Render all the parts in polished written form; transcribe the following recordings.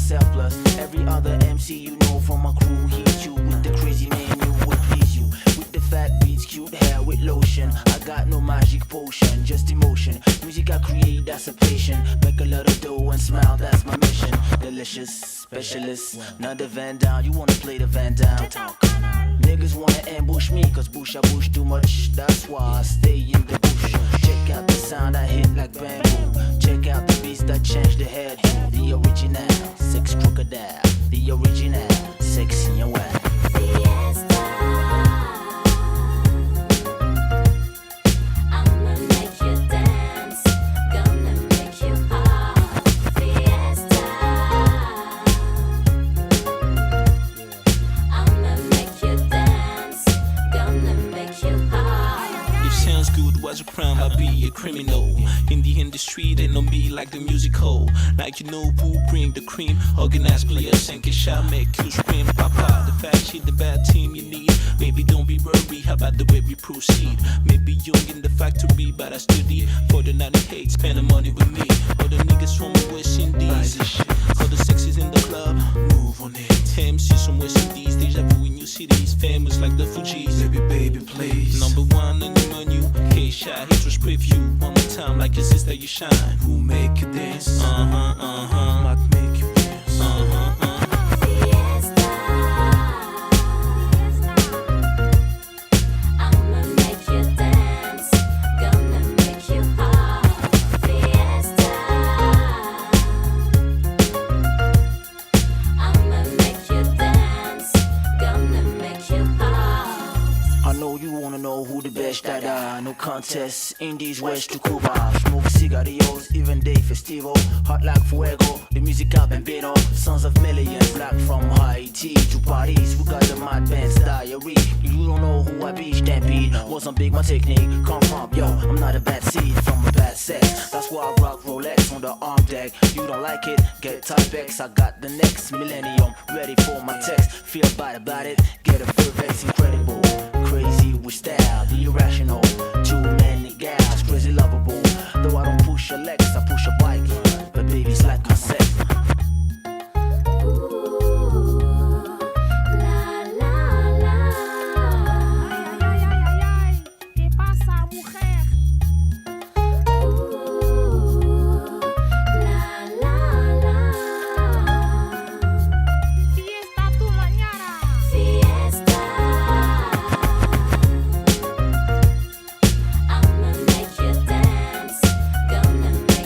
selfless. Every other MC you know from my crew hit you with the crazy menu would please you. With the fat beats, cute hair with lotion. I got no magic potion, just emotion. Music I create, that's a passion. Make a lot of dough and smile, that's my mission. Delicious, specialist, not the Van Down. You wanna play the Van Down? Niggas wanna ambush me, cause bush I bush too much. That's why I stay in the bush. Check out the sound I hit like bamboo. Check out the beats that change the hairdo. The original, sex crocodile. The original, sexy and wild. Was a crime, I'd be a criminal. In the industry, they know me like the musical. Like you know who bring the cream. Organized players and Kaysha make you scream. Papa, the fact sheet, the bad team you need. Baby, don't be worried, how about the way we proceed? Maybe young in the factory, but I study. For the 98, spend the money with me. All the niggas from the West Indies. All the sexes in the club, move on it. MCs from West Indies, deja vu in new cities. Famous like the Fugees. Baby, please. Number one on the menu. Kaysha, hit was preview. One more time, like your sister, you shine. Who make you dance? Might make you dance. I'ma make you dance. Gonna make you hot. Fiesta. I'ma make you dance. Gonna make you hot. I know you wanna know who the best Shada. No contest, Indies, West to Cuba. Smoke cigarillos, even day festival. Hot like fuego, the music I've been been on. Sons of millions, black from Haiti to Paris. We got the mad band's diary. You don't know who I be, Stampede. Wasn't big, my technique come from, yo, I'm not a bad seed from a bad sex. That's why I rock Rolex on the arm deck. You don't like it, get Typex. I got the next millennium, ready for my text. Feel bad about it, get a Vervex, incredible. Crazy with style, the irrational. Too many gals, crazy lovable. Though I don't push a Lex, I push a bike. But baby, it's like my sex. I'ma make you dance. Gonna make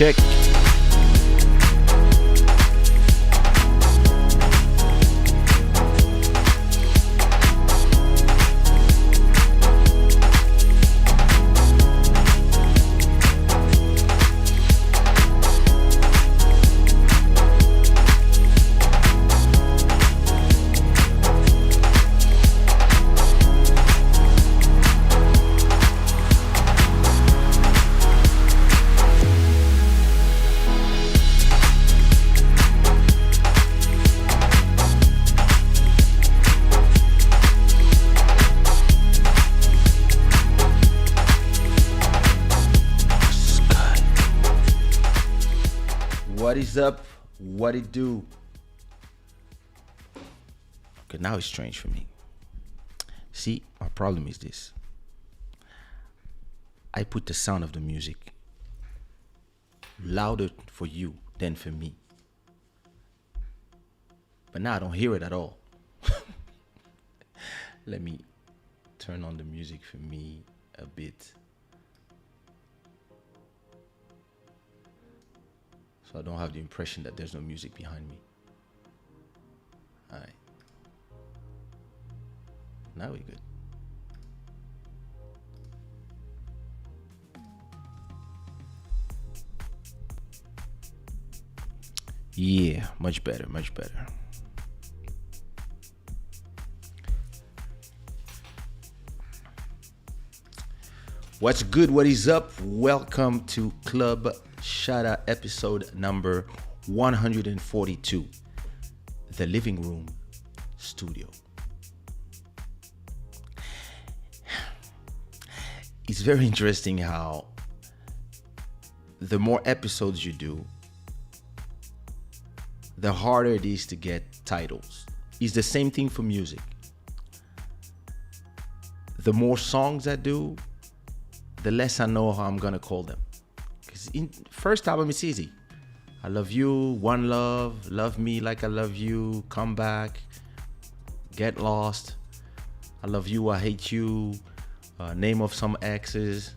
check. What is up? What it do? Okay, now it's strange for me. See, my problem is this. I put the sound of the music louder for you than for me. But now I don't hear it at all. Let me turn on the music for me a bit. So I don't have the impression that there's no music behind me. All right. Now we're good. Yeah, much better, much better. What's good? What is up? Welcome to Club Shada episode number 142, the living room studio. It's very interesting how the more episodes you do, the harder it is to get titles. It's the same thing for music. The more songs I do, the less I know how I'm gonna call them. Because in first album it's easy. I love you, one love, love me like I love you, come back, get lost, I love you, I hate you, name of some exes,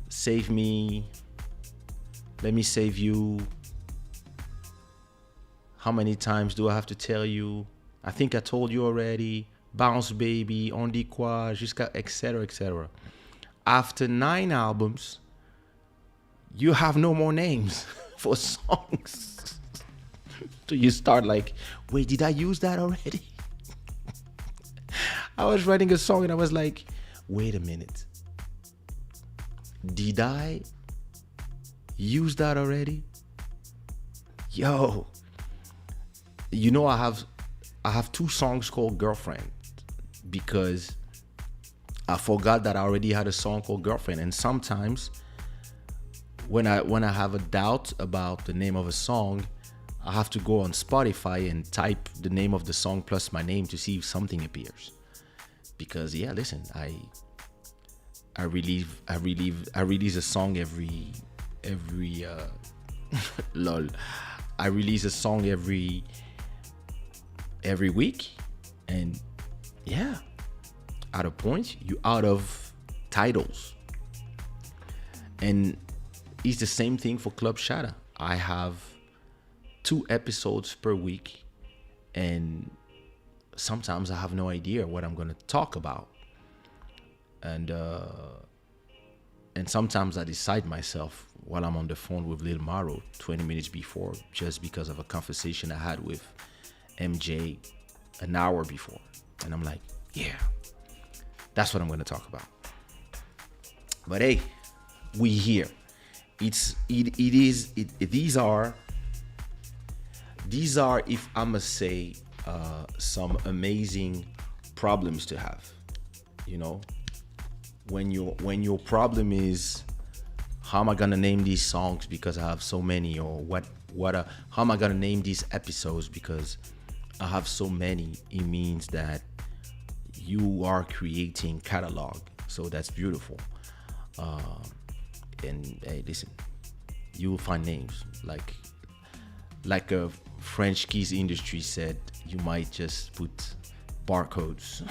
save me, let me save you, how many times do I have to tell you, I think I told you already, bounce baby, on dit quoi, jusqu'à etc. etc. After 9 albums, you have no more names for songs. So you start like, wait, did I use that already? I was writing a song and I was like, wait a minute. Did I use that already? Yo, you know I have 2 songs called Girlfriend because I forgot that I already had a song called Girlfriend. And sometimes when I have a doubt about the name of a song, I have to go on Spotify and type the name of the song plus my name to see if something appears. Because yeah, listen, I release a song every lol. I release a song every week, and yeah, at a point you out of titles. And it's the same thing for Club Shada. I have 2 episodes per week, and sometimes I have no idea what I'm gonna talk about. And sometimes I decide myself while I'm on the phone with Lil Maro 20 minutes before, just because of a conversation I had with MJ an hour before. And I'm like, yeah, that's what I'm gonna talk about. But hey, we here. These are, if I must say, some amazing problems to have. You know, when your problem is, how am I gonna name these songs because I have so many, or how am I gonna name these episodes because I have so many? It means that you are creating catalog, so that's beautiful. And hey, listen, you will find names like a French keys industry said, you might just put barcodes.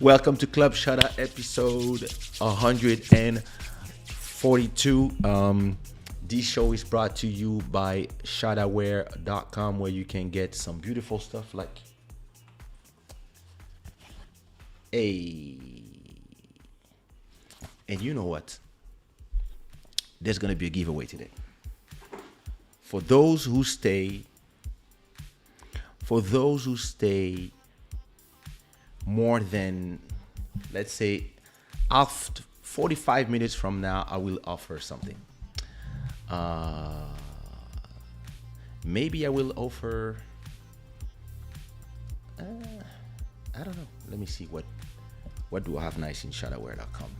Welcome to Club Shada episode 142. This show is brought to you by shadaware.com, where you can get some beautiful stuff like a. And you know what? There's going to be a giveaway today. For those who stay more than, let's say, after 45 minutes from now, I will offer something. Maybe I will offer, I don't know. Let me see what do I have nice in shadaware.com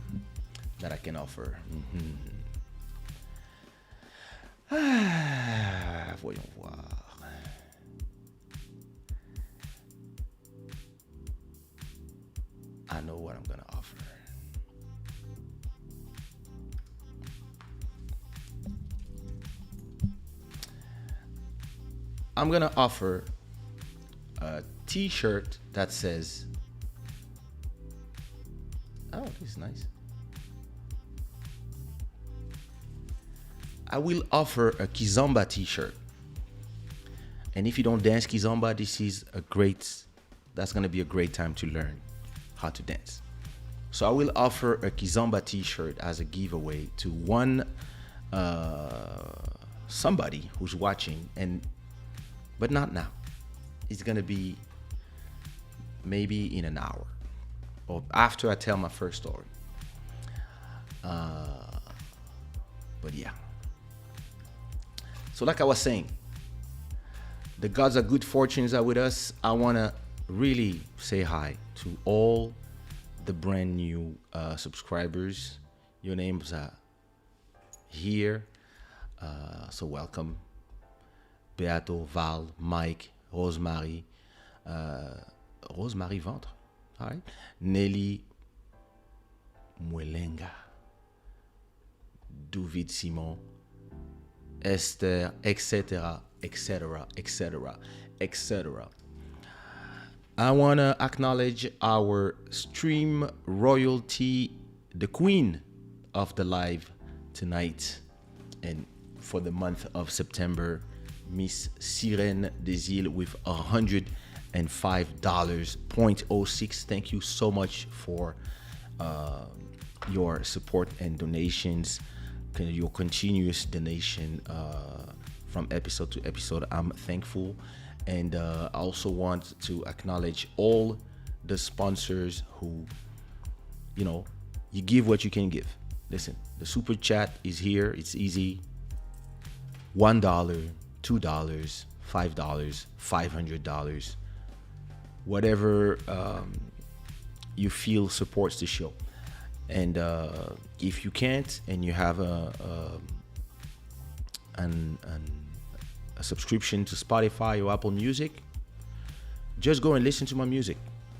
that I can offer. Voyons voir. I know what I'm going to offer. I'm going to offer a t-shirt that says, oh, this is nice. I will offer a Kizomba t-shirt. And if you don't dance Kizomba, that's going to be a great time to learn how to dance. So I will offer a Kizomba t-shirt as a giveaway to one somebody who's watching, but not now. It's going to be maybe in an hour or after I tell my first story. But yeah. So like I was saying, the gods of good fortunes are with us. I want to really say hi to all the brand new subscribers. Your names are here. So welcome. Beato, Val, Mike, Rosemary, Rosemary Ventre, all right? Nelly Mwelenga, David Simon, Esther, etc., etc., etc., etc. I want to acknowledge our stream royalty, the queen of the live tonight and for the month of September, Miss Sirène des Îles with $105.06. Thank you so much for your support and donations, your continuous donation from episode to episode. I'm thankful. And I also want to acknowledge all the sponsors who, you give what you can give. Listen, the super chat is here. It's easy. $1, $2, $5, $500, whatever you feel supports the show. And if you can't, and you have a subscription to Spotify or Apple Music, just go and listen to my music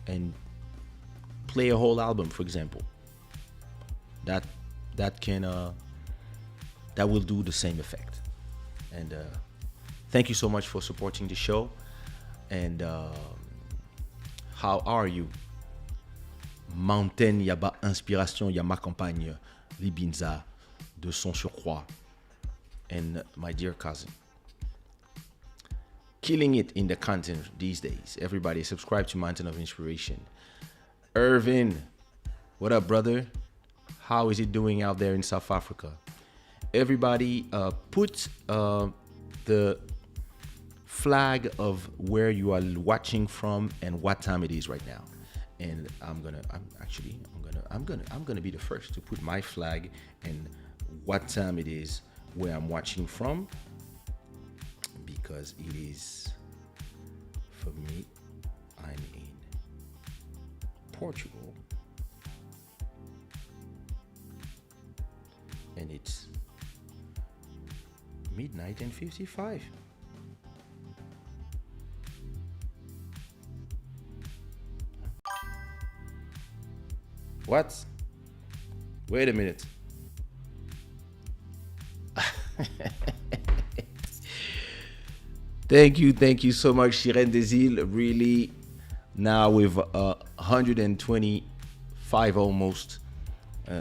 and play a whole album, for example. That will do the same effect. And thank you so much for supporting the show. And how are you? Mountain, y'a ba inspiration, y'a ma campagne, Libinza, de son surcroît, and my dear cousin. Killing it in the content these days. Everybody subscribe to Mountain of Inspiration. Irvin, what up, brother? How is it doing out there in South Africa? Everybody put the flag of where you are watching from and what time it is right now. And I'm gonna be the first to put my flag and what time it is where I'm watching from, because it is, for me, I'm in Portugal, and it's midnight and 55. What? Wait a minute. Thank you so much, Sirène des Îles. Really Now with 125 almost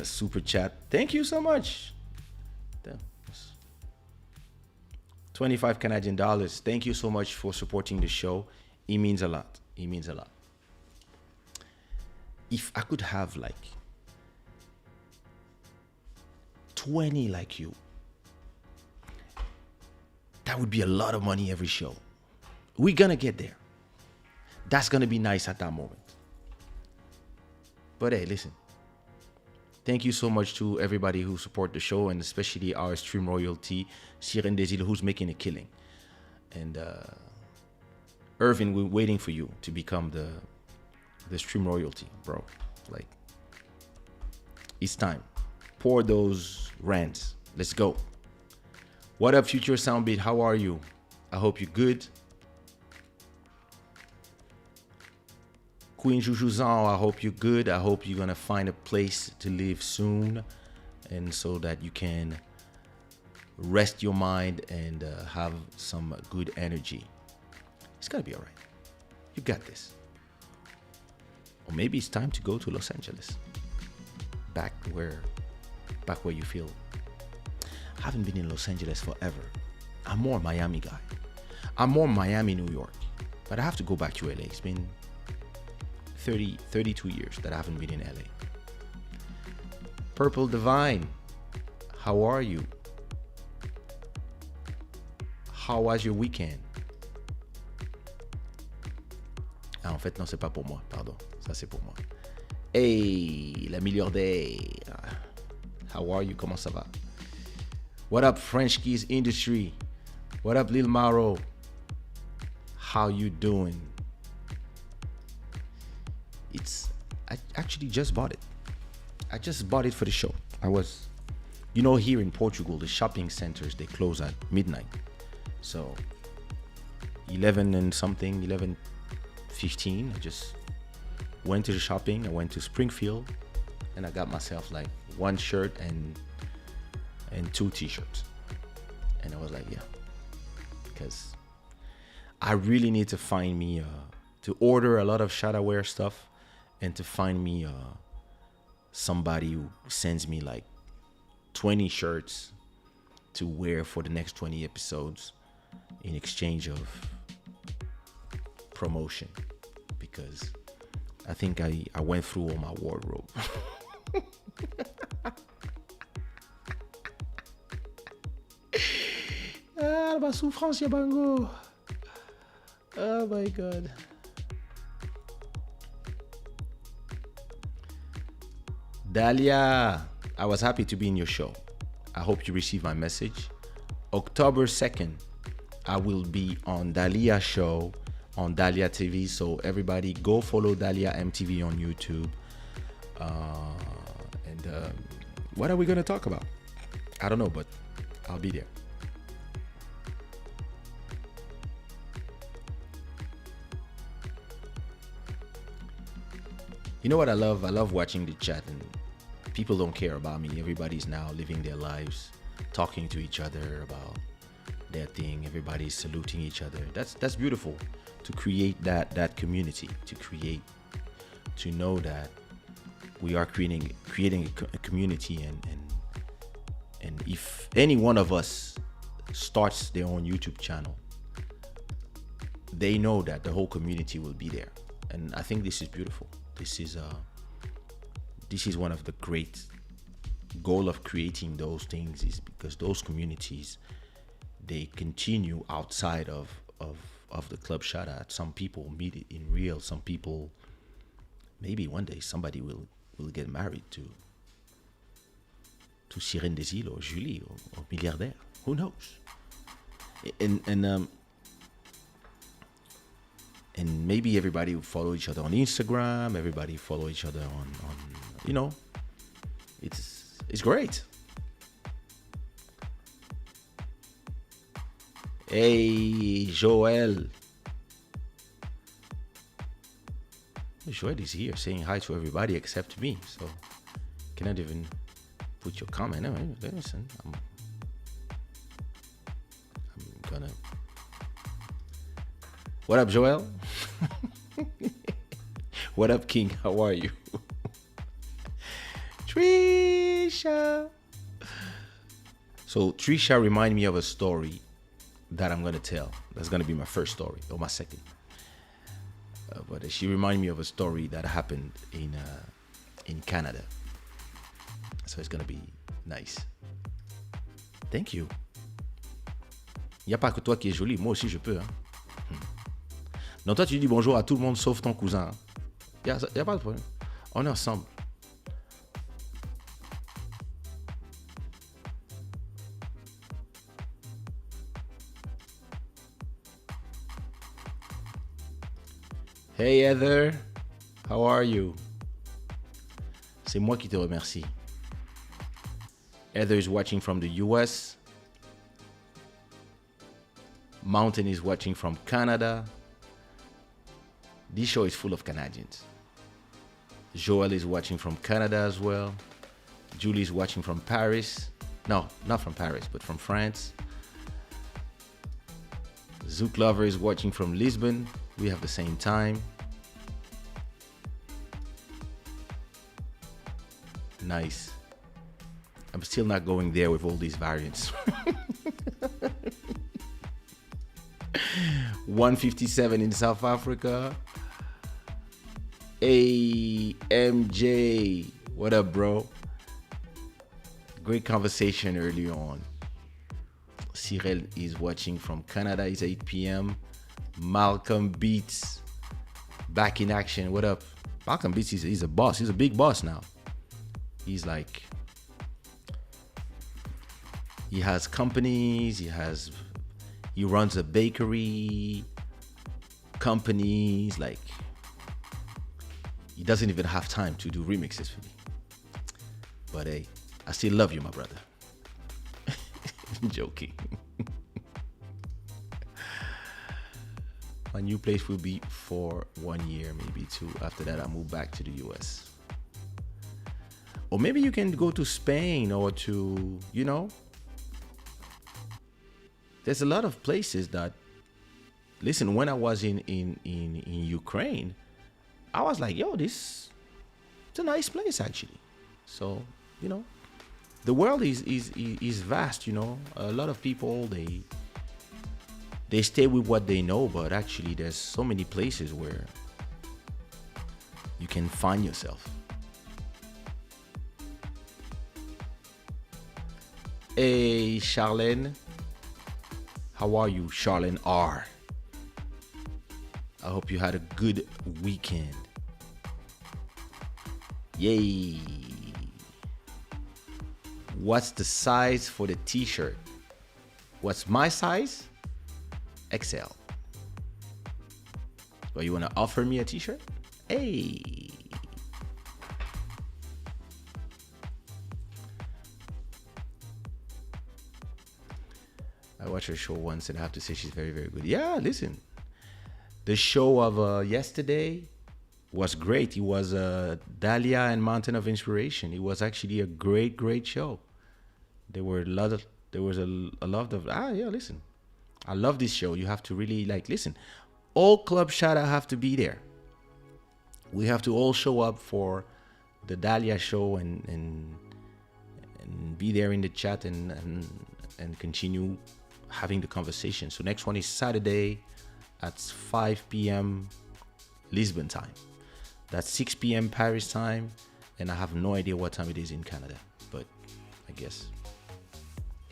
super chat. Thank you so much. Damn. 25 Canadian dollars. Thank you so much for supporting the show. It means a lot. It means a lot. If I could have like 20 like you, that would be a lot of money every show. We're gonna get there. That's gonna be nice at that moment. But hey, listen. Thank you so much to everybody who support the show, and especially our stream royalty, Siren Desil, who's making a killing. And Irvin, we're waiting for you to become the stream royalty, bro. Like, it's time. Pour those rants. Let's go. What up, Future Soundbeat? How are you? I hope you're good. Queen Jujuzan, I hope you're good. I hope you're gonna find a place to live soon, and so that you can rest your mind and have some good energy. It's gonna be all right. You got this. Or maybe it's time to go to Los Angeles. Back where you feel. I haven't been in Los Angeles forever. I'm more a Miami guy. I'm more Miami, New York. But I have to go back to LA. It's been 32 years that I haven't been in LA. Purple Divine, how are you? How was your weekend? Ah, en fait, non, c'est pas pour moi. Pardon. Ça, c'est pour moi. Hey, la milliardaire. How are you? Comment ça va? What up, French Keys Industry? What up, Lil Maro? How you doing? I actually just bought it. I just bought it for the show. Here in Portugal, the shopping centers, they close at midnight. So 11:15, I just went to the shopping. I went to Springfield and I got myself like one shirt and 2 t-shirts. And I was like, yeah, because I really need to find me to order a lot of Shada wear stuff, and to find me somebody who sends me like 20 shirts to wear for the next 20 episodes in exchange of promotion, because I think I went through all my wardrobe. Ma souffrance, ya bango. Oh my God. Dahlia, I was happy to be in your show. I hope you received my message. October 2nd, I will be on Dahlia show on Dahlia TV. So everybody go follow Dahlia MTV on YouTube. What are we going to talk about? I don't know, but I'll be there. You know what I love? I love watching the chat, and people don't care about me. Everybody's now living their lives, talking to each other about their thing. Everybody's saluting each other. That's beautiful, to create that community, to know that we are creating a community, and if any one of us starts their own YouTube channel, they know that the whole community will be there. And I think this is beautiful. This is one of the great goal of creating those things, is because those communities, they continue outside of the Club Shada. Some people meet it in real. Some people, maybe one day somebody will get married to Sirène des Îles or Julie or Milliardaire. Who knows? And maybe everybody will follow each other on Instagram. Everybody follow each other on it's great. Hey, Joel. Joel is here saying hi to everybody except me. So cannot even put your comment. No, listen, I'm gonna. What up, Joel? What up, King? How are you? Trisha. So Trisha reminded me of a story that I'm gonna tell. That's gonna be my first story or my second. But she reminded me of a story that happened in Canada. So it's gonna be nice. Thank you. Il n'y a pas que toi qui es jolie, moi aussi je peux. Hein? Non, toi tu dis bonjour à tout le monde sauf ton cousin. Il n'y a pas de problème. On est ensemble. Hey Heather, how are you? C'est moi qui te remercie. Heather is watching from the US. Mountain is watching from Canada. This show is full of Canadians. Joel is watching from Canada as well. Julie is watching from Paris. No, not from Paris, but from France. Zouk Lover is watching from Lisbon. We have the same time. Nice. I'm still not going there with all these variants. 157 in South Africa. AMJ. What up, bro? Great conversation early on. Cyril is watching from Canada. It's 8 p.m. Malcolm Beats back in action. What up? Malcolm Beats, he's a boss. He's a big boss now. He's like, he has companies. He runs a bakery companies. Like, he doesn't even have time to do remixes for me. But hey, I still love you, my brother. I'm joking. My new place will be for 1 year, maybe 2. After that, I move back to the US. Or maybe you can go to Spain or to, there's a lot of places that, listen, when I was in Ukraine, I was like, yo, it's a nice place actually. So, the world is vast, A lot of people, they stay with what they know, but actually there's so many places where you can find yourself. Hey, Charlene. How are you, Charlene R? I hope you had a good weekend. Yay. What's the size for the t-shirt? What's my size? XL. Well, you want to offer me a t-shirt? Hey. I watched her show once and I have to say she's very, very good. Yeah, listen. The show of yesterday was great. It was Dahlia and Mountain of Inspiration. It was actually a great, great show. There was a lot of, listen. I love this show. You have to really listen. All Club Shada have to be there. We have to all show up for the Dahlia show and be there in the chat and continue having the conversation. So next one is Saturday at 5 p.m. Lisbon time. That's 6 p.m. Paris time, and I have no idea what time it is in Canada, but I guess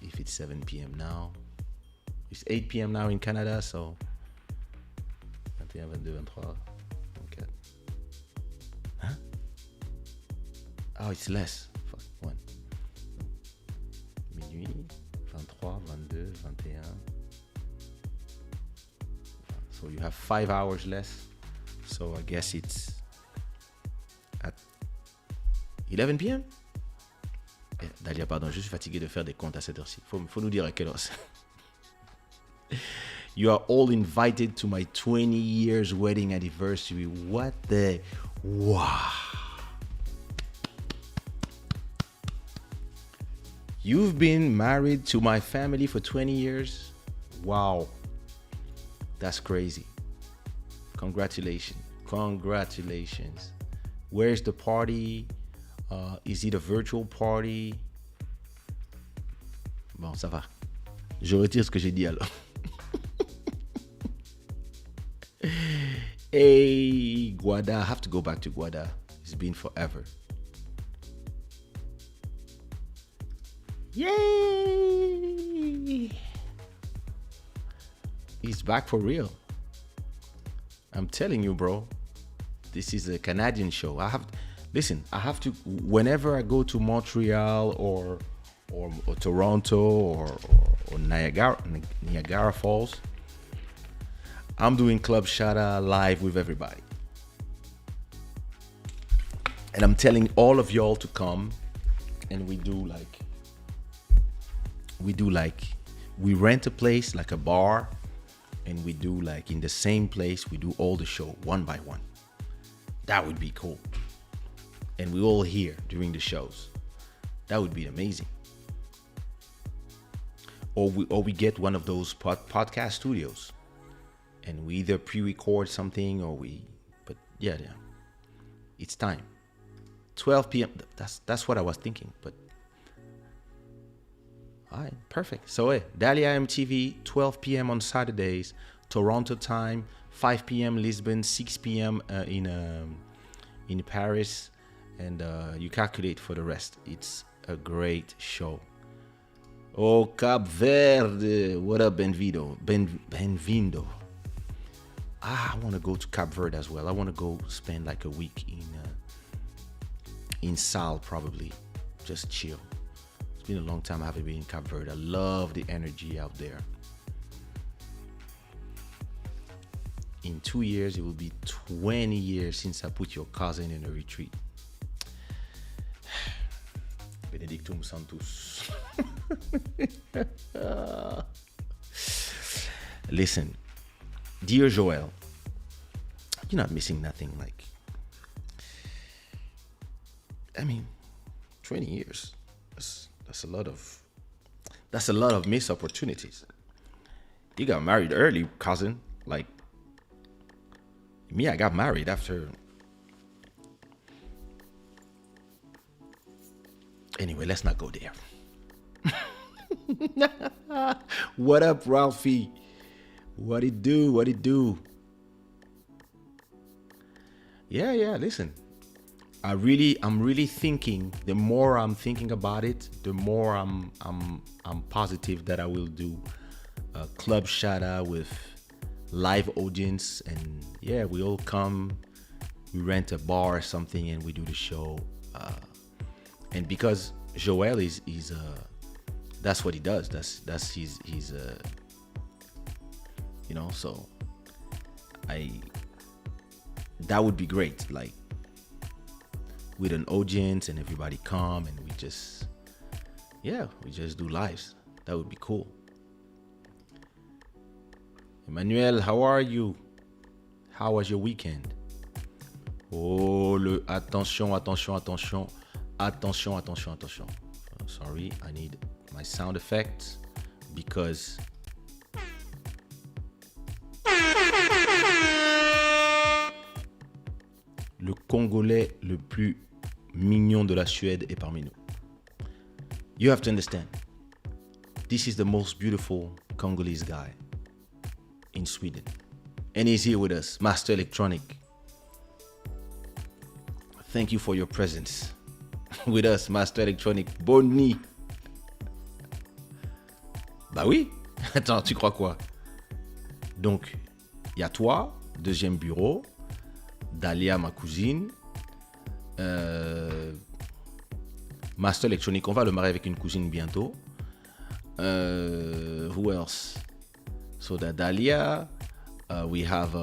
if it's 7 p.m. now, it's 8 p.m. now in Canada, so 21, 22, 23, 24. Huh? Oh, it's less. Fuck, 1. Minuit, 23, 22, 21. So you have 5 hours less. So I guess it's at 11 p.m. Dahlia, pardon, je suis fatigué de faire des comptes à cette heure-ci. Faut nous dire à quelle heure c'est. You are all invited to my 20 years wedding anniversary. What the... Wow. You've been married to my family for 20 years? Wow. That's crazy. Congratulations. Congratulations. Where's the party? Is it a virtual party? Bon, ça va. Je retire ce que j'ai dit alors. Hey, Guada. I have to go back to Guada. It's been forever. Yay! He's back for real. I'm telling you, bro. This is a Canadian show. I have to, whenever I go to Montreal or Toronto or Niagara Falls, I'm doing Club Shada live with everybody. And I'm telling all of y'all to come, and we rent a place like a bar, and we do like in the same place, we do all the show one by one. That would be cool. And we all here during the shows. That would be amazing. Or we get one of those podcast studios, and we either pre-record something but yeah, it's time. 12 p.m. That's what I was thinking, but all right, perfect. So Dahlia MTV, 12 p.m. on Saturdays, Toronto time, 5 p.m. Lisbon, 6 p.m. in Paris, and you calculate for the rest. It's a great show. Oh, Cap Verde, what up, Benvido? Benvindo. I want to go to Cap Verde as well. I want to go spend like a week in Sal, probably, just chill. It's been a long time I haven't been in Cap Verde. I love the energy out there. In 2 years, it will be 20 years since I put your cousin in a retreat. Benedictum Santus. Listen, dear Joel, you're not missing nothing. 20 years. That's a lot of missed opportunities. You got married early, cousin. Like me, I got married after. Anyway, let's not go there. What up, Ralphie? What it do? Yeah, listen. I'm really thinking. The more I'm thinking about it, the more I'm positive that I will do a Club Shada with live audience, and yeah, we all come, we rent a bar or something, and we do the show. And because Joel is that's what he does. That's his so that would be great. Like with an audience and everybody come and we just do lives. That would be cool. Emmanuel, how are you? How was your weekend? Oh, attention. Sorry, I need my sound effects because le Congolais le plus mignon de la Suède est parmi nous. You have to understand, this is the most beautiful Congolese guy in Sweden. And he's here with us, Master Electronic. Thank you for your presence with us, Master Electronic. Bonne nuit. Bah oui. Attends, tu crois quoi? Donc, il y a toi, deuxième bureau, Dahlia, ma cousine, Master Electronic, on va le marier avec une cousine bientôt. Who else? So that Dahlia, we have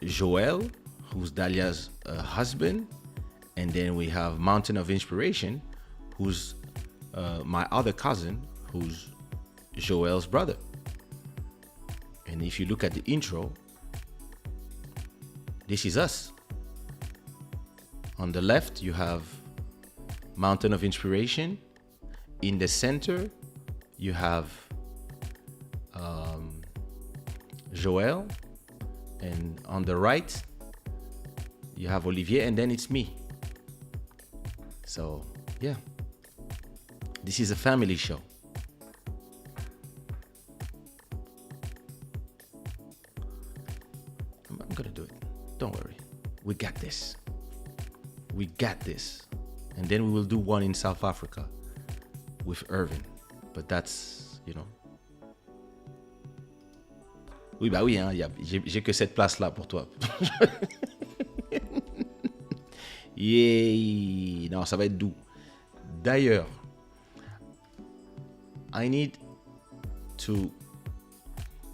Joel, who's Dahlia's husband, and then we have Mountain of Inspiration, who's my other cousin, who's Joel's brother. And if you look at the intro, this is us. On the left, you have Mountain of Inspiration. In the center, you have Joel. And on the right, You have Olivier, and then it's me. So, yeah. This is a family show. I'm gonna do it. Don't worry. We got this. We got this. And then we will do one in South Africa with Irvin. But that's, you know. Oui, bah oui, hein, j'ai que cette place-là pour toi. Yay! Non, ça va être doux. D'ailleurs, I need to...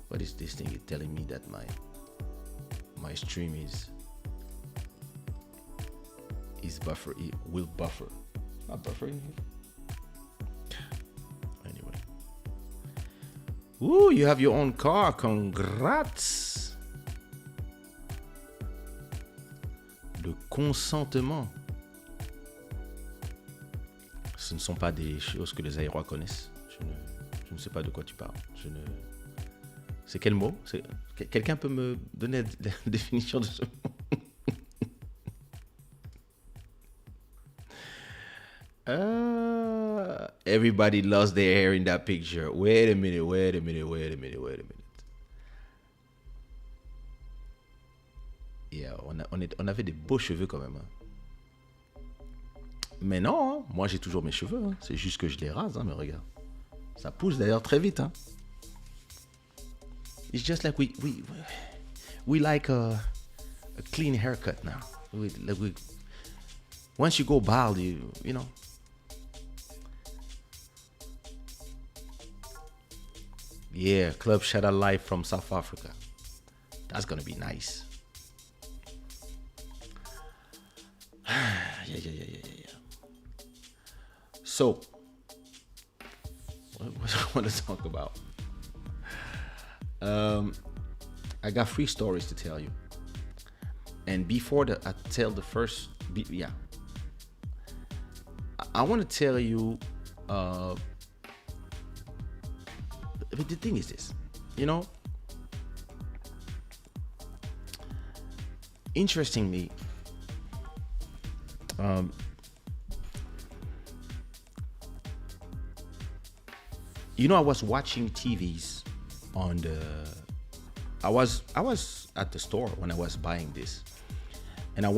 What is this thing? It's telling me that my stream is buffer. It will buffer. Not buffering. Anyway. Ooh, you have your own car. Congrats. Le consentement. Ce ne sont pas des choses que les Aérois connaissent. Je ne sais pas de quoi tu parles. C'est quel mot? Quelqu'un peut me donner la définition de ce mot? Everybody lost their hair in that picture. Wait a minute. Yeah, on avait des beaux cheveux quand même. Hein. Mais non, hein, moi j'ai toujours mes cheveux. Hein. C'est juste que je les rase, hein, mais regarde. Ça pousse d'ailleurs très vite. Hein. It's just like we like a clean haircut now. Once you go bald, you know. Yeah, Club Shada live from South Africa. That's gonna be nice. Yeah. So, what I want to talk about? I got 3 stories to tell you. And before I tell the first, I want to tell you. But the thing is this, you know. Interestingly, you know, I was watching TVs on the. I was at the store when I was buying this, and I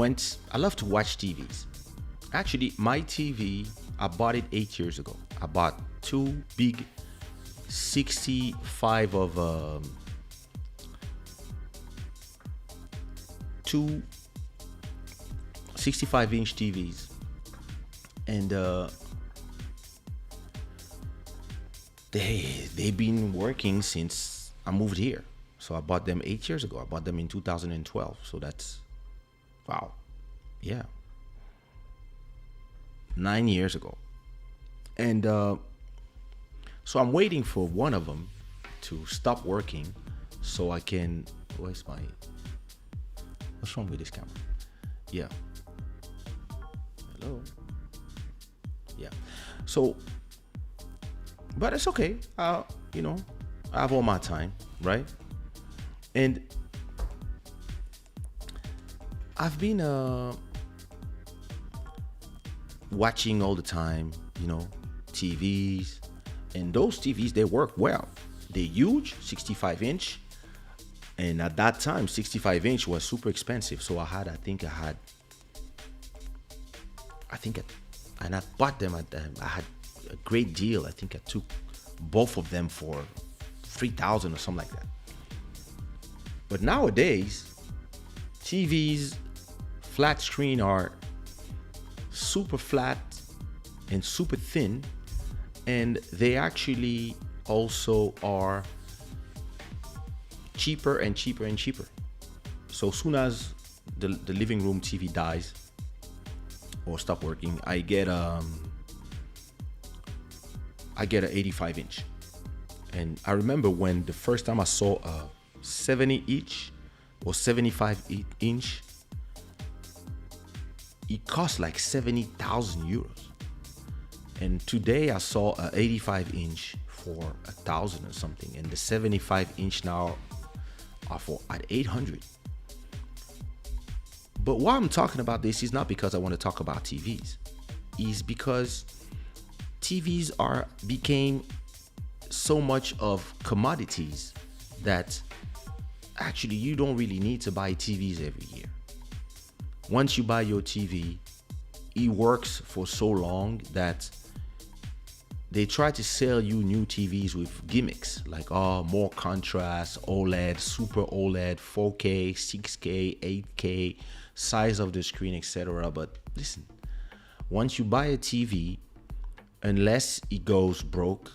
love to watch TVs. Actually, my TV, I bought it 8 years ago. I bought 2 big 65 of 2 65-inch TVs, and they've been working since I moved here. So I bought them 8 years ago. I bought them in 2012. So that's, wow, yeah, 9 years ago. And so I'm waiting for one of them to stop working so I can, what's wrong with this camera? Yeah. Hello. Yeah. So, but it's okay. You know, I have all my time, right? And I've been watching all the time, you know, TVs, and those TVs, they work well. They're huge, 65-inch, and at that time, 65-inch was super expensive. So I bought them I had a great deal. I think I took both of them for $3,000 or something like that. But nowadays, TVs, flat screen are super flat and super thin, and they actually also are cheaper and cheaper and cheaper. So soon as the living room TV dies or stop working, I get an 85-inch. And I remember when the first time I saw a 70-inch or 75-inch, it cost like 70,000 euros. And today I saw an 85-inch for 1,000 or something, and the 75-inch now are at 800. But why I'm talking about this is not because I want to talk about TVs. Is because TVs became so much of commodities that actually you don't really need to buy TVs every year. Once you buy your TV, it works for so long that they try to sell you new TVs with gimmicks like more contrast, OLED, super OLED, 4K, 6K, 8K, size of the screen, etc. But listen, once you buy a TV, unless it goes broke,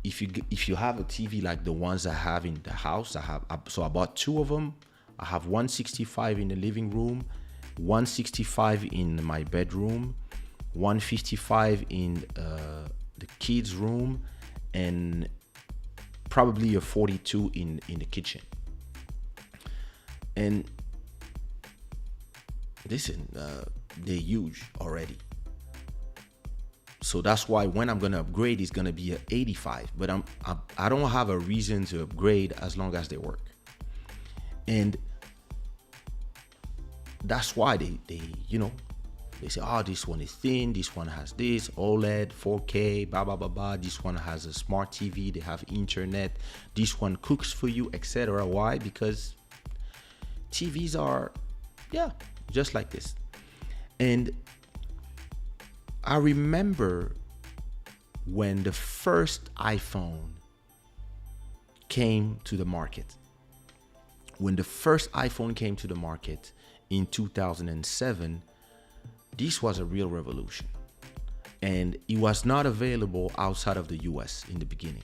if you have a TV like the ones I have in the house, I bought two of them. I have 165 in the living room, 165 in my bedroom, 155 in the kids' room, and probably a 42 in the kitchen. And listen, they're huge already. So that's why when I'm gonna upgrade, it's gonna be an 85. But I don't have a reason to upgrade as long as they work. And that's why they say, oh, this one is thin, this one has this, OLED, 4K, blah, blah, blah, blah. This one has a smart TV, they have internet, this one cooks for you, etc. Why? Because TVs are, just like this. And I remember when the first iPhone came to the market. When the first iPhone came to the market in 2007, this was a real revolution. And it was not available outside of the US in the beginning.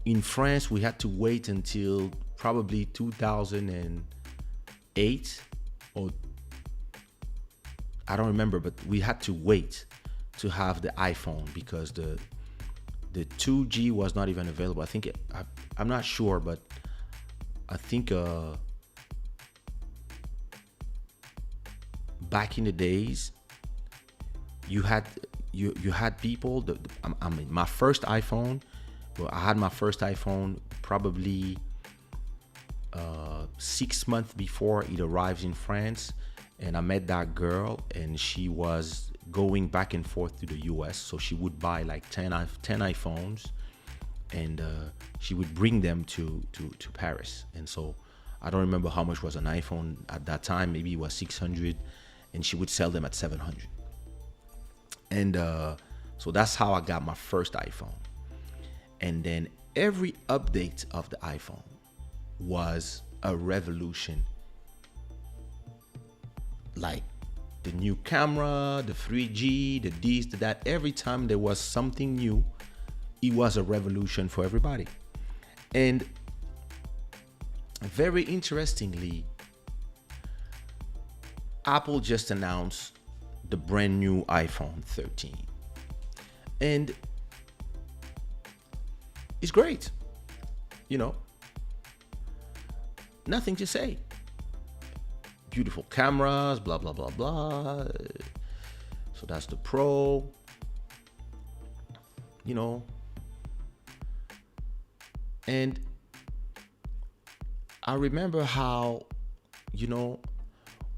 In France, we had to wait until probably 2008, or I don't remember, but we had to wait to have the iPhone because the 2G was not even available. I think I'm not sure, but I think back in the days, you had people. I mean, my first iPhone. Well, I had my first iPhone probably 6 months before it arrives in France, and I met that girl, and she was going back and forth to the US, so she would buy like 10 iPhones, and she would bring them to Paris. And so I don't remember how much was an iPhone at that time. Maybe it was 600, and she would sell them at 700. And so that's how I got my first iPhone. And then every update of the iPhone was a revolution. Like the new camera, the 3G, the this, the that. Every time there was something new, it was a revolution for everybody. And very interestingly, Apple just announced the brand new iPhone 13. And it's great. Nothing to say. Beautiful cameras, blah, blah, blah, blah. So that's the Pro. And I remember how,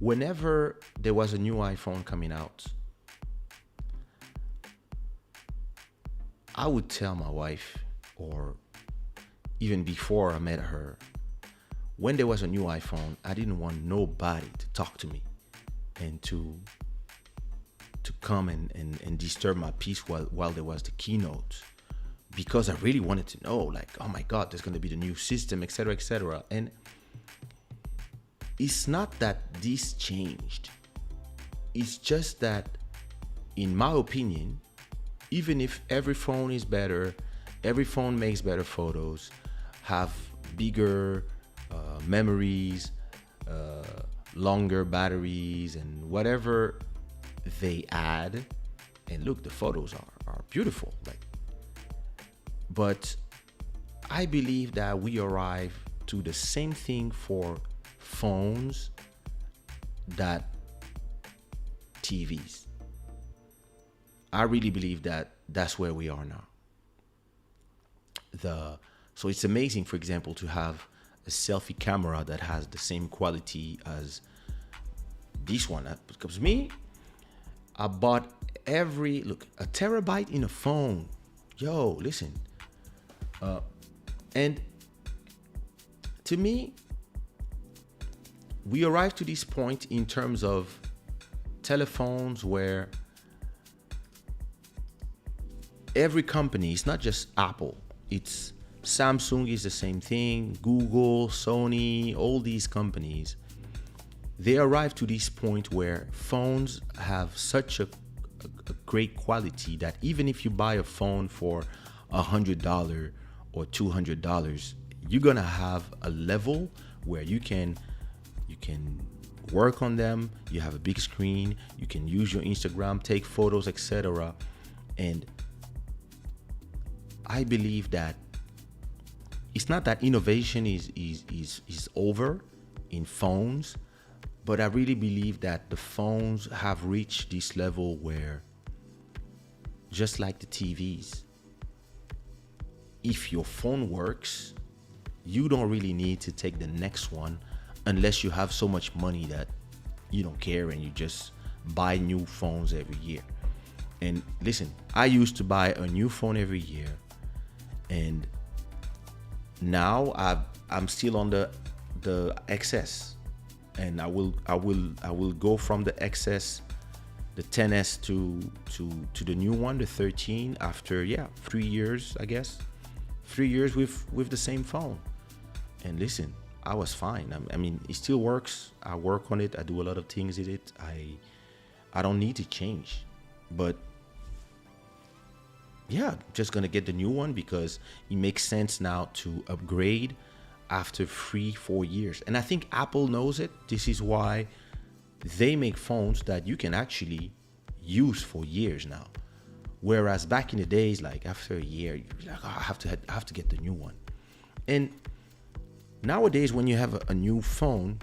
whenever there was a new iPhone coming out, I would tell my wife, or even before I met her, when there was a new iPhone, I didn't want nobody to talk to me and to come and disturb my peace while there was the keynote, because I really wanted to know, like, oh my God, there's going to be the new system, etc., etc. And it's not that this changed. It's just that, in my opinion, even if every phone is better, every phone makes better photos, have bigger memories, longer batteries, and whatever they add, and look, the photos are beautiful. But I believe that we arrive to the same thing for phones that TVs. I really believe that that's where we are now. So it's amazing, for example, to have a selfie camera that has the same quality as this one. Because me, I bought a terabyte in a phone. Yo, listen. And to me, we arrived to this point in terms of telephones where every company, it's not just Apple, it's Samsung is the same thing, Google, Sony, all these companies, they arrived to this point where phones have such a great quality that even if you buy a phone for $100 or $200, you're gonna have a level where you can work on them. You have a big screen, you can use your Instagram, take photos, etc. And I believe that it's not that innovation is over in phones, but I really believe that the phones have reached this level where, just like the TVs, if your phone works, you don't really need to take the next one unless you have so much money that you don't care and you just buy new phones every year. And listen, I used to buy a new phone every year, and now I'm still on the XS, and I will go from the XS, the 10s to the new one, the 13, after 3 years, I guess. 3 years with the same phone. And listen, I was fine. I mean, it still works. I work on it. I do a lot of things with it. I don't need to change. But yeah, just gonna get the new one because it makes sense now to upgrade after 3-4 years. And I think Apple knows it. This is why they make phones that you can actually use for years now. Whereas back in the days, like after a year, you're like, oh, I have to get the new one. And nowadays, when you have a new phone,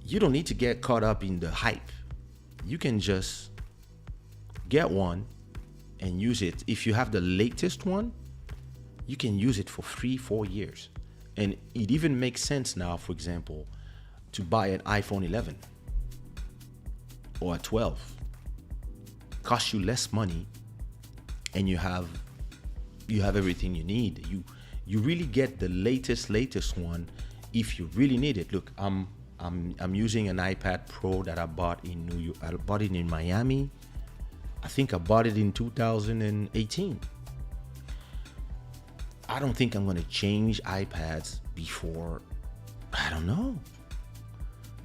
you don't need to get caught up in the hype. You can just get one and use it. If you have the latest one, you can use it for 3-4 years. And it even makes sense now, for example, to buy an iPhone 11 or a 12. Costs you less money, and you have everything you need. You really get the latest one if you really need it. Look, I'm using an iPad Pro that I bought in New York. I bought it in Miami. I think I bought it in 2018. I don't think I'm gonna change iPads before, I don't know.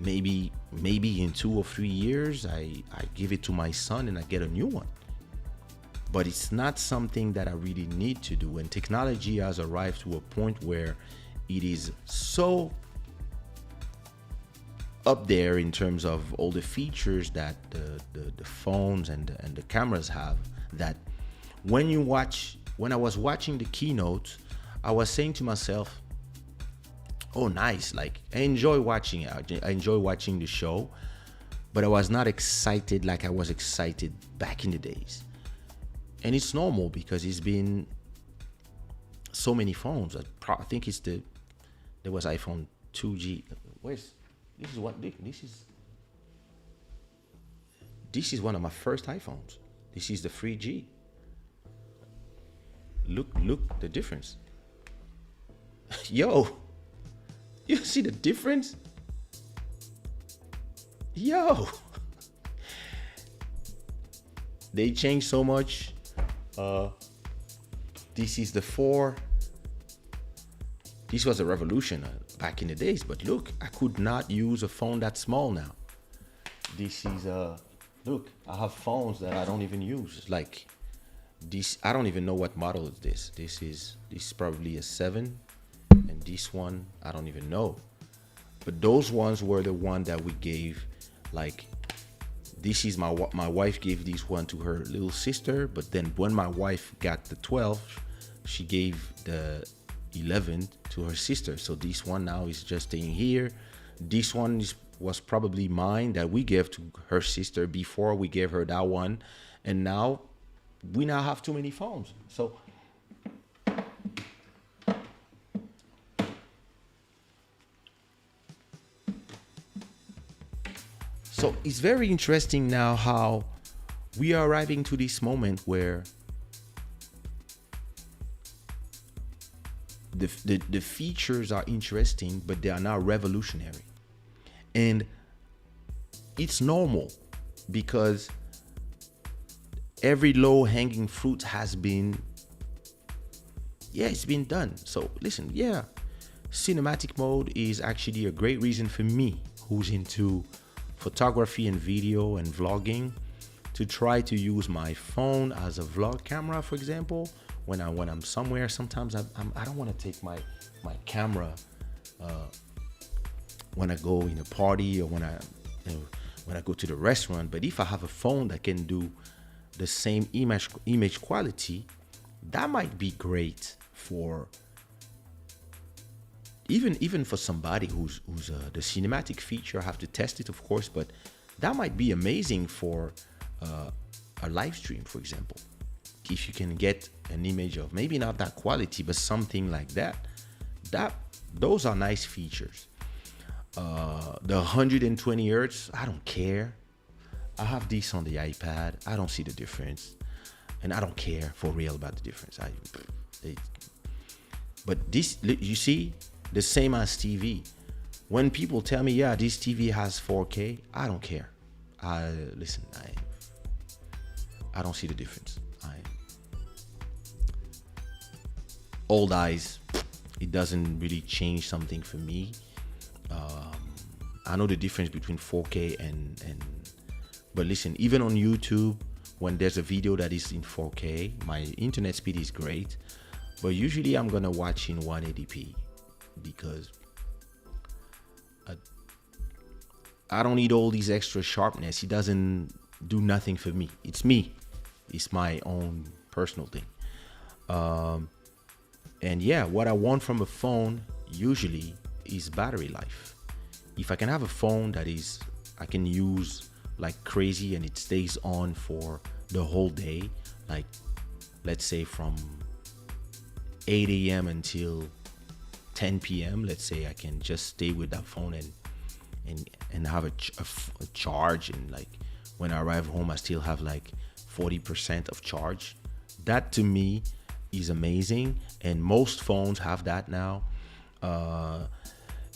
Maybe in 2 or 3 years, I give it to my son and I get a new one. But it's not something that I really need to do. And technology has arrived to a point where it is so up there in terms of all the features that the phones and the cameras have, that when I was watching the keynote, I was saying to myself, oh, nice. Like, I enjoy watching it. I enjoy watching the show, but I was not excited like I was excited back in the days. And it's normal because it's been so many phones. I think there was iPhone 2G. This is one of my first iPhones. This is the 3G. Look the difference. Yo, you see the difference? Yo, they changed so much. This is the 4. This was a revolution back in the days, but look, I could not use a phone that small now. This is look, I have phones that I don't even use. Like this, I don't even know what model is this. This is probably a 7, and this one I don't even know. But those ones were the one that we gave. Like, this is my wife gave this one to her little sister, but then when my wife got the 12, she gave the 11 to her sister. So this one now is just staying here. This one was probably mine that we gave to her sister before we gave her that one, and now we have too many phones. So So it's very interesting now how we are arriving to this moment where the features are interesting, but they are now revolutionary. And it's normal because every low hanging fruit has been, it's been done. So listen, cinematic mode is actually a great reason for me, who's into photography and video and vlogging, to try to use my phone as a vlog camera. For example, when I'm somewhere, sometimes I don't want to take my camera when I go in a party or when I go to the restaurant. But if I have a phone that can do the same image quality, that might be great for even for somebody who's the cinematic feature. I have to test it, of course, but that might be amazing for a live stream, for example. If you can get an image of maybe not that quality, but something like that, those are nice features. The 120 hertz, I don't care. I have this on the iPad. I don't see the difference, and I don't care for real about the difference. But this, you see, the same as TV. When people tell me, this TV has 4K, I don't care. I don't see the difference. Old eyes, it doesn't really change something for me. I know the difference between 4K and but listen, even on YouTube, when there's a video that is in 4K, my internet speed is great, but usually I'm gonna watch in 180p because I don't need all these extra sharpness. It doesn't do nothing for me. It's me. It's my own personal thing. And what I want from a phone usually is battery life. If I can have a phone that I can use like crazy and it stays on for the whole day, like let's say from 8 a.m. until 10 p.m. Let's say I can just stay with that phone and have a charge, and like when I arrive home I still have like 40% of charge. That to me is amazing, and most phones have that now.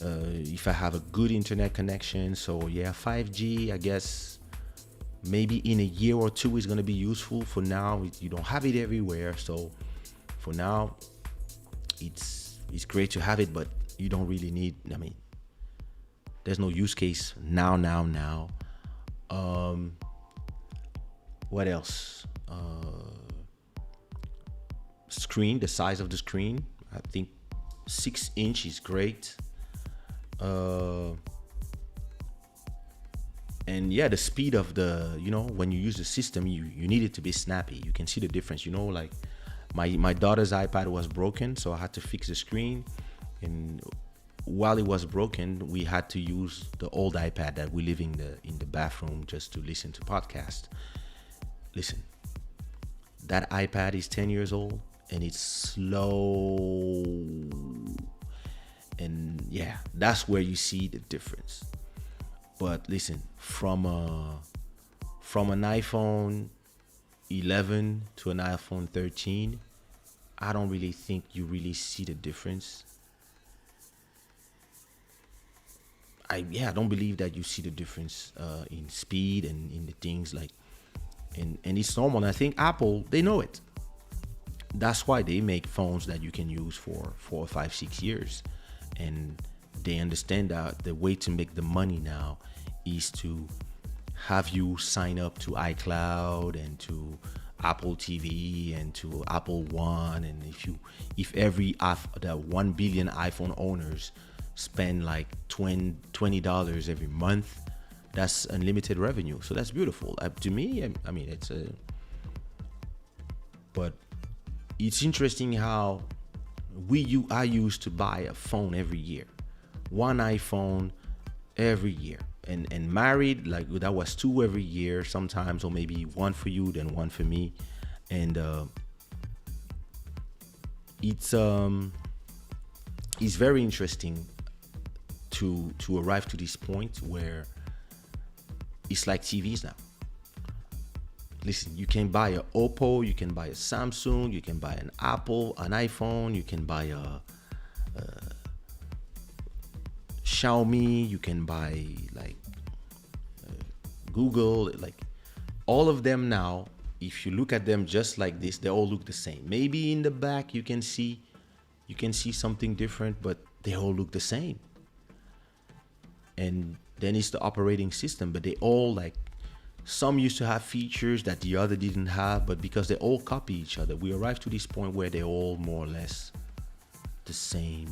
If I have a good internet connection, so 5G, I guess maybe in a year or two is going to be useful. For now, you don't have it everywhere, so for now it's great to have it, but you don't really need, there's no use case now. What else? Screen, the size of the screen, I think 6-inch is great. And the speed of the, when you use the system, you need it to be snappy. You can see the difference, like my daughter's iPad was broken, so I had to fix the screen, and while it was broken, we had to use the old iPad that we live in the bathroom just to listen to podcasts. Listen, that iPad is 10 years old and it's slow, and that's where you see the difference. But listen, from an iPhone 11 to an iPhone 13, I don't really think you really see the difference. I don't believe that you see the difference in speed and in the things like, and it's normal. And I think Apple, they know it. That's why they make phones that you can use for 4, 5, 6 years. And they understand that the way to make the money now is to have you sign up to iCloud and to Apple TV and to Apple One. And if every the 1 billion iPhone owners spend like $20 every month, that's unlimited revenue. So that's beautiful. To me, but it's interesting how I used to buy a phone every year, one iPhone every year, and married, like that was 2 every year sometimes, or maybe 1 for you, then 1 for me. And it's very interesting to arrive to this point where it's like TVs now. Listen, you can buy a Oppo, you can buy a Samsung, you can buy an Apple, an iPhone, you can buy a Xiaomi, you can buy like Google, like all of them now. If you look at them just like this, they all look the same. Maybe in the back you can see something different, but they all look the same. And then it's the operating system, but they all like, some used to have features that the other didn't have, but because they all copy each other, we arrived to this point where they're all more or less the same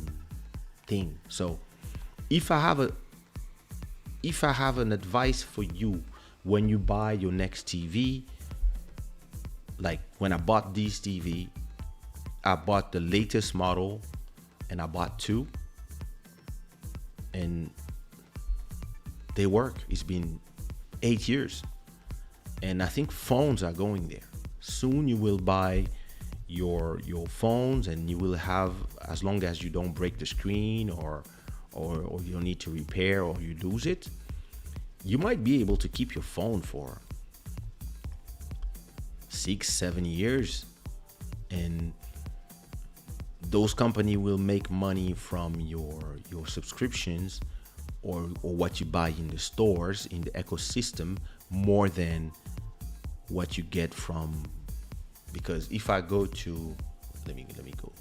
thing. So if I have an advice for you when you buy your next TV, like when I bought this TV, I bought the latest model and I bought two, and they work. It's been 8 years. And I think phones are going there. Soon you will buy your phones, and you will have, as long as you don't break the screen or you don't need to repair or you lose it, you might be able to keep your phone for 6-7 years. And those companies will make money from your subscriptions or what you buy in the stores, in the ecosystem, more than what you get from, because if I go to, let me go.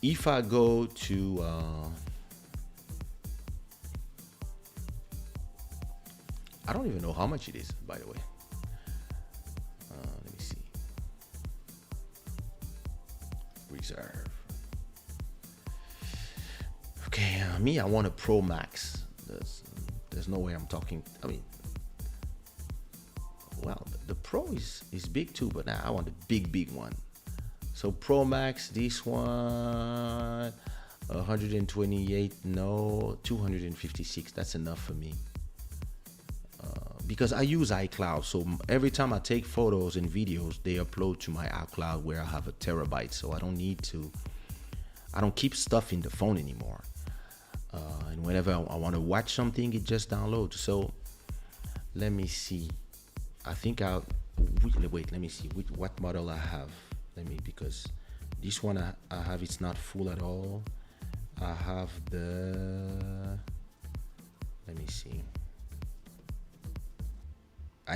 If I go to, I don't even know how much it is, by the way. Let me see. Reserve. Okay, me, I want a Pro Max. There's no way I'm talking. I mean, well, the Pro is big too, but now I want the big one. So Pro Max, this one, 128, no, 256. That's enough for me. Because I use iCloud, so every time I take photos and videos, they upload to my iCloud where I have a terabyte. So I don't keep stuff in the phone anymore. And whenever I want to watch something, it just downloads. So let me see. I think wait, let me see what model I have. Because this one I have, it's not full at all. I have let me see. I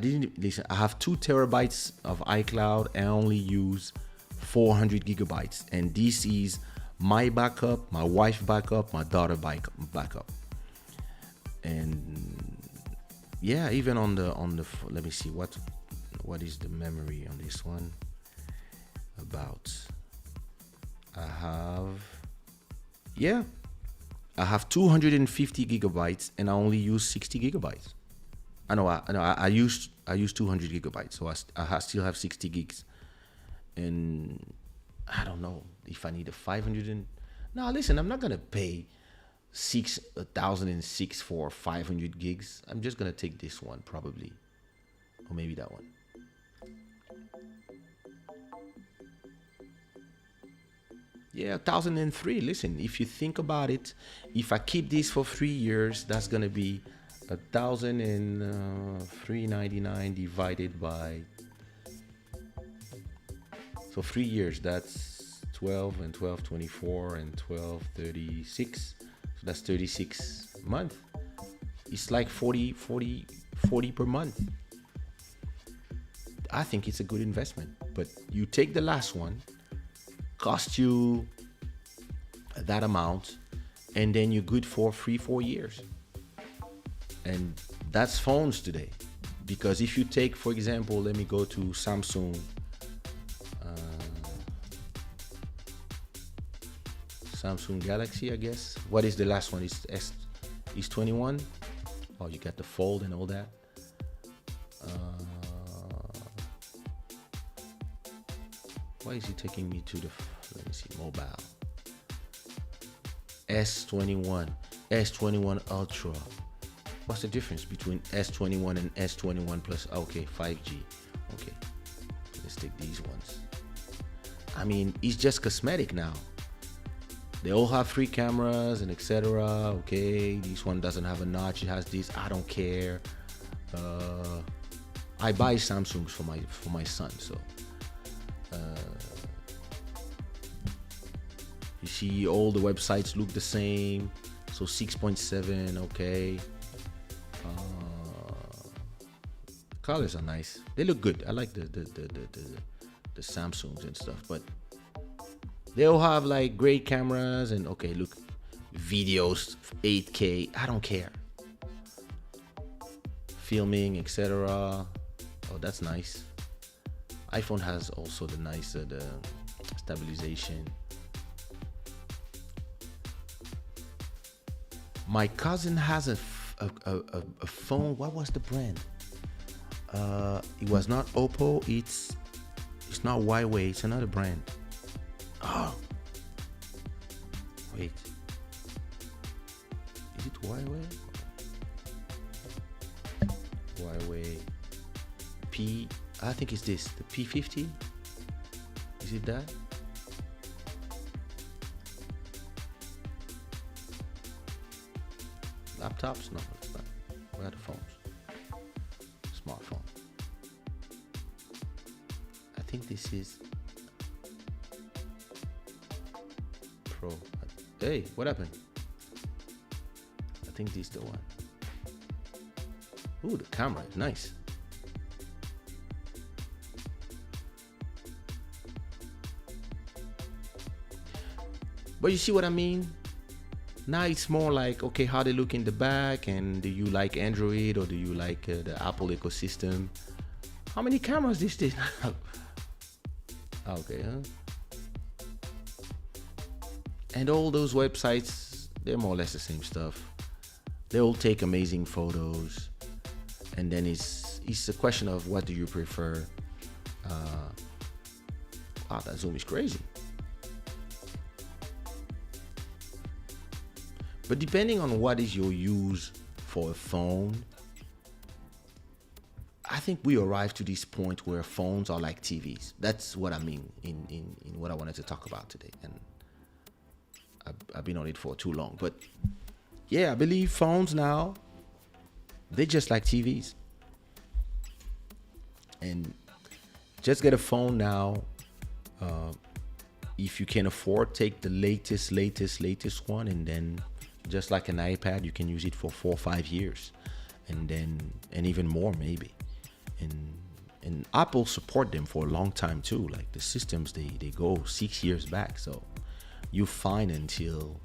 have 2 terabytes of iCloud. I only use 400 gigabytes. And this is my backup, my wife's backup, my daughter's backup. And yeah, even on the let me see what is the memory on this one. I have 250 gigabytes and I only use 60 gigabytes. I use 200 gigabytes, so I still have 60 gigs. And I don't know if I need a 500. No, listen, I'm not gonna pay 1,006 for 500 gigs. I'm just gonna take this one probably, or maybe that one. Yeah, 1,003. Listen, if you think about it, if I keep this for 3 years, that's gonna be 1,399 divided by, so 3 years, that's 12 and 12, 24 and 12, 36. So that's 36 months. It's like 40 per month. I think it's a good investment. But you take the last one, cost you that amount, and then you're good for 3-4 years. And that's phones today. Because if you take, for example, let me go to Samsung. Samsung Galaxy, I guess. What is the last one? Is 21? Oh, you got the fold and all that. Why is he taking me to the, let me see, mobile. S21 Ultra. What's the difference between S21 and S21 plus? Okay, 5G. Okay, let's take these ones. I mean, it's just cosmetic now. They all have 3 cameras and etc. Okay, this one doesn't have a notch. It has this. I don't care. I buy Samsungs for my son, so you see all the websites look the same. So 6.7, okay. Colors are nice. They look good. I like the Samsungs and stuff, but they all have like great cameras and okay, look, videos 8K. I don't care. Filming, etc. Oh, that's nice. iPhone has also the nice the stabilization. My cousin has a phone. What was the brand? It was not Oppo. It's not Huawei. It's another brand. Oh, wait. Is it Huawei? Huawei P. I think it's this. The P50. Is it that? Laptops? No, it's not. Where are the phones? Smartphone. I think this is Pro. Hey, what happened? I think this is the one. Ooh, the camera is nice. But you see what I mean? Now it's more like, okay, how they look in the back, and do you like Android or do you like the Apple ecosystem? How many cameras this thing have? Okay, huh? And all those websites, they're more or less the same stuff. They all take amazing photos, and then it's a question of what do you prefer. That Zoom is crazy. But depending on what is your use for a phone, I think we arrived to this point where phones are like TVs. That's what I mean in what I wanted to talk about today. And I've been on it for too long. But yeah, I believe phones now, they're just like TVs. And just get a phone now. If you can afford, take the latest one, and then just like an iPad, you can use it for 4 or 5 years, and even more maybe. And Apple support them for a long time too. Like the systems, they go 6 years back, so you fine until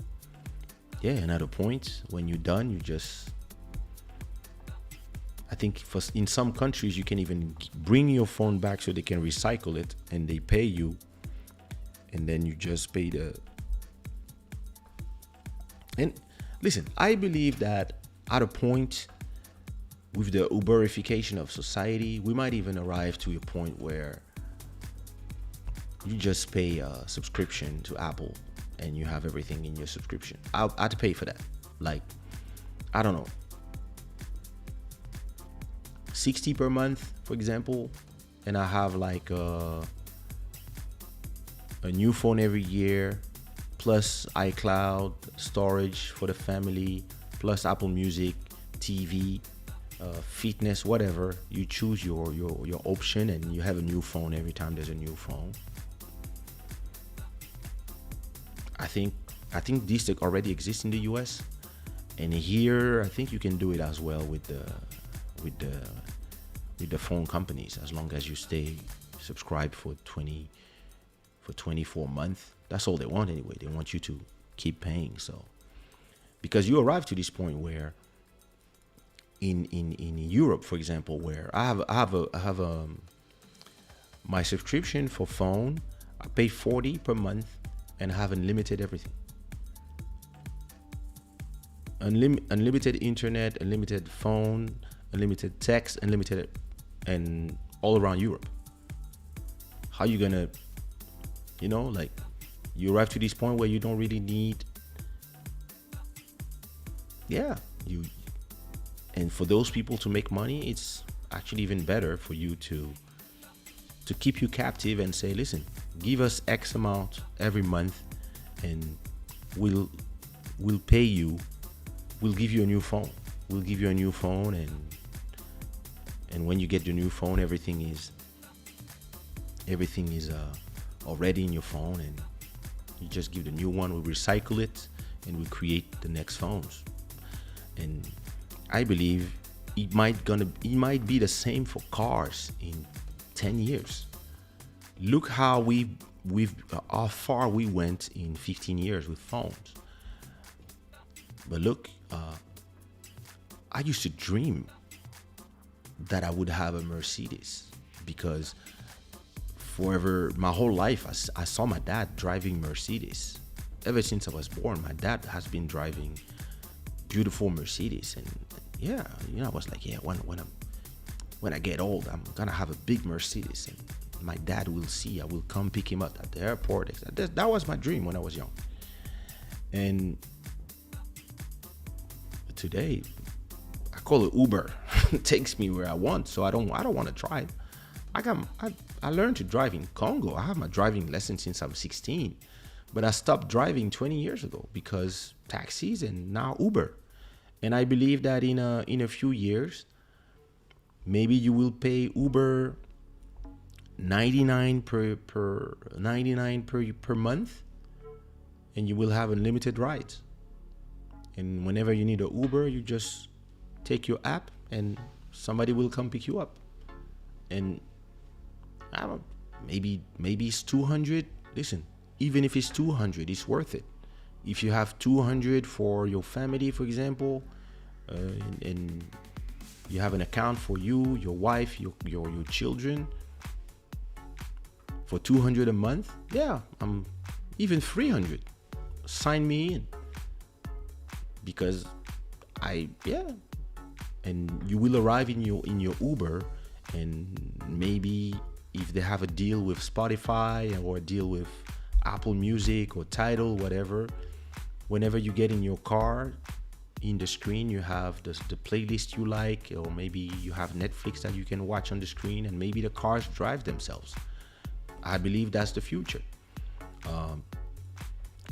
another point. When you're done, you just, I think in some countries you can even bring your phone back so they can recycle it, and they pay you, and then you just pay and listen, I believe that at a point with the Uberification of society, we might even arrive to a point where you just pay a subscription to Apple and you have everything in your subscription. I'd pay for that. Like, I don't know, $60 per month, for example, and I have like a new phone every year, plus iCloud storage for the family, plus Apple Music, TV, fitness, whatever. You choose your option, and you have a new phone every time there's a new phone. I think this already exists in the US, and here I think you can do it as well with the phone companies, as long as you stay subscribed for 24 months. That's all they want anyway. They want you to keep paying. So, because you arrive to this point where in Europe, for example, where I have my subscription for phone, I pay $40 per month and I have unlimited everything. Unlimited internet, unlimited phone, unlimited text, unlimited, and all around Europe. How you gonna, like, you arrive to this point where you don't really need, and for those people to make money, it's actually even better for you to keep you captive and say, listen, give us X amount every month and we'll pay you. We'll give you a new phone. And And when you get your new phone, everything is already in your phone, and you just give the new one. We recycle it, and we create the next phones. And I believe it might be the same for cars in 10 years. Look how how far we went in 15 years with phones. But look, I used to dream that I would have a Mercedes, because forever, my whole life, I saw my dad driving Mercedes. Ever since I was born, my dad has been driving beautiful Mercedes. And yeah, I was like, yeah, when I get old, I'm gonna have a big Mercedes, and my dad will see. I will come pick him up at the airport. That was my dream when I was young. And today, I call it Uber. It takes me where I want, so I don't want to drive. I learned to drive in Congo. I have my driving lesson since I'm 16, but I stopped driving 20 years ago because taxis and now Uber. And I believe that in a few years, maybe you will pay Uber 99 per month, and you will have unlimited rides. And whenever you need an Uber, you just take your app and somebody will come pick you up. And I don't, maybe it's 200. Listen, even if it's 200, it's worth it. If you have 200 for your family, for example, and you have an account for you, your wife, your children, for 200 a month, yeah, I'm even 300. Sign me in, because and you will arrive in your Uber, and maybe if they have a deal with Spotify or a deal with Apple Music or Tidal, whatever, whenever you get in your car, in the screen you have the playlist you like, or maybe you have Netflix that you can watch on the screen, and maybe the cars drive themselves. I believe that's the future.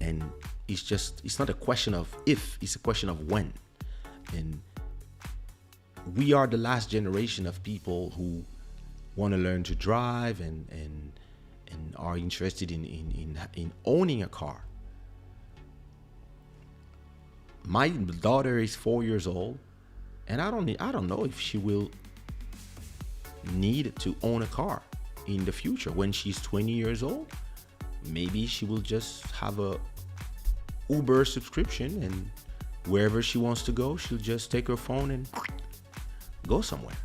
And it's not a question of if, it's a question of when. And we are the last generation of people who want to learn to drive and are interested in owning a car. My daughter is 4 years old, and I don't know if she will need to own a car in the future. When she's 20 years old, maybe she will just have a Uber subscription, and wherever she wants to go, she'll just take her phone and go somewhere.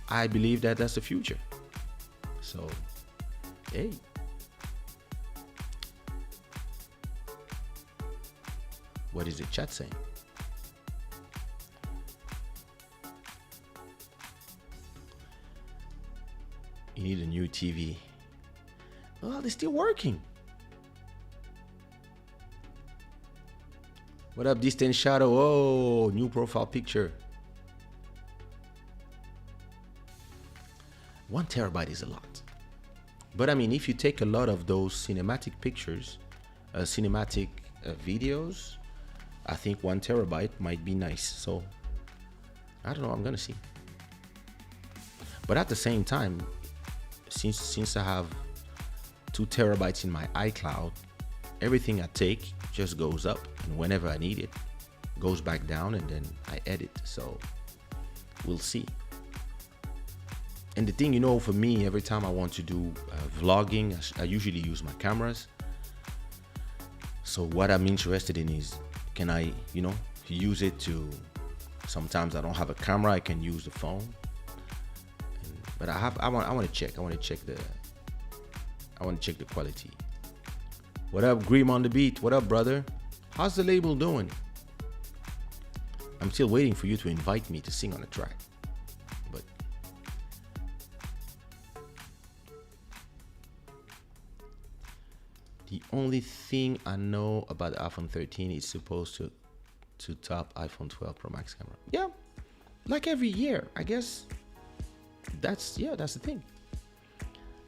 I believe that's the future. So, hey. What is the chat saying? You need a new TV. Well, they're still working. What up, distant shadow? Oh, new profile picture. 1 terabyte is a lot. But I mean, if you take a lot of those cinematic pictures, cinematic videos, I think 1 terabyte might be nice. So I don't know, I'm gonna see. But at the same time, since I have 2 terabytes in my iCloud, everything I take just goes up, and whenever I need it, goes back down, and then I edit. So we'll see. And the thing, for me, every time I want to do vlogging, I usually use my cameras. So what I'm interested in is, can I, use it to, sometimes I don't have a camera, I can use the phone. But I want to check the quality. What up, Grim on the beat? What up, brother? How's the label doing? I'm still waiting for you to invite me to sing on a track. But the only thing I know about the iPhone 13 is supposed to top iPhone 12 Pro Max camera. Yeah, like every year, I guess. That's the thing.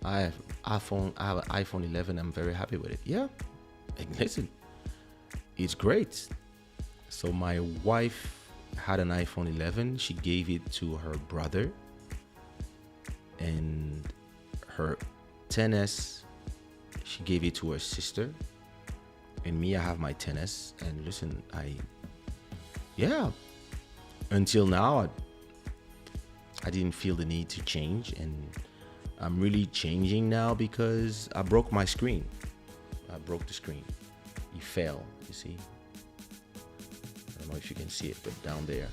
I have an iPhone 11. I'm very happy with it. Yeah, listen, it's great. So my wife had an iPhone 11. She gave it to her brother, and her 10s, she gave it to her sister. And me, I have my 10s. And listen, until now, I didn't feel the need to change, and I'm really changing now because I broke my screen. I broke the screen. It fell, you see. I don't know if you can see it, but down there,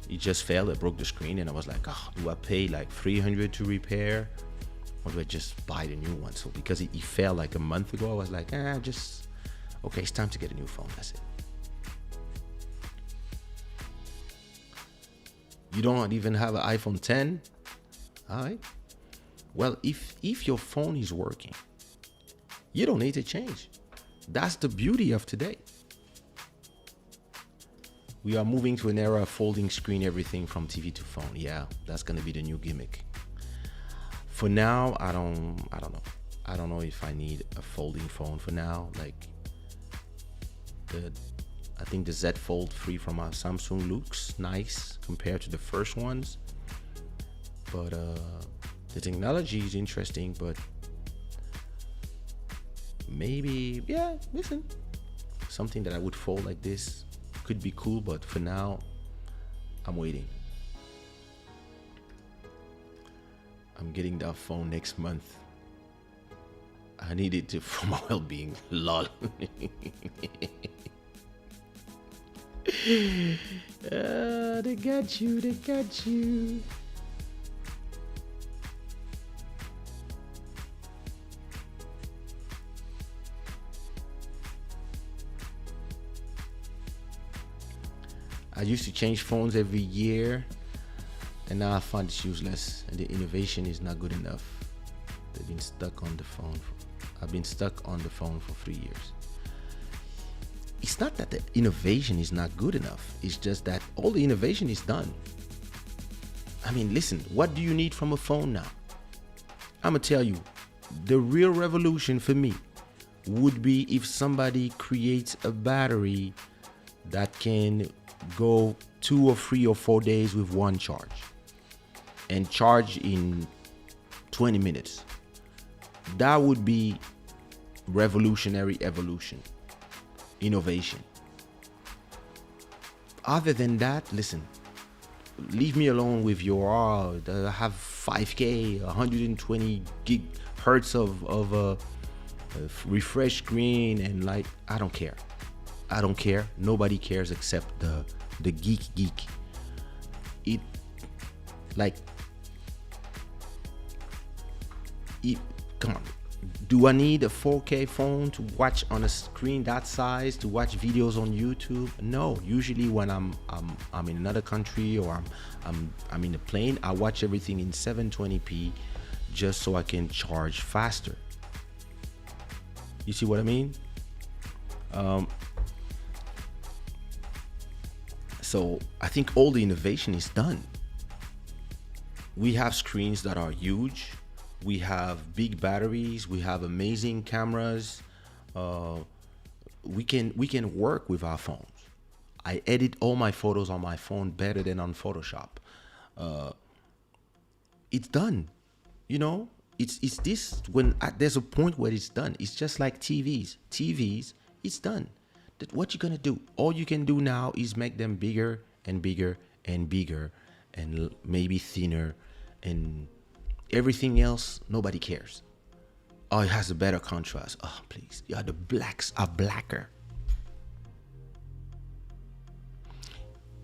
it just fell. It broke the screen, and I was like, oh, do I pay like $300 to repair, or do I just buy the new one? So because it fell like a month ago, I was like, okay, it's time to get a new phone. That's it. You don't even have an iPhone 10? All right. Well, if your phone is working, you don't need to change. That's the beauty of today. We are moving to an era of folding screen everything from TV to phone. Yeah, that's gonna be the new gimmick. For now, I don't know. I don't know if I need a folding phone for now. Like I think the Z Fold 3 from Samsung looks nice compared to the first ones. But the technology is interesting, but maybe, listen, something that I would fold like this could be cool, but for now, I'm waiting. I'm getting that phone next month. I need it for my well-being. Lol. They got you. I used to change phones every year, and now I find it's useless, and the innovation is not good enough. I've been stuck on the phone for 3 years. It's not that the innovation is not good enough. It's just that all the innovation is done. I mean, listen, what do you need from a phone now? I'm gonna tell you, the real revolution for me would be if somebody creates a battery that can go 2 or 3 or 4 days with one charge and charge in 20 minutes. That would be revolutionary evolution, innovation. Other than that, listen, leave me alone with your I have 5K 120 hertz of refresh screen, and like, I don't care. Nobody cares except the geek. It like it come on. Do I need a 4K phone to watch on a screen that size, to watch videos on YouTube? No. Usually when I'm in another country, or I'm in a plane, I watch everything in 720p just so I can charge faster. You see what I mean? So I think all the innovation is done. We have screens that are huge. We have big batteries. We have amazing cameras. We can work with our phones. I edit all my photos on my phone better than on Photoshop. It's done. You know, it's this when there's a point where it's done. It's just like TVs. It's done. What you gonna do? All you can do now is make them bigger and bigger and bigger, and maybe thinner, and everything else nobody cares. Oh, it has a better contrast. Oh, please. Yeah, the blacks are blacker.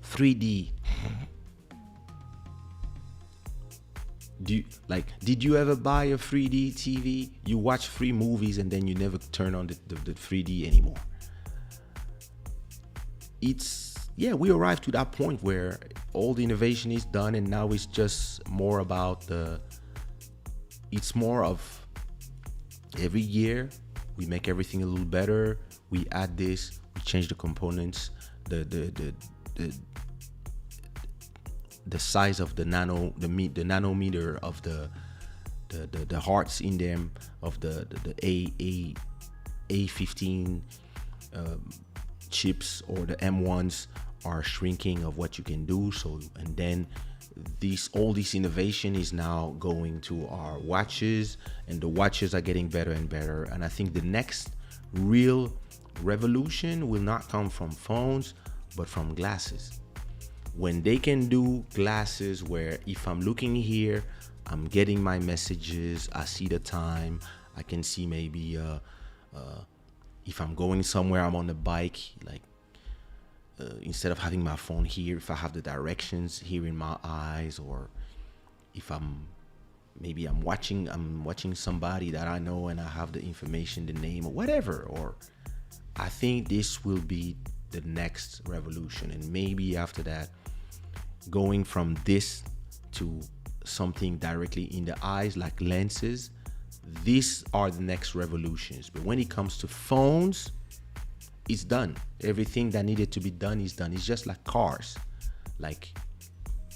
3D. Did you ever buy a 3D TV? You watch 3 movies and then you never turn on the 3D anymore. We arrived to that point where all the innovation is done, and now it's just more about it's more of every year we make everything a little better. We add this, we change the components, the size of the nanometer of the hearts in them, of the A15 chips, or the M1s are shrinking of what you can do. So, and then all this innovation is now going to our watches, and the watches are getting better and better. And I think the next real revolution will not come from phones, but from glasses. When they can do glasses where if I'm looking here, I'm getting my messages, I see the time, I can see maybe if I'm going somewhere, I'm on the bike, like instead of having my phone here, if I have the directions here in my eyes, or if I'm watching somebody that I know and I have the information, the name or whatever, or I think this will be the next revolution. And maybe after that, going from this to something directly in the eyes like lenses, these are the next revolutions. But when it comes to phones, it's done. Everything that needed to be done is done. It's just like cars. Like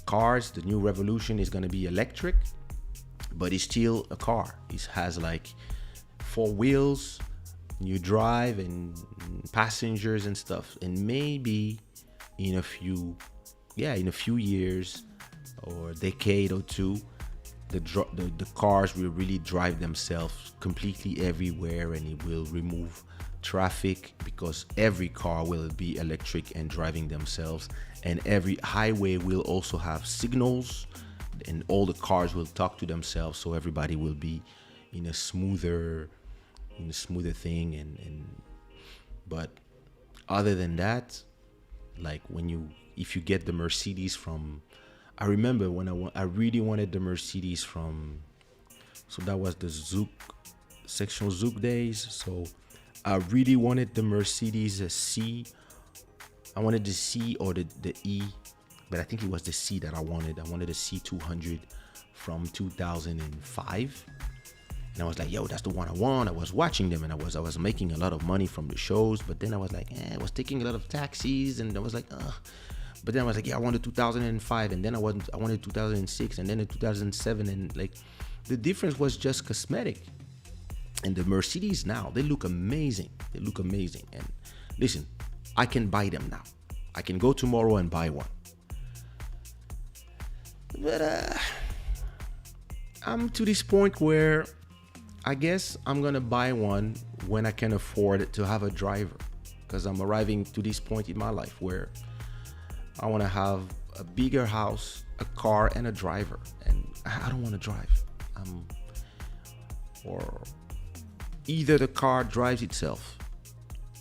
cars, the new revolution is going to be electric, but it's still a car. It has like 4 wheels, you drive, and passengers and stuff. And maybe in a few years or a decade or two, the cars will really drive themselves completely everywhere, and it will remove traffic because every car will be electric and driving themselves, and every highway will also have signals, and all the cars will talk to themselves, so everybody will be in a smoother thing. And but other than that, like if you get the Mercedes from, I remember when I really wanted the Mercedes from, so that was the Zouk, Section Zouk days. So I really wanted the Mercedes C. I wanted the C or the E, but I think it was the C that I wanted. I wanted a C200 from 2005. And I was like, yo, that's the one I want. I was watching them, and I was making a lot of money from the shows, but then I was like, I was taking a lot of taxis, and I was like, but then I was like, yeah, I wanted 2005, and then I wanted 2006, and then in 2007, and like the difference was just cosmetic. And the Mercedes now, they look amazing. And listen, I can buy them now. I can go tomorrow and buy one. But I'm to this point where I guess I'm gonna buy one when I can afford to have a driver, because I'm arriving to this point in my life where I want to have a bigger house, a car, and a driver, and I don't want to drive. Or either the car drives itself,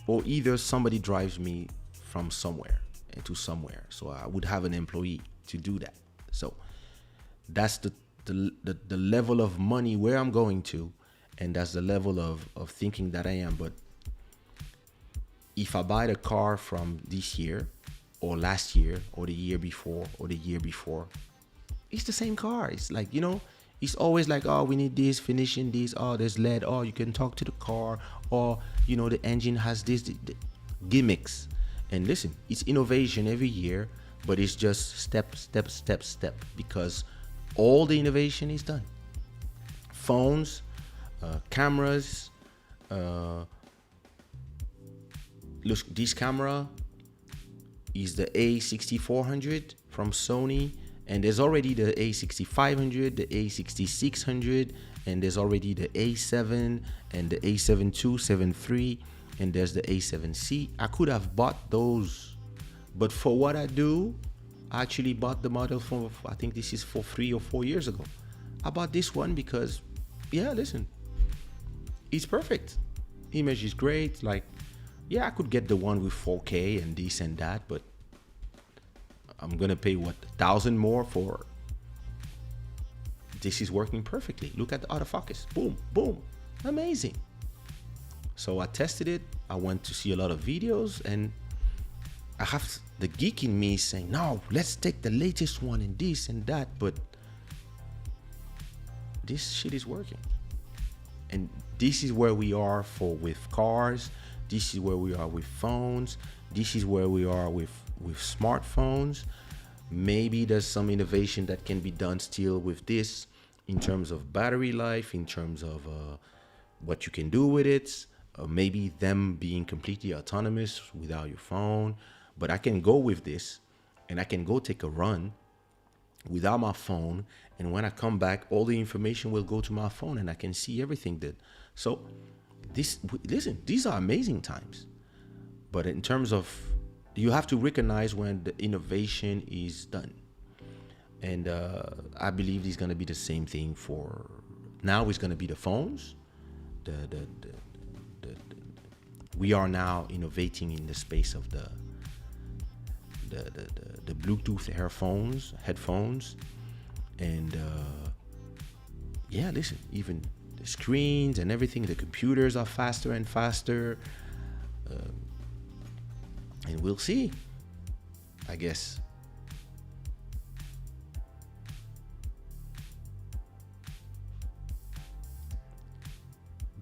or either somebody drives me from somewhere to somewhere. So I would have an employee to do that. So that's the level of money where I'm going to, and that's the level of thinking that I am. But if I buy the car from this year or last year or the year before or the year before, it's the same car. It's like, it's always like, oh, we need this, finishing this, oh, there's lead, oh, you can talk to the car, or, the engine has this, the gimmicks. And listen, it's innovation every year, but it's just step, because all the innovation is done. Phones, cameras, look, this camera is the A6400 from Sony, and there's already the A6500, the A6600, and there's already the A7 and the A7 II, 7 III, and there's the A7C. I could have bought those, but for what I do, I actually bought the model for, I think this is for 3 or 4 years ago. I bought this one because, listen, it's perfect. Image is great. Like, I could get the one with 4K and this and that, but I'm gonna pay what, 1,000 more for this. Is working perfectly. Look at the autofocus. Boom, boom, amazing. So I tested it. I went to see a lot of videos, and I have the geek in me saying, no, let's take the latest one and this and that, but this shit is working. And this is where we are with cars. This is where we are with phones. This is where we are with smartphones. Maybe there's some innovation that can be done still with this in terms of battery life, in terms of what you can do with it. Maybe them being completely autonomous without your phone. But I can go with this, and I can go take a run without my phone, and when I come back, all the information will go to my phone, and I can see everything that. So, listen, these are amazing times. But in terms of, you have to recognize when the innovation is done, and I believe it's going to be the same thing for now. It's going to be the phones. We are now innovating in the space of the Bluetooth headphones, and yeah, listen, even the screens and everything, the computers are faster and faster, and we'll see, I guess.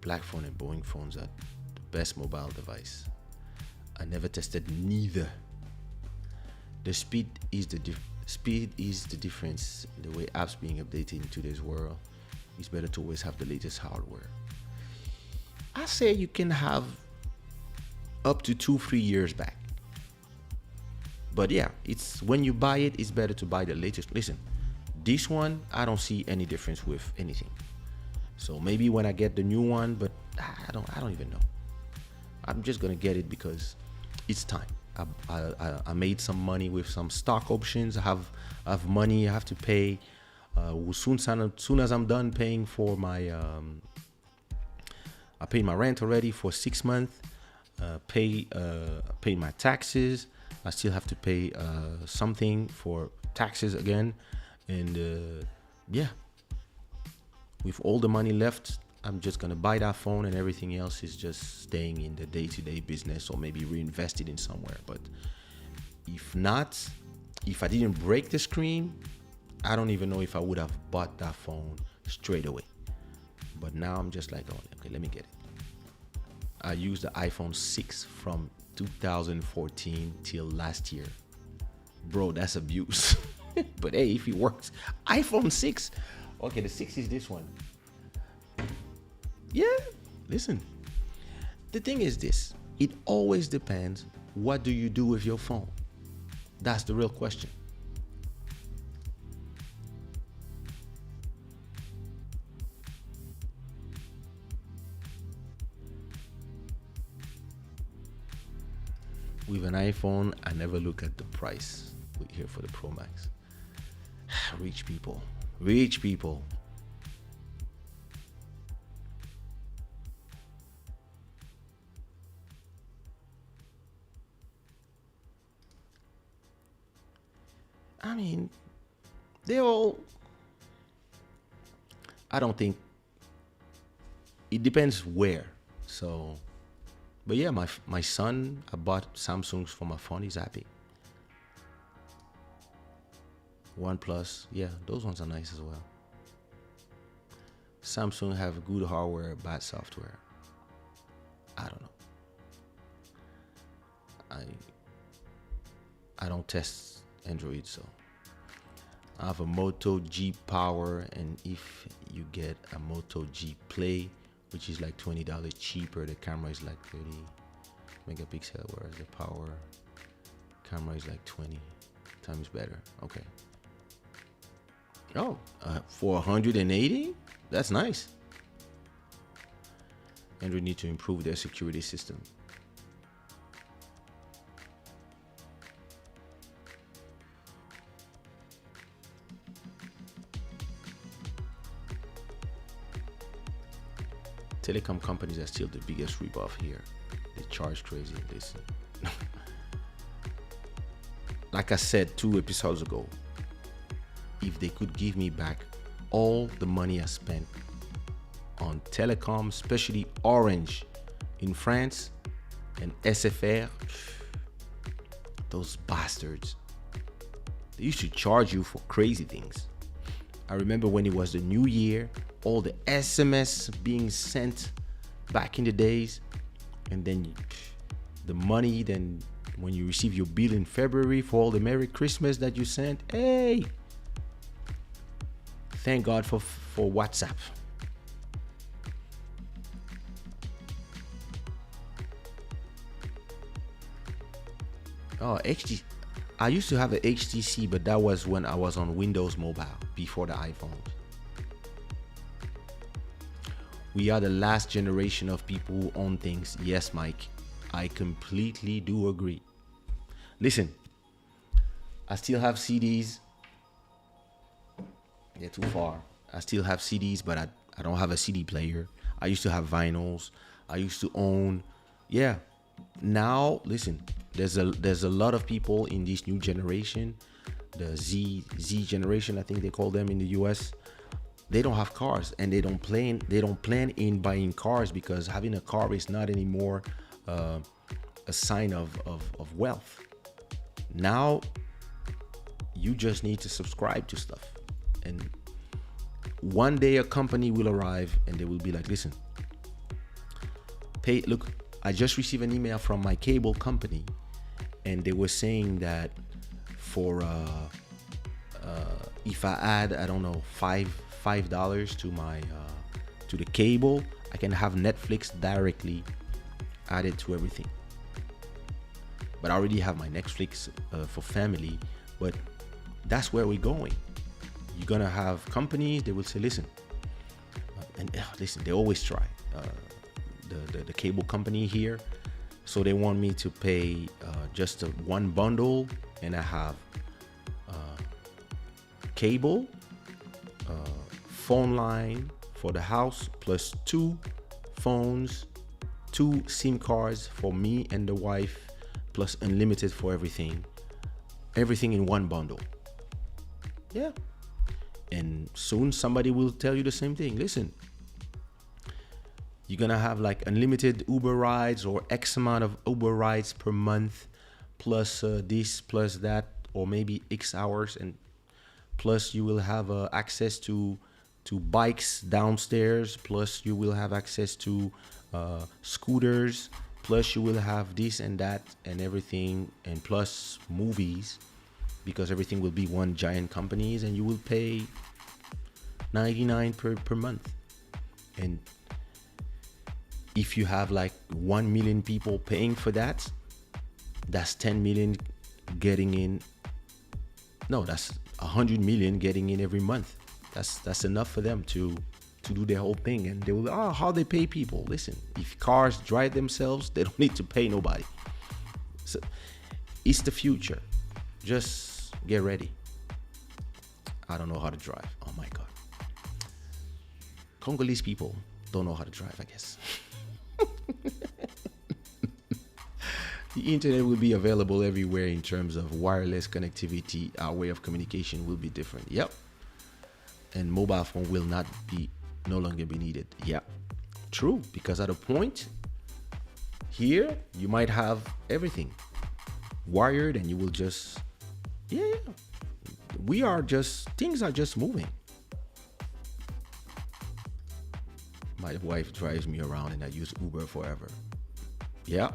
Black phone and Boeing phones are the best mobile device. I never tested neither. The speed is the difference. The way apps being updated in today's world, it's better to always have the latest hardware. I say you can have up to 2-3 years back. But yeah, it's when you buy it, it's better to buy the latest. Listen, this one, I don't see any difference with anything. So maybe when I get the new one, but I don't even know. I'm just gonna get it because it's time. I made some money with some stock options. I have money I have to pay. Soon as I'm done paying for my, I paid my rent already for 6 months. Paid my taxes. I still have to pay something for taxes again, and yeah. With all the money left, I'm just gonna buy that phone, and everything else is just staying in the day-to-day business, or maybe reinvested in somewhere. But if not, if I didn't break the screen, I don't even know if I would have bought that phone straight away. But now I'm just like, oh, okay, let me get it. I used the iPhone 6 from 2014 till last year. Bro, that's abuse. But hey, if it works, iPhone 6. Okay, the 6 is this one. Yeah, listen. The thing is this. It always depends, what do you do with your phone? That's the real question. With an iPhone, I never look at the price. We're here for the Pro Max. Rich people. Rich people. I mean, they're all, I don't think, it depends where. So, but yeah, my son, I bought Samsungs for my phone. He's happy. OnePlus, yeah, those ones are nice as well. Samsung have good hardware, bad software. I don't know. I don't test Android, so I have a Moto G Power, and if you get a Moto G Play, which is like $20 cheaper, the camera is like 30 megapixel, whereas the power camera is like 20 times better. Okay. Oh, for 180? That's nice. Android need to improve their security system. Telecom companies are still the biggest ripoff here. They charge crazy. Listen. Like I said 2 episodes ago, if they could give me back all the money I spent on telecom, especially Orange in France and SFR, those bastards, they used to charge you for crazy things. I remember when it was the new year, all the SMS being sent back in the days, and then the money, then when you receive your bill in February for all the Merry Christmas that you sent, hey, thank God for WhatsApp. Oh, I used to have a HTC, but that was when I was on Windows Mobile before the iPhone. We are the last generation of people who own things. Yes, Mike, I completely do agree. Listen, I still have CDs. They're too far. I still have CDs, but I don't have a CD player. I used to have vinyls. I used to own. Yeah. Now, listen, there's a lot of people in this new generation, the Z generation, I think they call them in the US. They don't have cars, and they don't plan in buying cars, because having a car is not anymore a sign of wealth. Now you just need to subscribe to stuff, and one day a company will arrive and they will be like, listen, look, I just received an email from my cable company, and they were saying that for if I add, I don't know, $5 to my to the cable, I can have Netflix directly added to everything. But I already have my Netflix for family. But that's where we're going. You're gonna have companies, they will say, listen, listen, they always try. The cable company here, so they want me to pay just one bundle, and I have cable, phone line for the house, plus 2 phones, 2 SIM cards for me and the wife, plus unlimited for everything in one bundle. Yeah. And soon somebody will tell you the same thing. Listen, you're gonna have like unlimited Uber rides, or X amount of Uber rides per month, plus this, plus that, or maybe X hours, and plus you will have access to bikes downstairs, plus you will have access to scooters, plus you will have this and that and everything, and plus movies, because everything will be one giant companies, and you will pay $99 per month. And if you have like 1 million people paying for that, that's 10 million getting in. No, that's 100 million getting in every month. That's enough for them to do their whole thing. And they will, how they pay people. Listen, if cars drive themselves, they don't need to pay nobody. So it's the future. Just get ready. I don't know how to drive. Oh my God. Congolese people don't know how to drive, I guess. The internet will be available everywhere in terms of wireless connectivity. Our way of communication will be different. Yep. And mobile phone will no longer be needed. Yeah. True. Because at a point here, you might have everything wired, and you will just, things are just moving. My wife drives me around, and I use Uber forever. Yeah.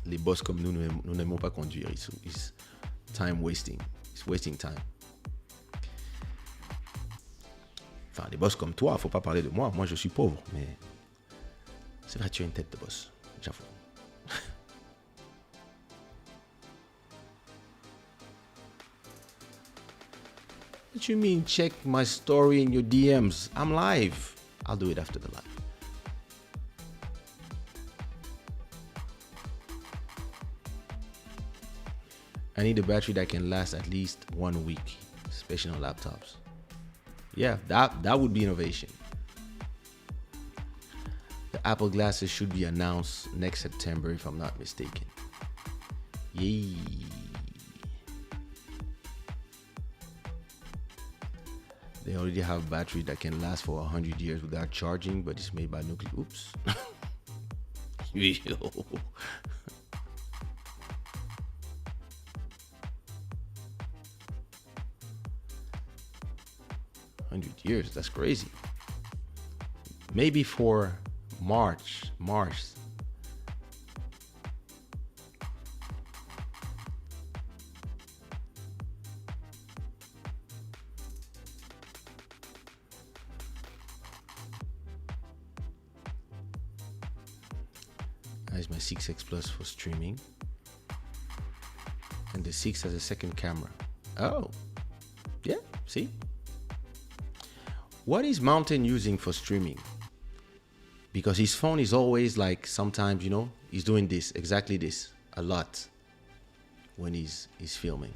Les boss comme nous n'aimons pas conduire. It's time wasting. It's wasting time. Enfin, des boss comme toi, faut pas parler de moi. Moi, je suis pauvre, mais c'est vrai, tu as une tête de boss. J'avoue. What you mean, check my story in your DMs? I'm live. I'll do it after the live. I need a battery that can last at least 1 week, especially on laptops. Yeah, that would be innovation. The Apple glasses should be announced next September, if I'm not mistaken. Yay. They already have a battery that can last for 100 years without charging, but it's made by nuclear. Oops. Yo. 100 years, that's crazy. Maybe for Mars. Is my 6X Plus for streaming. And the 6 has a second camera. Oh, yeah, see? What is Mountain using for streaming? Because his phone is always like, sometimes, he's doing this, exactly this, a lot when he's filming.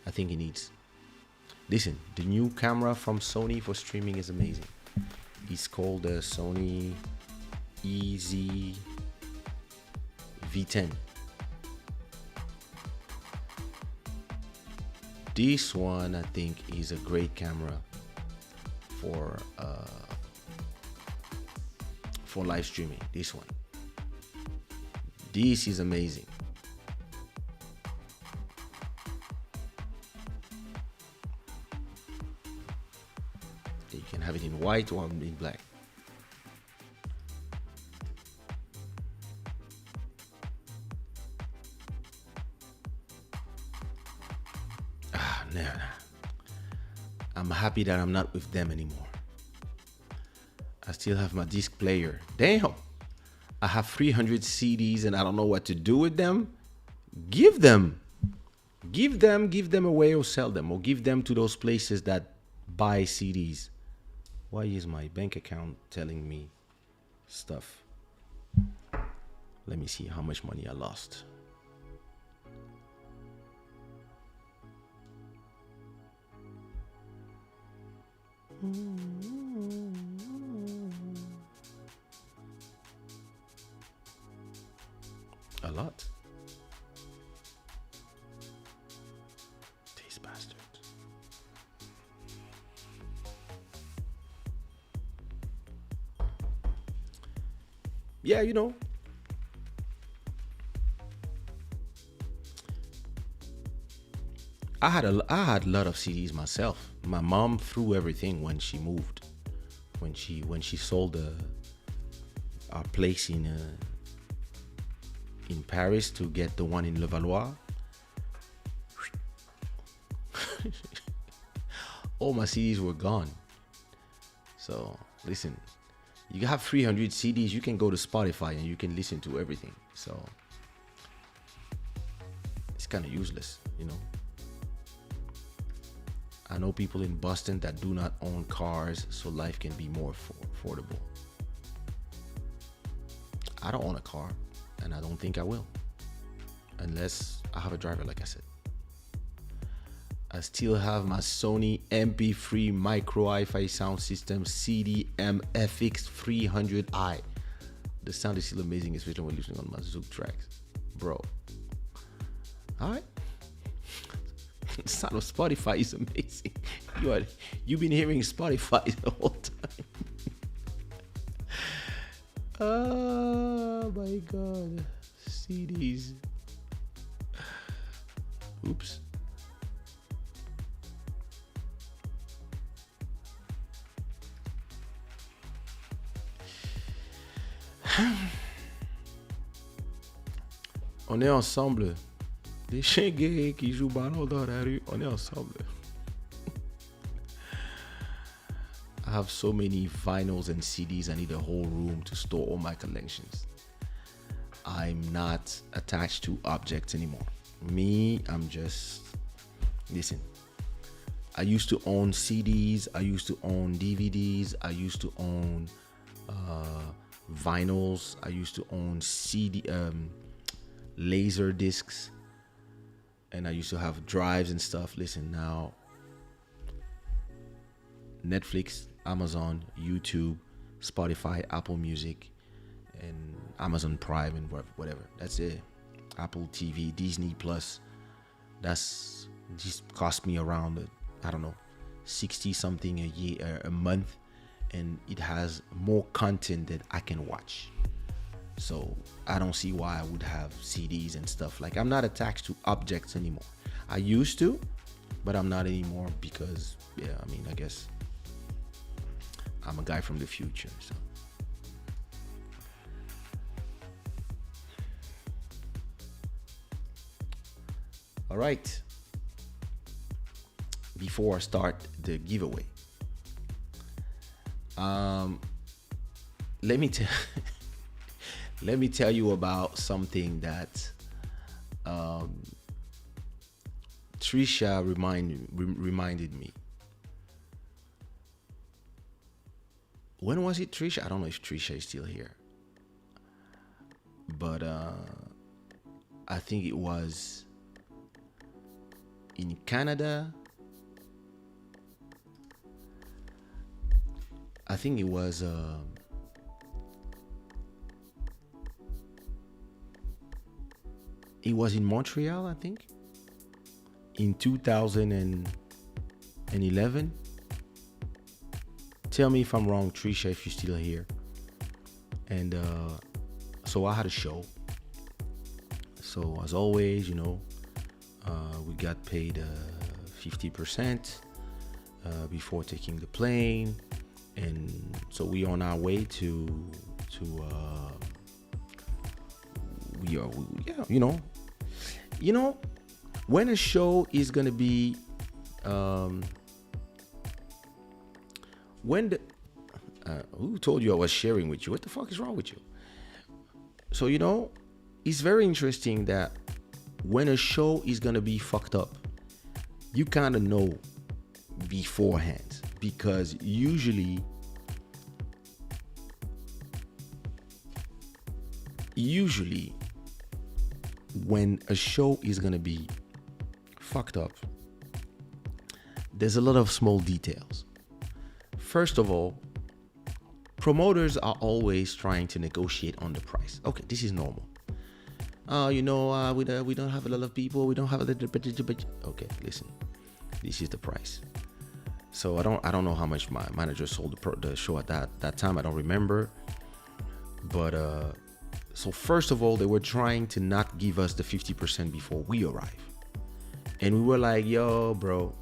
I think he needs. Listen, the new camera from Sony for streaming is amazing. It's called the Sony EZ V10. This one, I think, is a great camera for live streaming. This one. This is amazing. You can have it in white or in black. No. I'm happy that I'm not with them anymore. I still have my disc player. Damn. I have 300 CDs and I don't know what to do with them. Give them away or sell them, or give them to those places that buy CDs. Why is my bank account telling me stuff? Let me see how much money I lost. A lot. These bastards. Yeah, I had a lot of CDs myself. My mom threw everything when she moved. When she sold our place in Paris to get the one in Levallois. All my CDs were gone. So listen, you have 300 CDs. You can go to Spotify and you can listen to everything. So it's kind of useless, I know people in Boston that do not own cars, so life can be more affordable. I don't own a car, and I don't think I will, unless I have a driver, like I said. I still have my Sony MP3 micro hi-fi sound system CDM FX 300i. The sound is still amazing, especially when listening on my Zoom tracks, bro. All right. The sound of Spotify is amazing. You've been hearing Spotify the whole time. Oh my god. CDs. Oops. On est ensemble. Des chiens gays qui jouent ballon dans la rue, on est ensemble. I have so many vinyls and CDs, I need a whole room to store all my collections. I'm not attached to objects anymore. Me, I'm just... Listen, I used to own CDs, I used to own DVDs, I used to own vinyls, I used to own laser discs. And I used to have drives and stuff. Listen, now Netflix, Amazon, YouTube, Spotify, Apple Music, and Amazon Prime and whatever. That's it. Apple TV, Disney Plus. That's just cost me around, I don't know, 60 something a year, a month, and it has more content that I can watch. So I don't see why I would have CDs and stuff. Like, I'm not attached to objects anymore. I used to, but I'm not anymore because, I guess I'm a guy from the future. So. All right. Before I start the giveaway, let me let me tell you about something that Trisha reminded me. When was it, Trisha? I don't know if Trisha is still here, but I think it was in Canada. I think it was in Montreal, I think, in 2011. Tell me if I'm wrong, Trisha, if you're still here. And so I had a show. So as always, we got paid 50% before taking the plane, and so we on our way to when a show is gonna be who told you I was sharing with you? What the fuck is wrong with you? So it's very interesting that when a show is gonna be fucked up, you kind of know beforehand, because usually when a show is gonna be fucked up, there's a lot of small details. First of all, promoters are always trying to negotiate on the price. Okay, this is normal. We don't have a lot of people. We don't have a little bit. Okay, listen, this is the price. So I don't know how much my manager sold the show at that time. I don't remember. But so first of all, they were trying to not give us the 50% before we arrive, and we were like, "Yo, bro,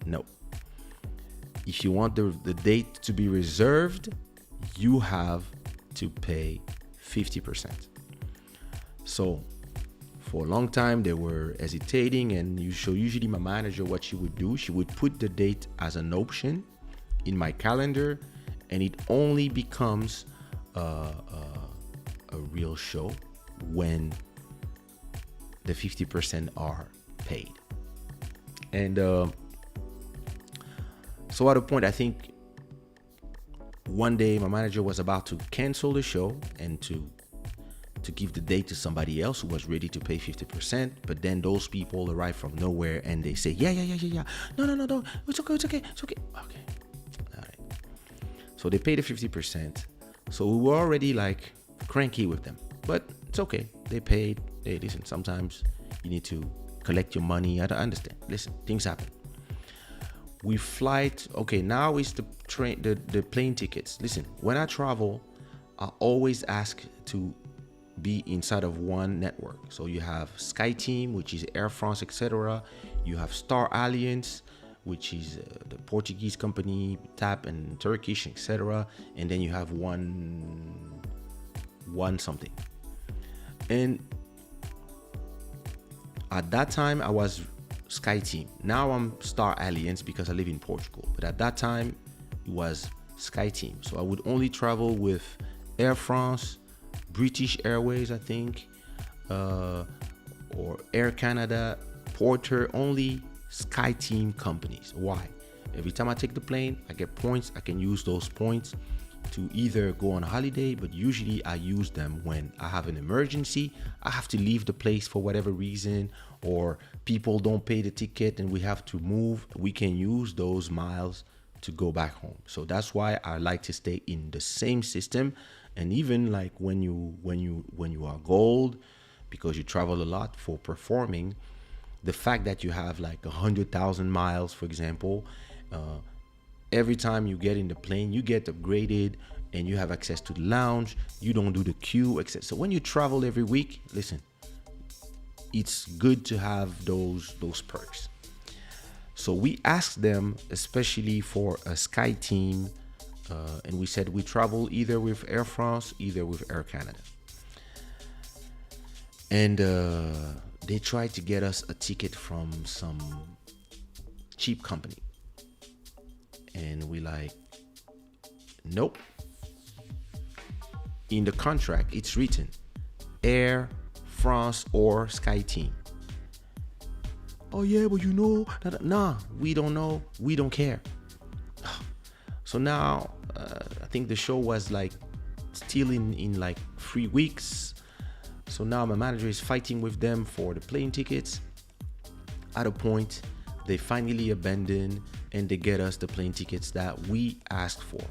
no. If you want the date to be reserved, you have to pay 50%. So for a long time, they were hesitating, and usually my manager, what she would do, she would put the date as an option in my calendar, and it only becomes a real show when the 50% are paid. And so at a point, I think one day my manager was about to cancel the show and to give the date to somebody else who was ready to pay 50%. But then those people arrive from nowhere and they say, yeah. No. It's okay. Okay. All right. So they paid the 50%. So we were already like cranky with them, but it's okay. They paid. Hey, listen, sometimes you need to collect your money. I understand. Listen, things happen. We flight. Okay, now is the train, the plane tickets. Listen, when I travel, I always ask to be inside of one network. So you have SkyTeam, which is Air France, etc. You have Star Alliance, which is the Portuguese company, TAP and Turkish, etc. And then you have one something. And at that time, I was SkyTeam. Now I'm Star Alliance because I live in Portugal. But at that time, it was SkyTeam. So I would only travel with Air France, British Airways, I think, or Air Canada, Porter, only SkyTeam companies. Why? Every time I take the plane, I get points. I can use those points to either go on holiday, but usually I use them when I have an emergency. I have to leave the place for whatever reason, or people don't pay the ticket and we have to move. We can use those miles to go back home. So that's why I like to stay in the same system. And even like when you are gold, because you travel a lot for performing, the fact that you have like 100,000 miles, for example, every time you get in the plane, you get upgraded and you have access to the lounge. You don't do the queue, etc. So when you travel every week, listen, it's good to have those perks. So we asked them, especially for a SkyTeam, and we said we travel either with Air France, either with Air Canada. And they tried to get us a ticket from some cheap company. And we like, nope. in the contract, it's written Air France or SkyTeam. Oh yeah, but nah, we don't know, we don't care. So now, I think the show was like still in like 3 weeks. So now my manager is fighting with them for the plane tickets. At a point, they finally abandon and they get us the plane tickets that we asked for.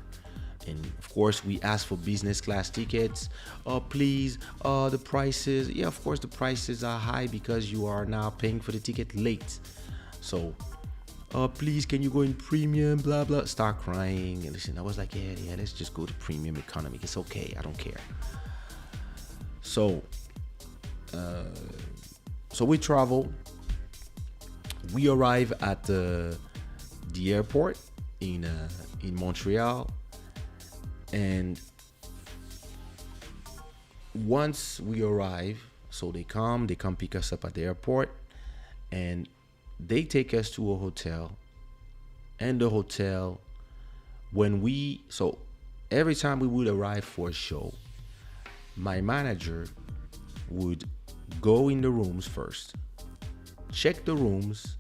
And of course, we asked for business class tickets. Oh, please, the prices. Yeah, of course, the prices are high because you are now paying for the ticket late. So, please, can you go in premium? Blah, blah. Start crying. And listen, I was like, yeah, let's just go to premium economy. It's okay. I don't care. So we travel. We arrive at the airport in Montreal. And once we arrive, so they come pick us up at the airport, and they take us to a hotel. And the hotel, so every time we would arrive for a show, my manager would go in the rooms first, check the rooms,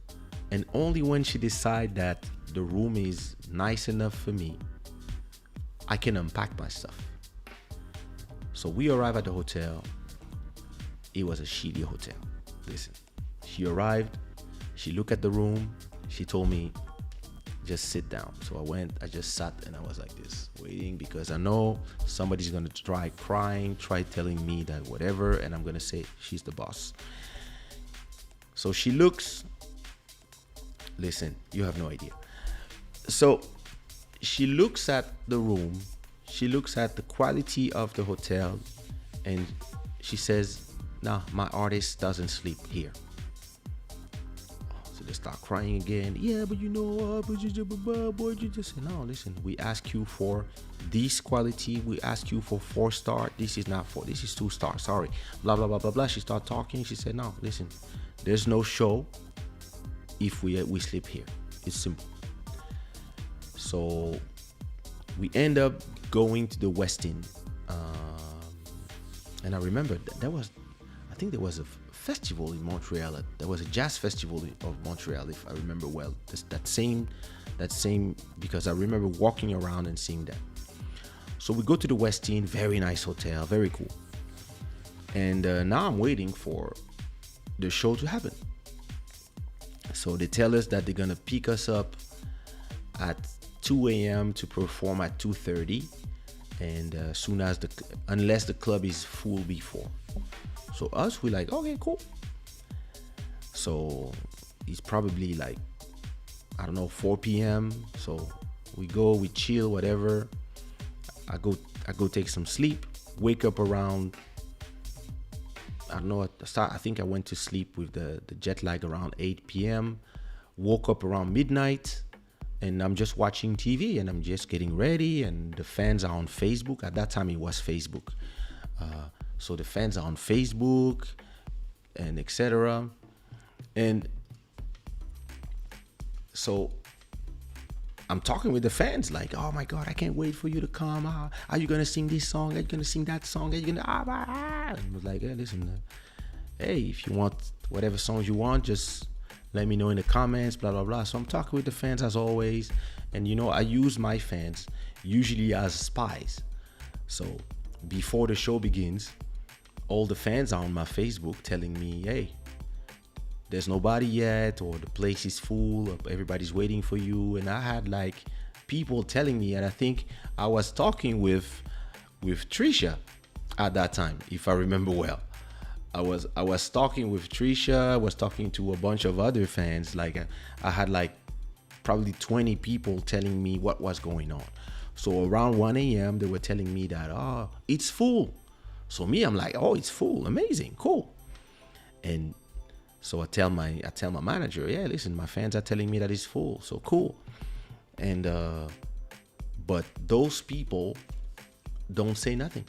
and only when she decide that the room is nice enough for me, I can unpack my stuff. So we arrive at the hotel. It was a shitty hotel. Listen, she arrived, she looked at the room, she told me, just sit down. So I just sat and I was like this, waiting, because I know somebody's gonna try crying, try telling me that whatever, and I'm gonna say she's the boss. So she looks, listen, you have no idea. So she looks at the room, she looks at the quality of the hotel, and she says, nah, my artist doesn't sleep here. So they start crying again. Yeah, but boy, you just say, no, listen, we ask you for this quality, we ask you for 4-star, this is not 4, this is 2-star, sorry, blah, blah, blah, blah, blah. She started talking, she said, no, listen, there's no show if we sleep here. It's simple. So we end up going to the Westin, and I remember I think there was a festival in Montreal. There was a jazz festival of Montreal, if I remember well. That same, because I remember walking around and seeing that. So we go to the Westin, very nice hotel, very cool. And now I'm waiting for the show to happen. So they tell us that they're gonna pick us up at 2 a.m. to perform at 2:30, and soon as unless the club is full before. So we're like, okay, cool. So it's probably like, I don't know, 4 p.m. So we go, we chill, whatever. I go take some sleep. Wake up around, I don't know, I think I went to sleep with the jet lag around 8 p.m. Woke up around midnight. And I'm just watching TV and I'm just getting ready, and the fans are on Facebook. At that time, it was Facebook. So the fans are on Facebook and etc. And so I'm talking with the fans like, oh my God, I can't wait for you to come. Are you going to sing this song? Are you going to sing that song? Are you going to... And I was like, hey, listen, hey, if you want whatever songs you want, just... let me know in the comments, blah, blah, blah. So I'm talking with the fans as always. And, I use my fans usually as spies. So before the show begins, all the fans are on my Facebook telling me, hey, there's nobody yet, or the place is full, or everybody's waiting for you. And I had like people telling me, and I think I was talking with Trisha at that time, if I remember well. I was talking with Trisha, I was talking to a bunch of other fans. Like I had like probably 20 people telling me what was going on. So around 1 a.m. they were telling me that, it's full. So me, I'm like, oh, it's full, amazing, cool. And so I tell my manager, yeah, listen, my fans are telling me that it's full, so cool. And but those people don't say nothing.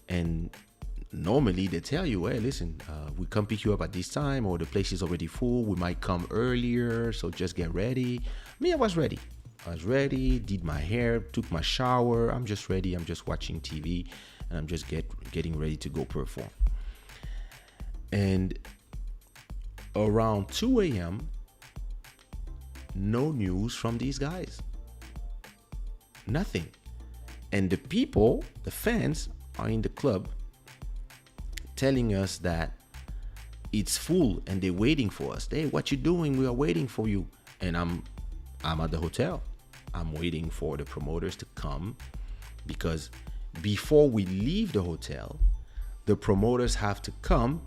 And normally they tell you, hey, listen, we come pick you up at this time, or the place is already full. We might come earlier, so just get ready. Me, I was ready. I was ready, did my hair, took my shower. I'm just ready. I'm just watching TV, and I'm just getting ready to go perform. And around 2 a.m., no news from these guys. Nothing. And the people, the fans, are in the club telling us that it's full and they're waiting for us. Hey, what you doing? We are waiting for you. And I'm at the hotel. I'm waiting for the promoters to come, because before we leave the hotel, the promoters have to come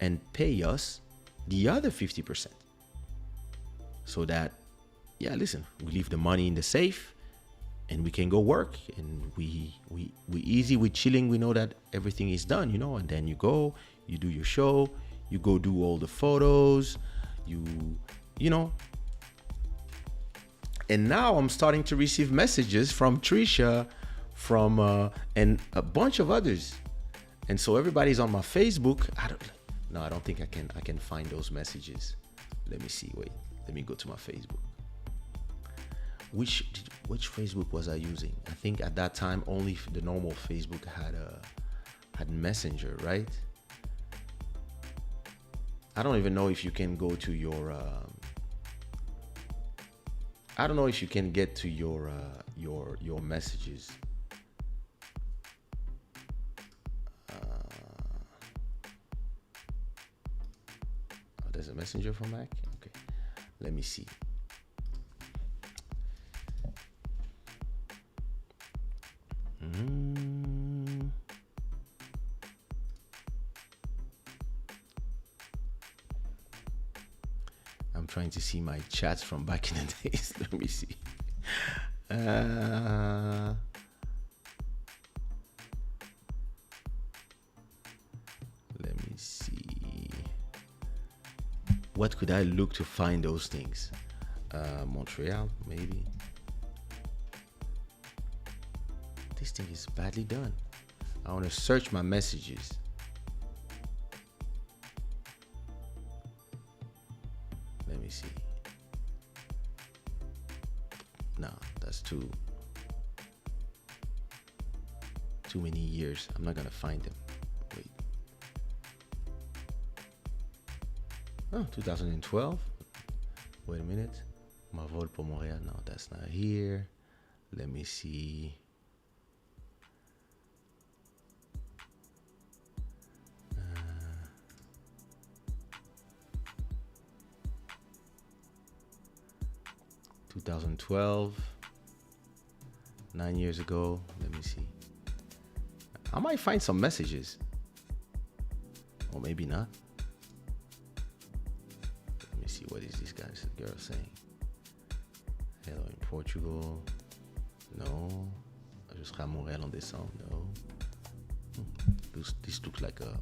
and pay us the other 50%. So that, yeah, listen, we leave the money in the safe and we can go work, and we easy, we chilling, we know that everything is done, and then you go, you do your show, you go do all the photos, you know. And now I'm starting to receive messages from Trisha, from and a bunch of others. And so everybody's on my Facebook. I don't think I can find those messages. Let me see. Wait, let me go to my Facebook. Which Facebook was I using? I think at that time only the normal Facebook had Messenger, right? I don't even know if you can go to your I don't know if you can get to your messages. There's a messenger for Mac. Okay, let me see. I'm trying to see my chats from back in the days. Let me see. Let me see. What could I look to find those things? Montreal, maybe. This thing is badly done. I want to search my messages. Let me see. No, that's too many years. I'm not gonna find them. Wait. Oh, 2012. Wait a minute. Ma vol pour Montréal. No, that's not here. Let me see. Uh, 2012. 9 years ago. Let me see. I might find some messages. Or maybe not. Let me see, what is this girl saying? Hello in Portugal. No. Je serai à Montréal en décembre. No. This looks like a...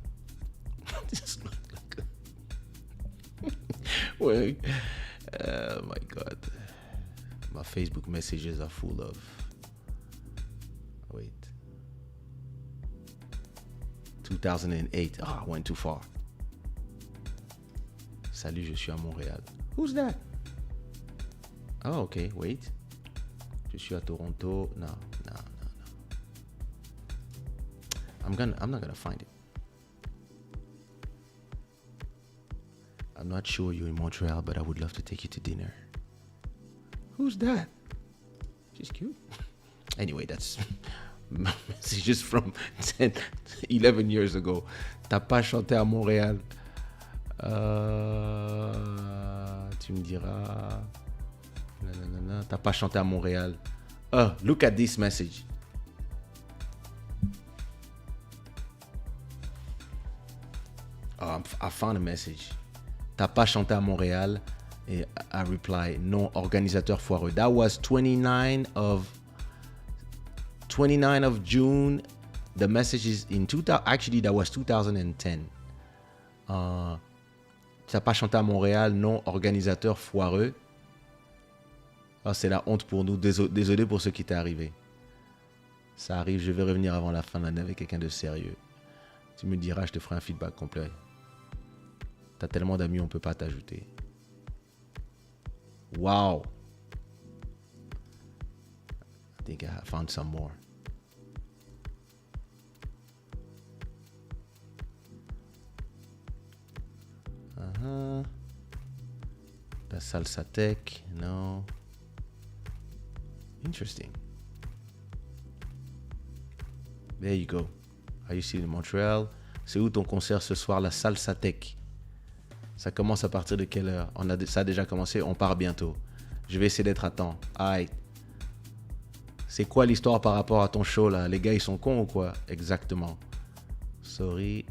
this looks like a... Wait. Oh my God. My Facebook messages are full of... Wait. 2008. Oh, I went too far. Salut, je suis à Montréal. Who's that? Oh, okay, wait. Je suis à Toronto. No. I'm not gonna find it. I'm not sure you're in Montreal, but I would love to take you to dinner. Who's that? She's cute. Anyway, that's messages from 11 years ago. T'as pas chanté à Montréal. Tu me diras. Non. T'as pas chanté à Montréal. Oh, look at this message. Oh, I found a message. T'as pas chanté à Montréal. And I reply, non, organisateur foireux. That was 29 of June. The message is in 2000. Actually, that was 2010. T'as pas chanté à Montréal, non, organisateur foireux. Oh, c'est la honte pour nous. Désolé pour ce qui t'est arrivé. Ça arrive, je vais revenir avant la fin de l'année avec quelqu'un de sérieux. Tu me diras, je te ferai un feedback complet. T'as tellement d'amis, on peut pas t'ajouter. Wow. think I found some more. La salsa tech, no. Interesting. There you go. Are you still in Montreal? C'est où ton concert ce soir, la salsa tech? Ça commence à partir de quelle heure? Ça a déjà commencé, on part bientôt. Je vais essayer d'être à temps. Aïe. C'est quoi l'histoire par rapport à ton show là? Les gars ils sont cons ou quoi? Exactement. Sorry.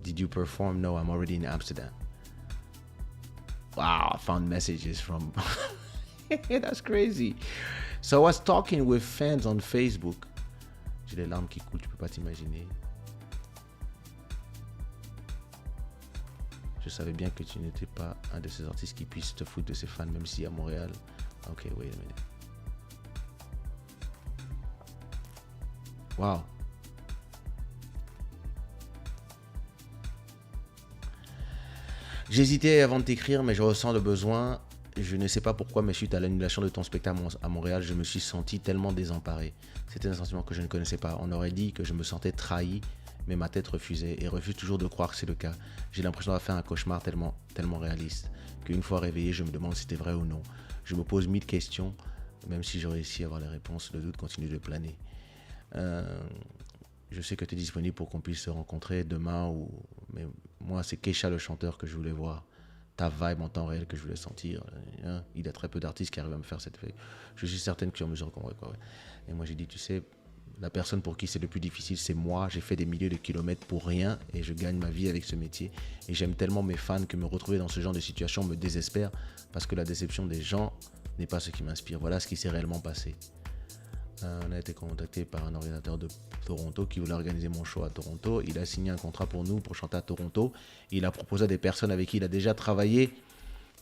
Did you perform? No, I'm already in Amsterdam. Wow, I found messages from... That's crazy. So I was talking with fans on Facebook. J'ai les larmes qui coulent, tu peux pas t'imaginer. Je savais bien que tu n'étais pas un de ces artistes qui puissent te foutre de ses fans, même si à Montréal. Ok, wait a minute. Wow. J'hésitais avant de t'écrire, mais je ressens le besoin. Je ne sais pas pourquoi, mais suite à l'annulation de ton spectacle à Montréal, je me suis senti tellement désemparé. C'était un sentiment que je ne connaissais pas. On aurait dit que je me sentais trahi, mais ma tête refusait et refuse toujours de croire que c'est le cas. J'ai l'impression d'avoir fait un cauchemar tellement réaliste qu'une fois réveillé, je me demande si c'était vrai ou non. Je me pose 1000 questions, même si j'ai réussi à avoir les réponses, le doute continue de planer. Je sais que tu es disponible pour qu'on puisse se rencontrer demain, mais moi, c'est Kaysha le chanteur que je voulais voir. Ta vibe en temps réel que je voulais sentir. Il y a très peu d'artistes qui arrivent à me faire cette fête. Je suis certaine que tu es en mesure de comprendre. Ouais. Et moi, j'ai dit, tu sais, la personne pour qui c'est le plus difficile, c'est moi. J'ai fait des milliers de kilomètres pour rien et je gagne ma vie avec ce métier. Et j'aime tellement mes fans que me retrouver dans ce genre de situation me désespère parce que la déception des gens n'est pas ce qui m'inspire. Voilà ce qui s'est réellement passé. On a été contacté par un organisateur de Toronto qui voulait organiser mon show à Toronto. Il a signé un contrat pour nous pour chanter à Toronto. Il a proposé à des personnes avec qui il a déjà travaillé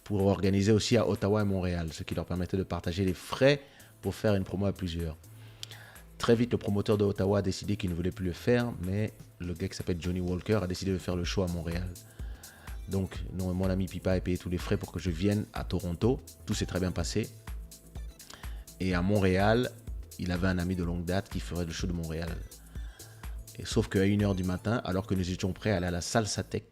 pour organiser aussi à Ottawa et Montréal, ce qui leur permettait de partager les frais pour faire une promo à plusieurs. Très vite, le promoteur de Ottawa a décidé qu'il ne voulait plus le faire, mais le gars qui s'appelle Johnny Walker a décidé de faire le show à Montréal. Donc, non, mon ami Pipa a payé tous les frais pour que je vienne à Toronto. Tout s'est très bien passé. Et à Montréal, il avait un ami de longue date qui ferait le show de Montréal. Et sauf qu'à 1h du matin, alors que nous étions prêts à aller à la Salsa Tech,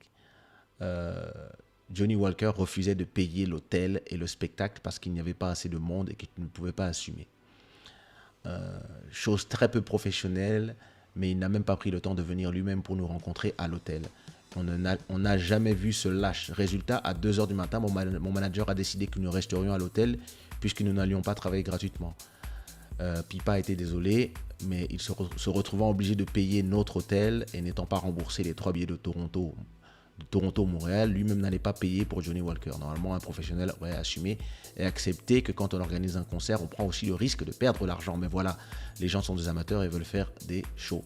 Johnny Walker refusait de payer l'hôtel et le spectacle parce qu'il n'y avait pas assez de monde et qu'il ne pouvait pas assumer. Chose très peu professionnelle, mais il n'a même pas pris le temps de venir lui-même pour nous rencontrer à l'hôtel. On n'a jamais vu ce lâche. Résultat, à 2h du matin, mon manager a décidé que nous resterions à l'hôtel puisque nous n'allions pas travailler gratuitement. Pipa était désolé, mais il se retrouvant obligé de payer notre hôtel et n'étant pas remboursé les 3 billets de Toronto-Montréal, lui-même n'allait pas payer pour Johnny Walker. Normalement, un professionnel aurait assumé et accepté que quand on organise un concert, on prend aussi le risque de perdre l'argent. Mais voilà, les gens sont des amateurs et veulent faire des shows.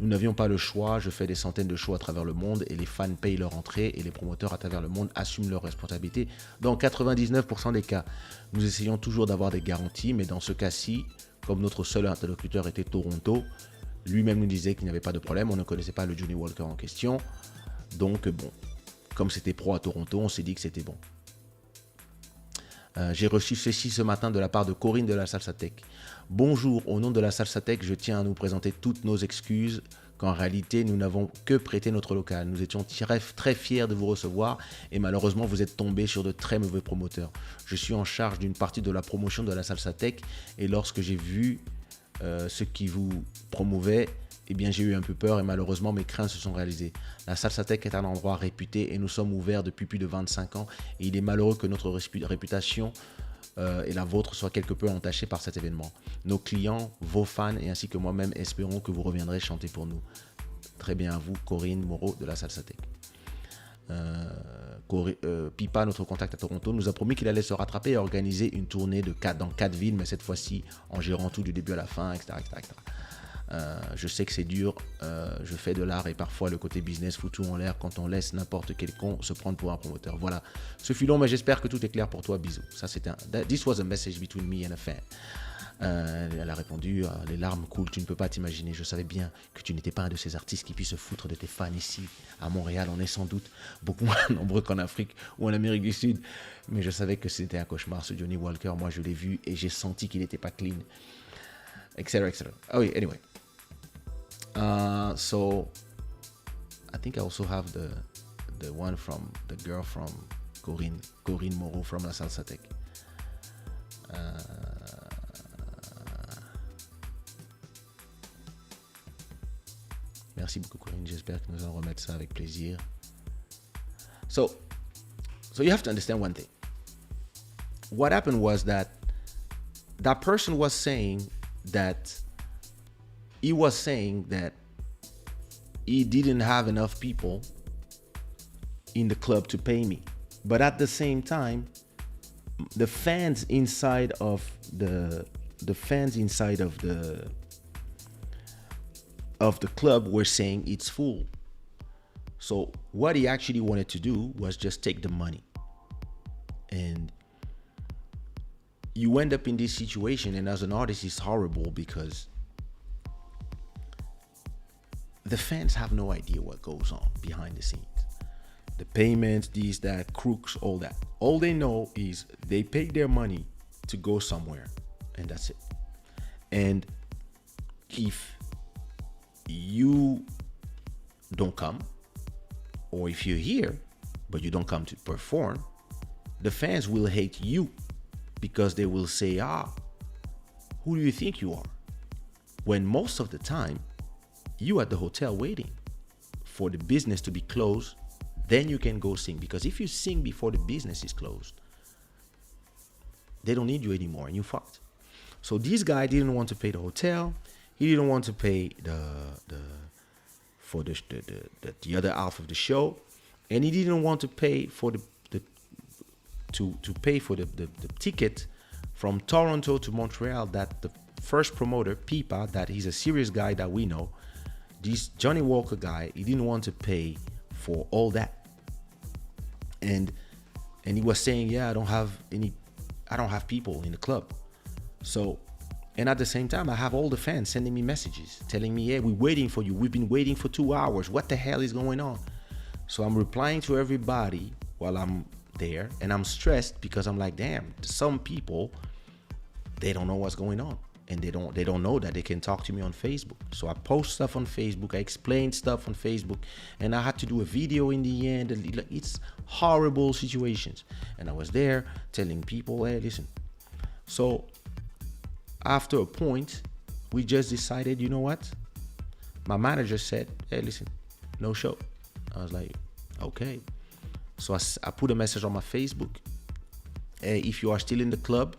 Nous n'avions pas le choix, je fais des centaines de shows à travers le monde et les fans payent leur entrée et les promoteurs à travers le monde assument leurs responsabilités. Dans 99% des cas, nous essayons toujours d'avoir des garanties, mais dans ce cas-ci, comme notre seul interlocuteur était Toronto, lui-même nous disait qu'il n'y avait pas de problème, on ne connaissait pas le Johnny Walker en question. Donc bon, comme c'était pro à Toronto, on s'est dit que c'était bon. J'ai reçu ceci ce matin de la part de Corinne de la Salsa Tech. Bonjour, au nom de la Salsa Tech, je tiens à nous présenter toutes nos excuses qu'en réalité, nous n'avons que prêté notre local. Nous étions très fiers de vous recevoir et malheureusement, vous êtes tombés sur de très mauvais promoteurs. Je suis en charge d'une partie de la promotion de la Salsa Tech et lorsque j'ai vu ce qui vous promouvait, eh bien, j'ai eu un peu peur et malheureusement, mes craintes se sont réalisées. La Salsa Tech est un endroit réputé et nous sommes ouverts depuis plus de 25 ans. Et il est malheureux que notre réputation et la vôtre soient quelque peu entachées par cet événement. Nos clients, vos fans et ainsi que moi-même espérons que vous reviendrez chanter pour nous. Très bien à vous, Corinne Moreau de la Salsa Tech. Pipa, notre contact à Toronto, nous a promis qu'il allait se rattraper et organiser une tournée dans 4 villes, mais cette fois-ci en gérant tout du début à la fin, etc. etc. Je sais que c'est dur, je fais de l'art et parfois le côté business fout tout en l'air quand on laisse n'importe quel con se prendre pour un promoteur. Voilà, ce fut long mais j'espère que tout est clair pour toi, bisous. Ça c'était This was a message between me and a fan. Elle a répondu, les larmes coulent, tu ne peux pas t'imaginer. Je savais bien que tu n'étais pas un de ces artistes qui puissent se foutre de tes fans ici. À Montréal, on est sans doute beaucoup moins nombreux qu'en Afrique ou en Amérique du Sud. Mais je savais que c'était un cauchemar, ce Johnny Walker. Moi, je l'ai vu et j'ai senti qu'il n'était pas clean, etc., etc. Oh, yeah, anyway. So, I think I also have the one from the girl from Corinne Moreau from La Salsa Tech. Merci beaucoup, Corinne. J'espère que nous allons remettre ça avec plaisir. So you have to understand one thing. What happened was that person was saying that he didn't have enough people in the club to pay me. But at the same time, the fans inside of the club were saying it's full. So what he actually wanted to do was just take the money. And you end up in this situation, and as an artist, it's horrible because the fans have no idea what goes on behind the scenes. The payments, these, that, crooks, all that. All they know is they pay their money to go somewhere, and that's it. And if you don't come, or if you're here, but you don't come to perform, the fans will hate you because they will say, who do you think you are? When most of the time, you at the hotel waiting for the business to be closed, then you can go sing. Because if you sing before the business is closed, they don't need you anymore and you fucked. So this guy didn't want to pay the hotel. He didn't want to pay the other half of the show, and he didn't want to pay for the ticket from Toronto to Montreal. That the first promoter, Pipa, that he's a serious guy that we know, this Johnny Walker guy, he didn't want to pay for all that. And he was saying, I don't have people in the club. So, and at the same time, I have all the fans sending me messages telling me, we're waiting for you. We've been waiting for 2 hours. What the hell is going on? So I'm replying to everybody while I'm there, and I'm stressed because I'm like, damn, some people, they don't know what's going on, and they don't know that they can talk to me on Facebook. So I post stuff on Facebook, I explain stuff on Facebook, and I had to do a video in the end. It's horrible situations, and I was there telling people, hey, listen. So after a point, we just decided, you know what? My manager said, hey, listen, no show. I was like, okay. So I put a message on my Facebook. Hey, if you are still in the club,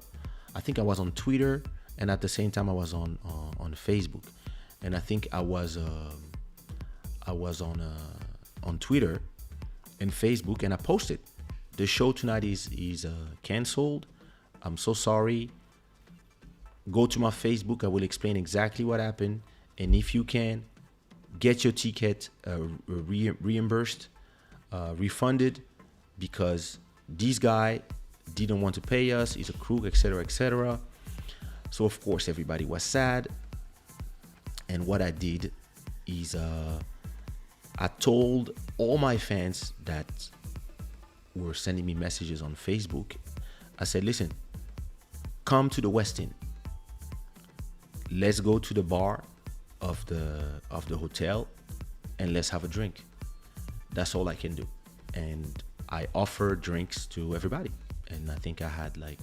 I think I was on Twitter, and at the same time I was on Facebook, and I think I was on Twitter and Facebook, and I posted, the show tonight is canceled. I'm so sorry. Go to my Facebook. I will explain exactly what happened, and if you can, get your ticket reimbursed, refunded, because this guy didn't want to pay us. He's a crook, etc., etc. So of course everybody was sad, and what I did is I told all my fans that were sending me messages on Facebook. I said, listen, come to the West End. Let's go to the bar of the hotel and let's have a drink. That's all I can do. And I offer drinks to everybody, and I think I had like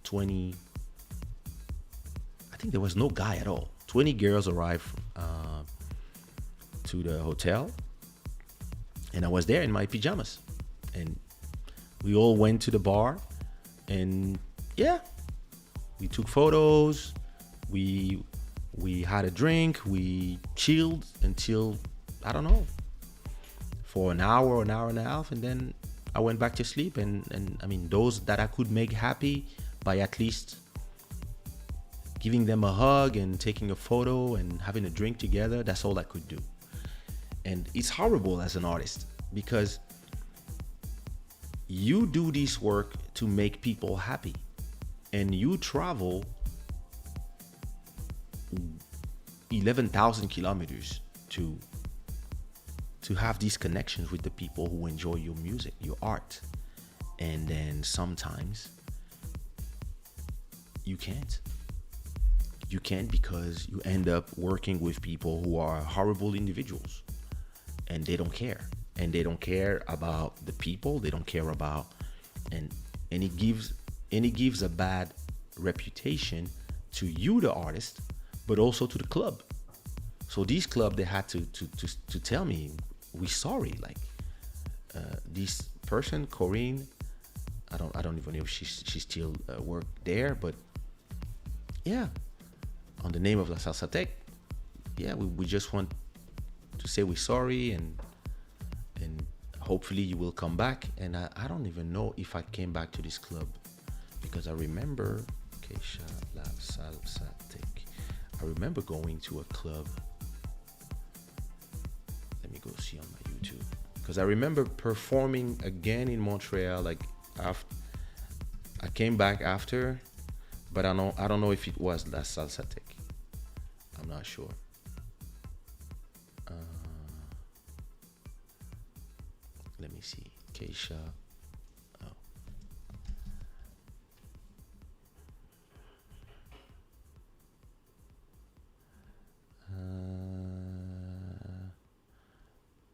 20. I think there was no guy at all. 20 girls arrived to the hotel, and I was there in my pajamas, and we all went to the bar, and we took photos, we had a drink, we chilled until, I don't know, for an hour and a half, and then I went back to sleep. And I mean, those that I could make happy by at least giving them a hug and taking a photo and having a drink together, that's all I could do. And it's horrible as an artist, because you do this work to make people happy, and you travel 11,000 kilometers to have these connections with the people who enjoy your music, your art. And then sometimes you can't. You can't because you end up working with people who are horrible individuals, and they don't care. And they don't care about the people. They don't care about, and it gives a bad reputation to you, the artist, but also to the club. So these club, they had to tell me, we sorry, like this person, Corinne, I don't even know if she still work there, but yeah, on the name of La Salsa Tech, yeah, we just want to say we're sorry, and hopefully you will come back. And I don't even know if I came back to this club, because I remember Kaysha La Salsa Tech. I remember going to a club. Let me go see on my YouTube, because I remember performing again in Montreal. Like after I came back after, but I don't know if it was La Salsa Tech. I'm not sure. Let me see. Kaysha. Oh.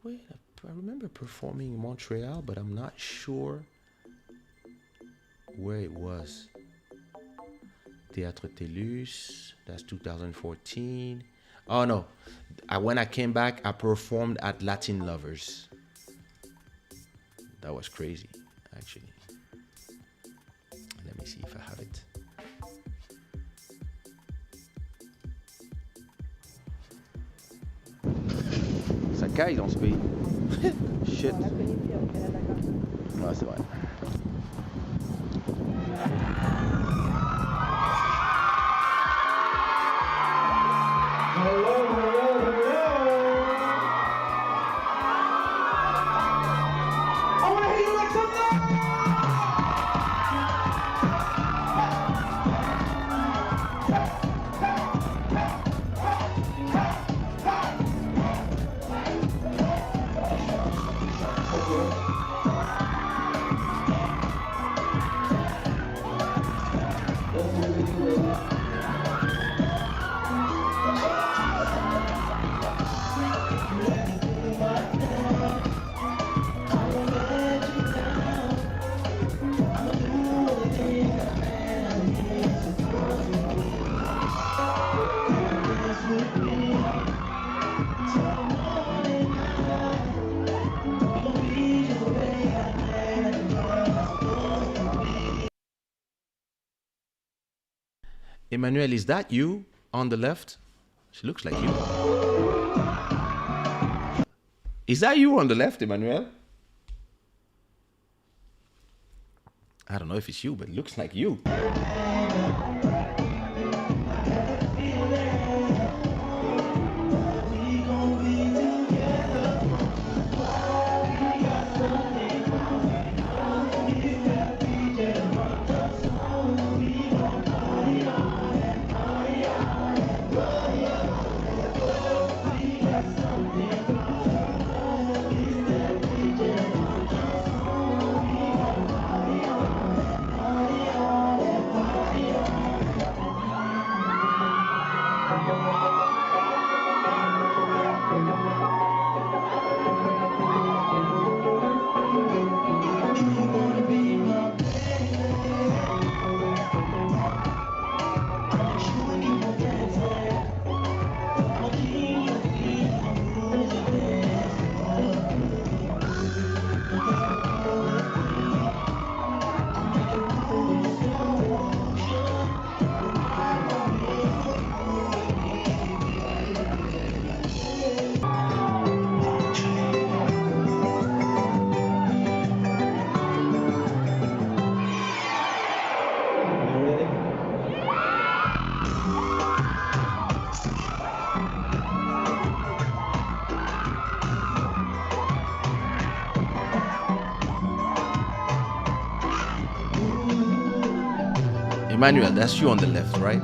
Wait, I remember performing in Montreal, but I'm not sure where it was. Théâtre Télus, that's 2014. Oh no, when I came back, I performed at Latin Lovers. That was crazy, actually. Let me see if I have it. Ça caille dans ce pays. Shit. Ouais, c'est vrai. Emmanuel, is that you on the left? She looks like you. Is that you on the left, Emmanuel? I don't know if it's you, but it looks like you. Emmanuel, that's you on the left, right?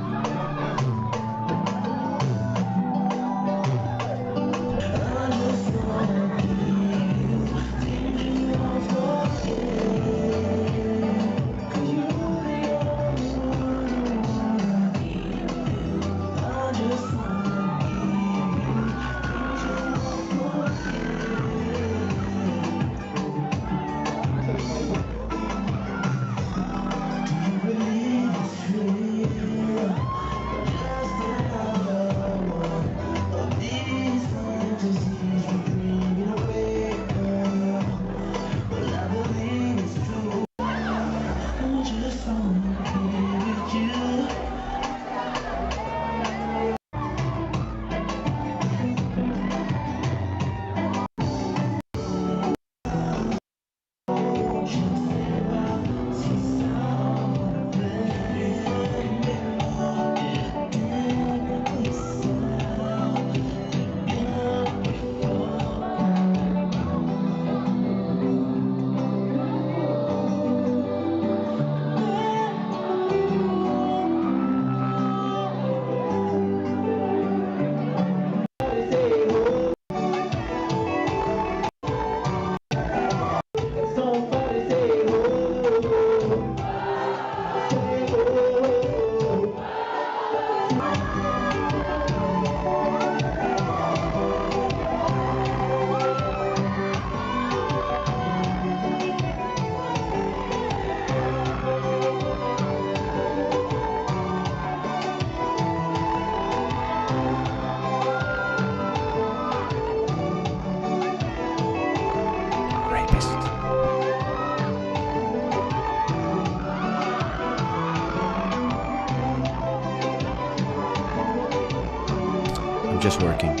just working.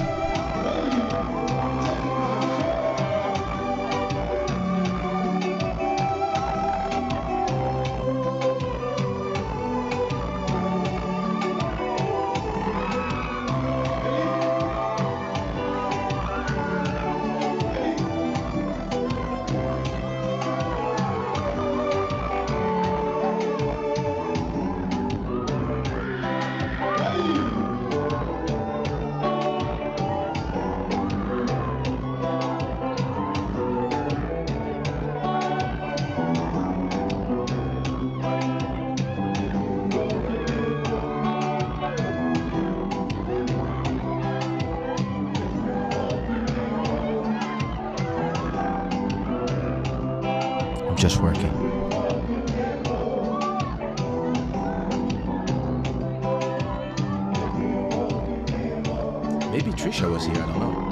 Just working. Maybe Trisha was here, I don't know.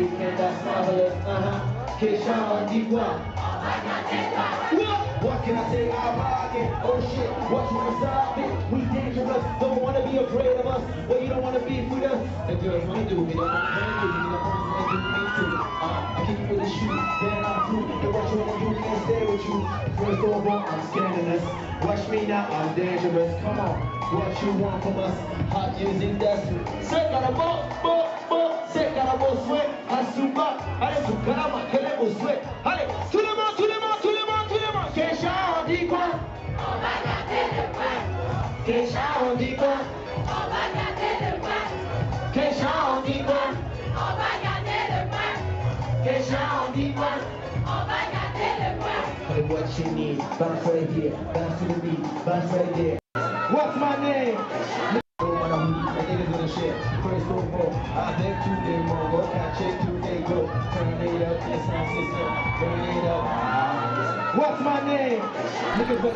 African, that's marvelous, Kaysha, dis-moi. What can I say? I rock it. Oh shit, what you wanna stop it? We dangerous, don't wanna be afraid of us. Well, you don't wanna be with us. The girls wanna do me, don't wanna do me, don't wanna do me too. I kick you with the shoe, then I'm through. And what you wanna do, can't stay with you. First of all, I'm scandalous. Watch me now, I'm dangerous. Come on, what you want from us? Hot using dust. Say, gotta say, gotta sweat. Asuba, allez, su caramba, queremos sweat. Allez, tout le monde, Kaysha, dis quoi? On va gâter le Kaysha, on dit quoi? On va garder le pain. Kaysha, on dit quoi? On va garder le pain. Kaysha, on dit quoi? On va garder le pain. Hey, what you need? Bounce right here, bounce to the beat, bounce right there. What's my name? First of all, avec tous les mots, catch tous les go, turn it up, the sound system, burn it up. What's my name?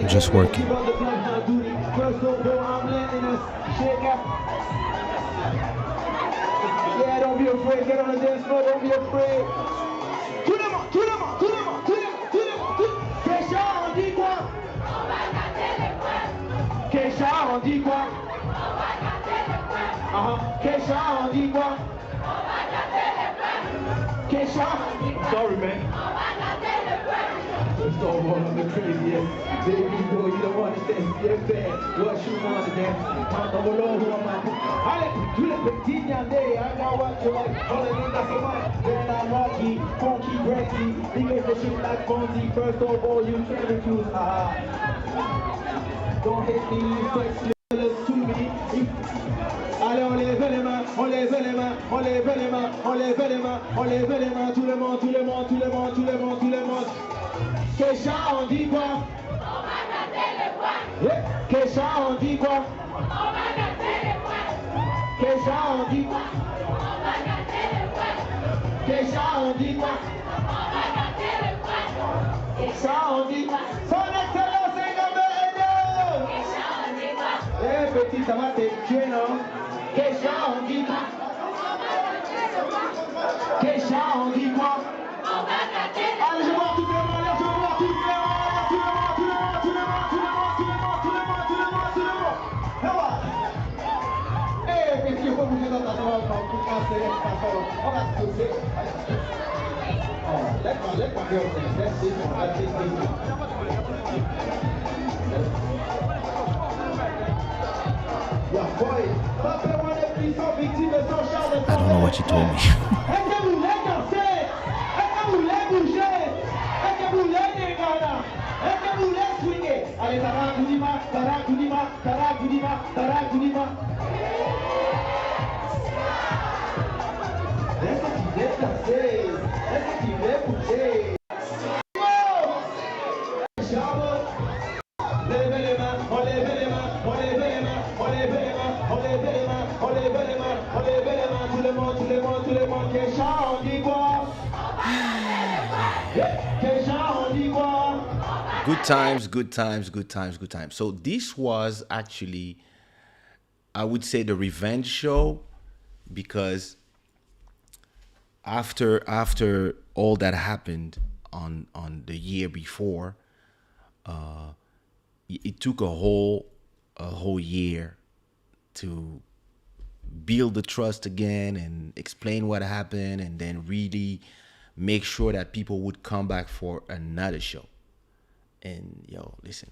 Just working. First of all, I'm letting us shake up. Yeah, don't be afraid, get on the dance floor, don't be afraid. Tout le monde, tout le monde, tout le monde, tout le monde, tout le monde, tout le monde. Kaysha, on dit quoi? On va garder le pain. Kaysha, on dit quoi? On va garder le pain. Kaysha, on dit quoi? On va garder le pain. Kaysha, sorry man. On va garder le pain. First of all, I'm the craziest. Baby boy, you don't want to dance, get bad. What you want to dance? I'm alone, who am I? Allez, tous les petits nyandés, I got what you like. All the niggas so much. Then I'm rocky, funky, breaky. Because the shit like Fonzie. First of all, you can't refuse. Don't hate me, you sex to me. Allez, on lève les mains, on lève les mains, on lève les mains, on lève les mains, on lève les mains, tout le monde, tout le monde, tout le monde, tout le monde, tout le monde. Kaysha, on dit quoi? On va garder le pain. Kaysha, on dit quoi? On va garder le pain. Kaysha, on dit quoi? On va garder le pain. Kaysha, on dit quoi? On va garder le pain. Kaysha, on dit quoi? Son excellence est nommé. Kaysha, on dit quoi? Eh petit, ça va te tuer, non? Kaysha, on dit quoi? Kaysha, on dit quoi? On va garder le pain. Allez, je vois tout le monde, allez, je vois tout le monde, tout le monde, tout le monde, tout le monde, tout le monde, tout le monde, tout le monde, tout le monde, tout le monde. Là-bas. Eh, qu'est-ce qu'il faut bouger dans ta main pour casser les passeros? On va se pousser. Oh, let my girl dance. That's it, that's it. Yeah, boy. Rappelez-moi les plus sont victimes de son char de I don't know what you told me. Est-ce que vous voulez danser? Est-ce que vous voulez bouger? Est-ce que vous voulez dégainer? Est-ce que vous voulez swinguer? Allez, Tarakoudima, Tarakoudima, Tarakoudima, Tarakoudima. Est-ce que tu veux danser? Est-ce que tu veux bouger? Levez les mains, on lève les mains, on lève les mains, on lève les mains, on lève les mains, on lève les mains, on lève les mains, tout le monde, tout le monde, tout le monde. Kaysha, on dit quoi? Kaysha, on dit quoi? Good times, good times, good times, good times. So this was actually, I would say, the revenge show, because after all that happened on the year before, it took a whole year to build the trust again and explain what happened, and then really make sure that people would come back for another show. And listen,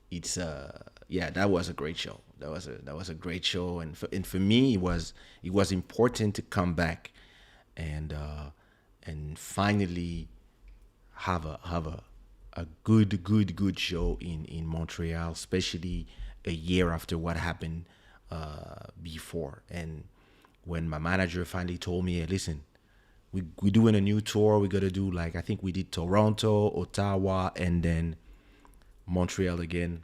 it's yeah, that was a great show. That was a great show, and for me, it was important to come back and finally have a good show in Montreal, especially a year after what happened before. And when my manager finally told me, hey, listen, we're doing a new tour. We're gonna do, like, I think we did Toronto, Ottawa, and then Montreal again.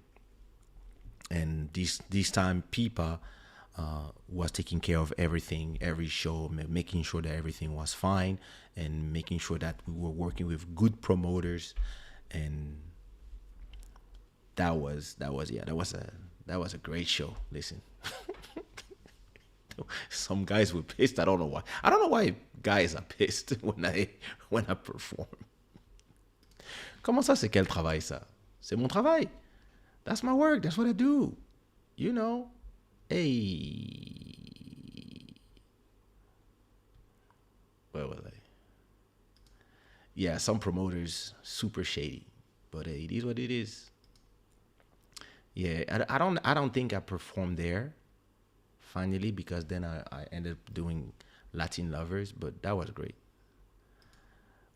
And this time, Pipa was taking care of everything, every show, making sure that everything was fine, and making sure that we were working with good promoters. And that was a great show. Listen. Some guys were pissed. I don't know why. I don't know why guys are pissed when I perform. Comment ça, c'est quel travail, ça? C'est mon travail. That's my work. That's what I do. You know? Hey. Where was I? Yeah, some promoters, super shady. But hey, it is what it is. Yeah, I don't think I performed there finally, because then I ended up doing Latin Lovers, but that was great.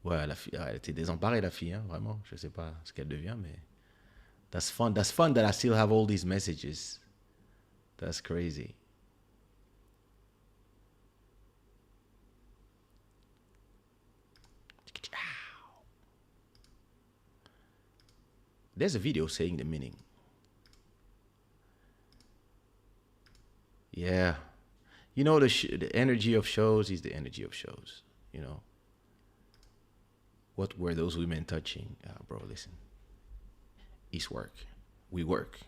Ouais, la fille, elle était désemparée, la fille, hein, vraiment. Je sais pas ce qu'elle devient, mais That's fun. That's fun that I still have all these messages. That's crazy. There's a video saying the meaning. Yeah. You know, the energy of shows is the energy of shows, you know. What were those women touching? Bro, listen. It's work. We work.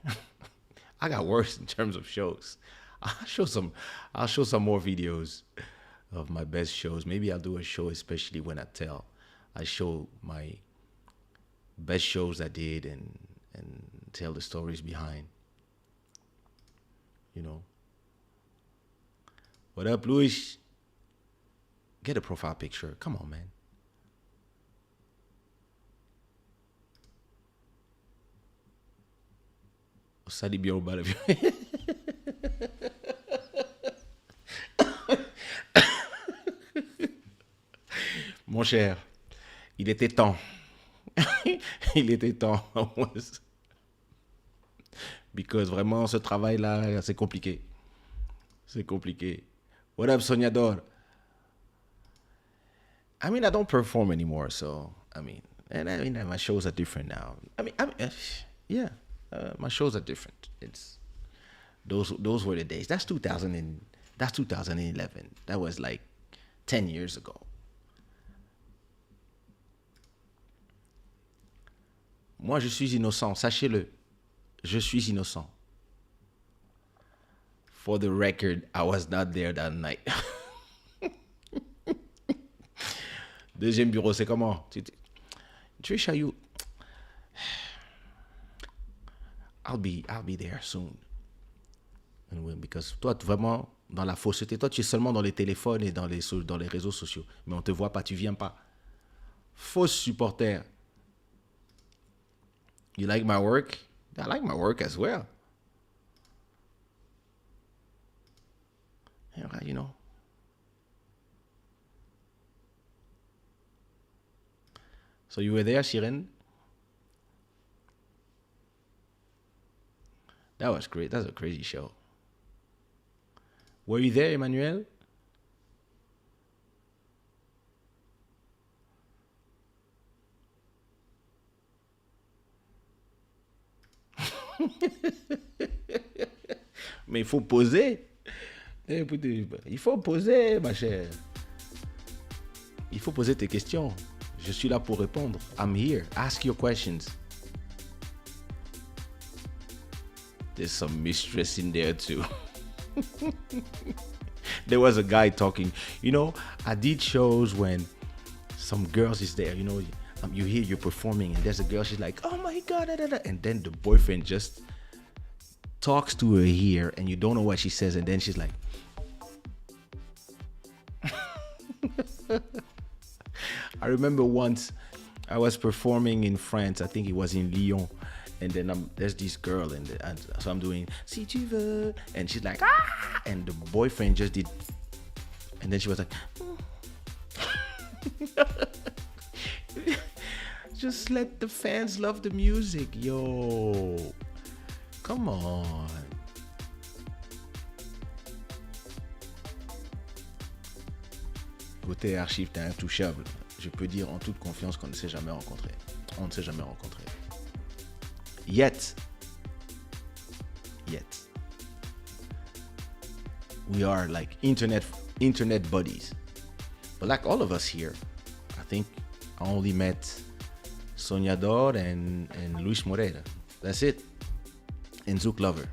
I got worse in terms of shows. I'll show some more videos of my best shows. Maybe I'll do a show, especially when I show my best shows I did and tell the stories behind. You know. What up, Luis? Get a profile picture. Come on, man. Ça dit bien au bas. Mon cher, il était temps. Il était temps. Because vraiment, ce travail-là, c'est compliqué. C'est compliqué. What up, Soñador? I mean, I don't perform anymore, so, my shows are different now. Yeah, my shows are different. It's those were the days. That's 2011. That was like 10 years ago. Moi, je suis innocent. Sachez-le. Je suis innocent. For the record, I was not there that night. Deuxième bureau, c'est comment? Trisha, I'll be there soon. Because toi, vraiment, dans la fausseté, toi, tu es seulement dans les téléphones et dans les réseaux sociaux. Mais on te voit pas, tu viens pas. Fausse supporter. You like my work? I like my work as well. You know. So you were there, Shiren? That was great. That's a crazy show. Were you there, Emmanuel? Mais il faut poser. Il faut poser, ma chère. Il faut poser tes questions. Je suis là pour répondre. I'm here. Ask your questions. There's some mistress in there too. There was a guy talking. You know, I did shows when some girls is there. You know, you hear you're performing and there's a girl. She's like, oh my God. Da, da, da. And then the boyfriend just talks to her ear and you don't know what she says. And then she's like, I remember once I was performing in France. I think it was in Lyon. And then there's this girl, and so I'm doing Si tu veux, and she's like, ah! And the boyfriend just did, and then she was like, just let the fans love the music, yo. Come on. Côté archive, t'es intouchable. Je peux dire en toute confiance qu'on ne s'est jamais rencontré. On ne s'est jamais rencontré. Yet. We are like internet buddies. But like all of us here, I think I only met Soñador and Luis Moreira. That's it. And Zouk Lover.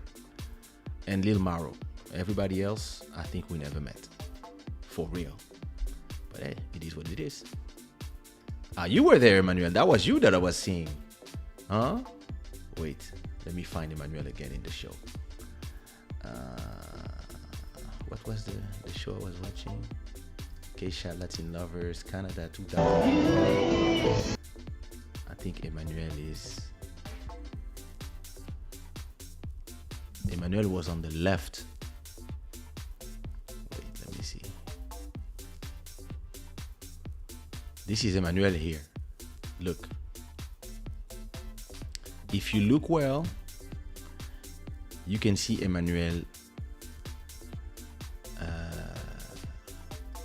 And Lil Maro. Everybody else, I think we never met. For real. But hey, it is what it is. You were there, Emmanuel. That was you that I was seeing. Huh? Wait, let me find Emmanuel again in the show. What was the show I was watching? Kaysha, Latin Lovers, Canada 2000. I think Emmanuel was on the left. Wait, let me see. This is Emmanuel here. Look. If if you look well, you can see Emmanuel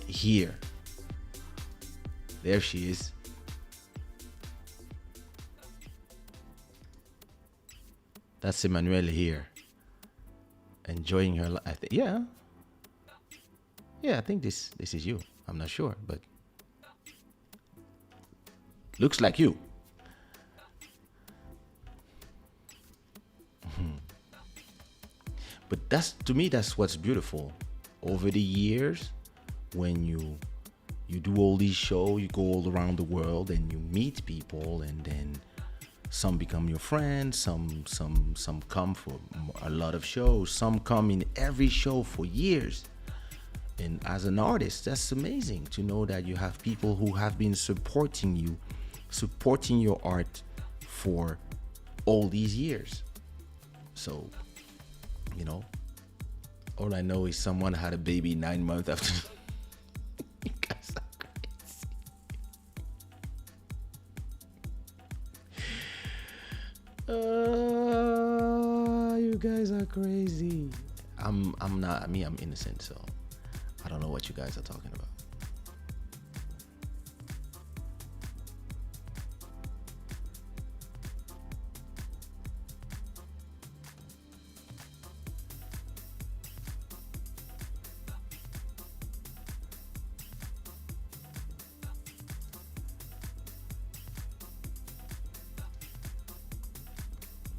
here. There she is. That's Emmanuel here, enjoying her life. Yeah, I think this is you. I'm not sure, but looks like you. But to me, that's what's beautiful. Over the years, when you do all these shows, you go all around the world and you meet people, and then some become your friends, some come for a lot of shows, some come in every show for years. And as an artist, that's amazing to know that you have people who have been supporting you, supporting your art for all these years. So, all I know is someone had a baby 9 months after. You guys are crazy. You guys are crazy. I'm not. I'm innocent, so I don't know what you guys are talking about.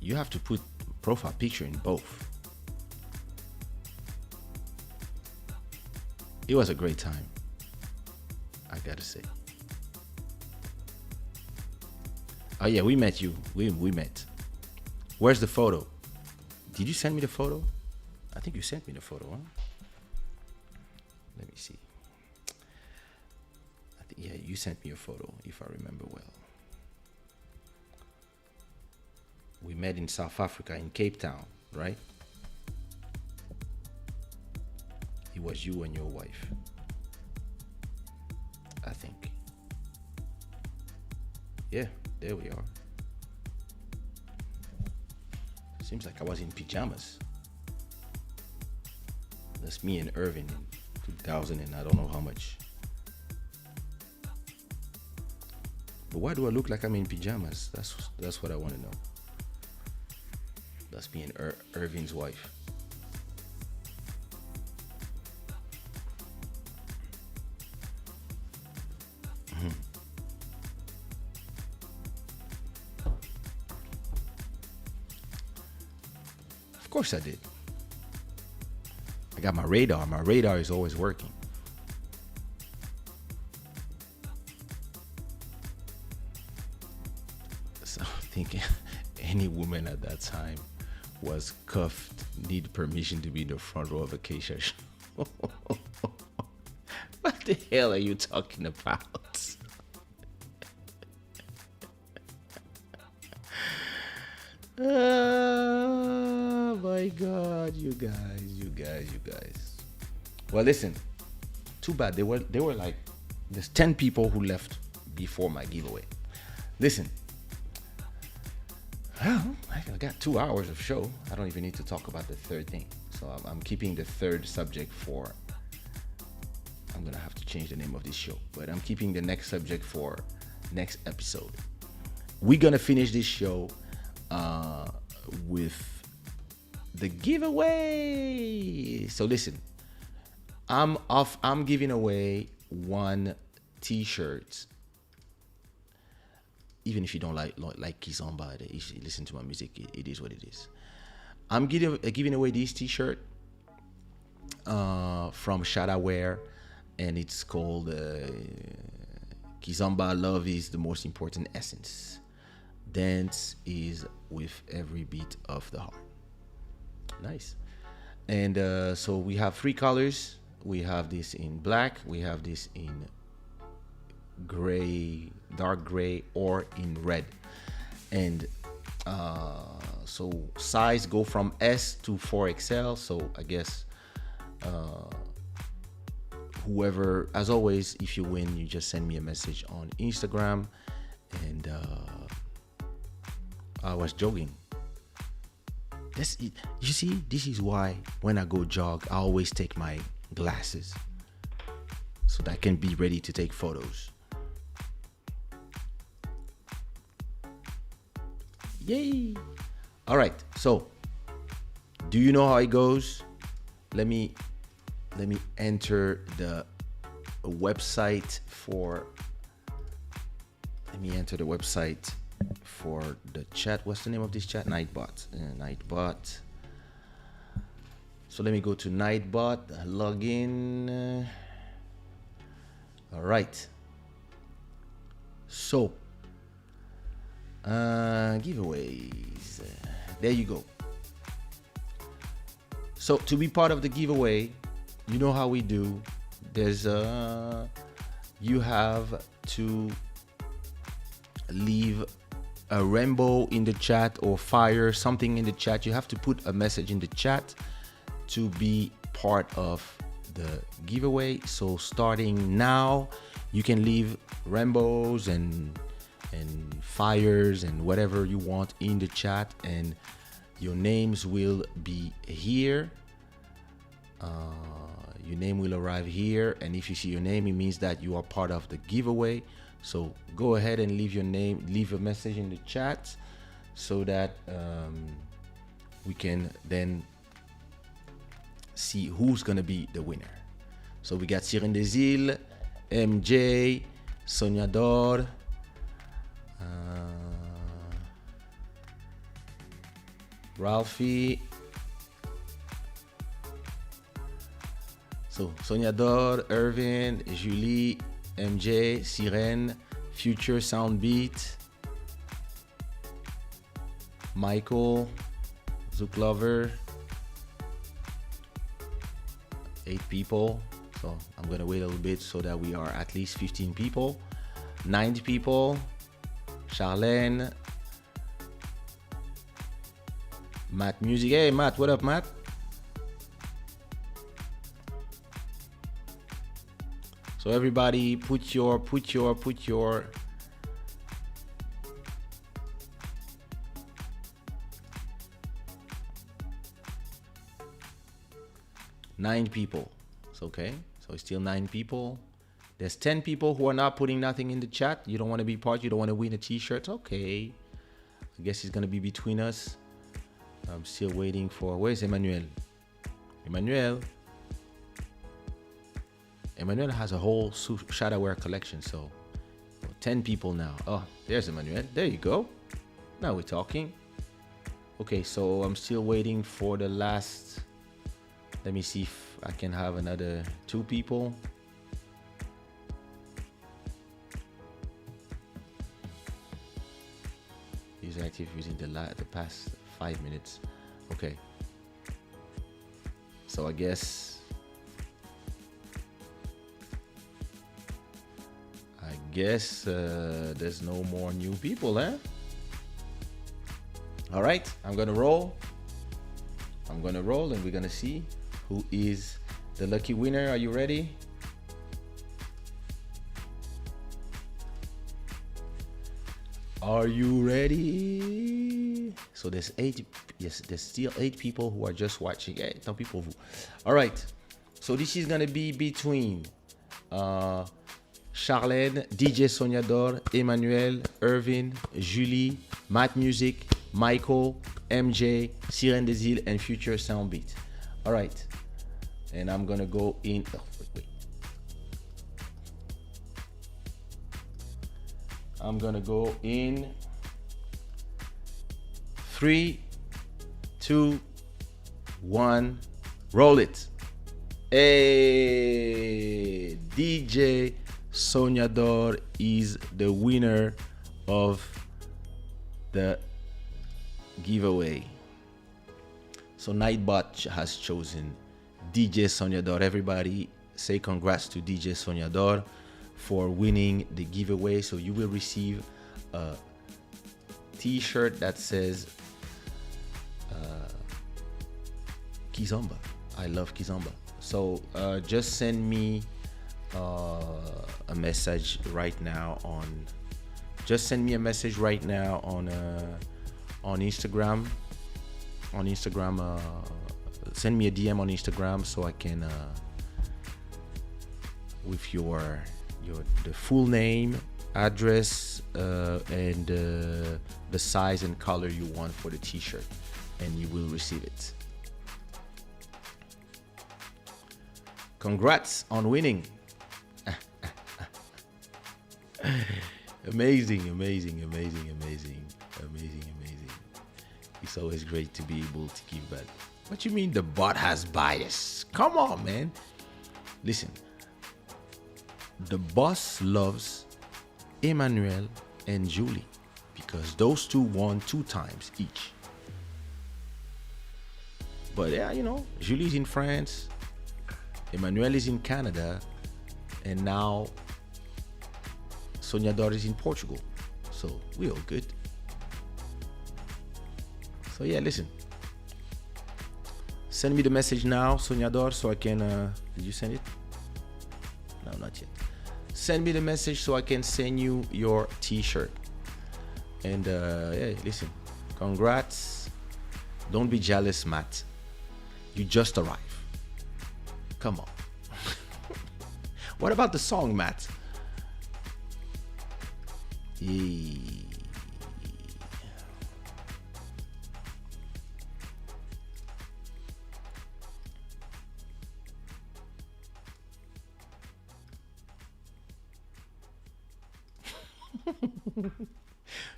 You have to put profile picture in both. It was a great time, I gotta say. Oh yeah, we met you. We met. Where's the photo? Did you send me the photo? I think you sent me the photo, huh? Let me see. Yeah, you sent me a photo, if I remember well. We met in South Africa, in Cape Town, right? It was you and your wife, I think. Yeah, there we are. Seems like I was in pajamas. That's me and Irvin in 2000 and I don't know how much. But why do I look like I'm in pajamas? That's what I want to know. That's me and Irvin's wife. Of course I did. I got my radar. My radar is always working. So I'm thinking any woman at that time was cuffed, need permission to be in the front row of a Kaysha show. What the hell are you talking about? Oh my God, you guys. Well, listen, too bad. They were like, there's 10 people who left before my giveaway. Listen, well, I got 2 hours of show. I don't even need to talk about the third thing. So I'm keeping the third subject for, I'm going to have to change the name of this show, but I'm keeping the next subject for next episode. We're going to finish this show with the giveaway. So listen, I'm giving away 1 t-shirt. Even if you don't like Kizomba, if you listen to my music, it is what it is. I'm giving away this t-shirt from Shada Wear, and it's called Kizomba, love is the most important essence. Dance is with every beat of the heart. Nice. And so we have 3 colors. We have this in black, we have this in gray, dark gray, or in red. And so size go from S to 4XL. So I guess whoever, as always, if you win, you just send me a message on Instagram, and I was jogging. That's it. You see, this is why when I go jog, I always take my glasses so that I can be ready to take photos. Yay! All right. So, do you know how it goes? Let me enter the website for. Let me enter the website for the chat. What's the name of this chat? Nightbot. Nightbot. So let me go to Nightbot. Log in. All right. So, giveaways. There you go. So to be part of the giveaway, you know how we do. There's you have to leave a rainbow in the chat or fire, something in the chat. You have to put a message in the chat to be part of the giveaway. So starting now, you can leave rainbows and fires and whatever you want in the chat, and your names will be here. Your name will arrive here, and if you see your name, it means that you are part of the giveaway. So go ahead and leave your name, leave a message in the chat so that we can then see who's gonna be the winner. So we got Sirène des Îles, MJ, Sonia Dor, Ralphie. So Sonia Dor, Irvin, Julie, MJ, Sirène, Future Soundbeat, Michael, Zook Lover, 8 people. So I'm gonna wait a little bit so that we are at least 15 people. 9 people. Charlene, Matt Music. Hey Matt, what up Matt? So everybody put your 9 people. It's okay. So it's still 9 people. There's 10 people who are not putting nothing in the chat. You don't want to be part. You don't want to win a t-shirt. Okay. I guess it's going to be between us. I'm still waiting for... Where's Emmanuel? Emmanuel has a whole Shada wear collection. So 10 people now. Oh, there's Emmanuel. There you go. Now we're talking. Okay, so I'm still waiting for the last... Let me see if I can have another 2 people. He's active using the past 5 minutes. Okay. So I guess there's no more new people, eh? All right, I'm gonna roll and we're gonna see who is the lucky winner. Are you ready? Are you ready? So there's 8. Yes, there's still 8 people who are just watching. Hey, some people who... All right, so this is gonna be between Charlene, DJ Sonia Dor, Emmanuel, Irvin, Julie, Matt Music, Michael, MJ, Sirène des Îles, and Future Soundbeat. All right, and I'm gonna go in. Oh, wait. I'm gonna go in 3, 2, 1. Roll it. Hey, DJ Sonia Dor is the winner of the giveaway. So Nightbot has chosen DJ Sonia Dor. Everybody say congrats to DJ Sonia Dor for winning the giveaway. So you will receive a t-shirt that says Kizomba. I love Kizomba. So just send me a message right now on on Instagram. On Instagram, send me a DM on Instagram so I can, with your the full name, address, and the size and color you want for the T-shirt, and you will receive it. Congrats on winning. Amazing. It's always great to be able to give back. What you mean the bot has bias? Come on, man. Listen, the boss loves Emmanuel and Julie because those two won 2 times each. But yeah, Julie's in France, Emmanuel is in Canada, and now Sonia Dor is in Portugal. So we all good. So yeah, listen. Send me the message now, Sonia Dor, so I can. Did you send it? No, not yet. Send me the message so I can send you your T-shirt. And yeah, listen. Congrats. Don't be jealous, Matt. You just arrived. Come on. What about the song, Matt? Yeah.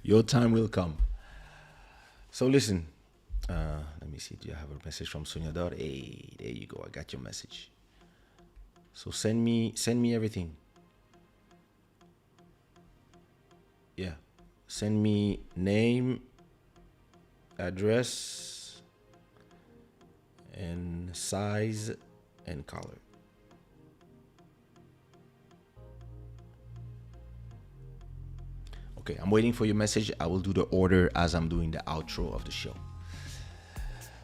Your time will come. So listen, let me see. Do you have a message from Sonia Dor? Hey, there you go. I got your message. So send me everything. Yeah, send me name, address, and size and color. Okay, I'm waiting for your message. I will do the order as I'm doing the outro of the show.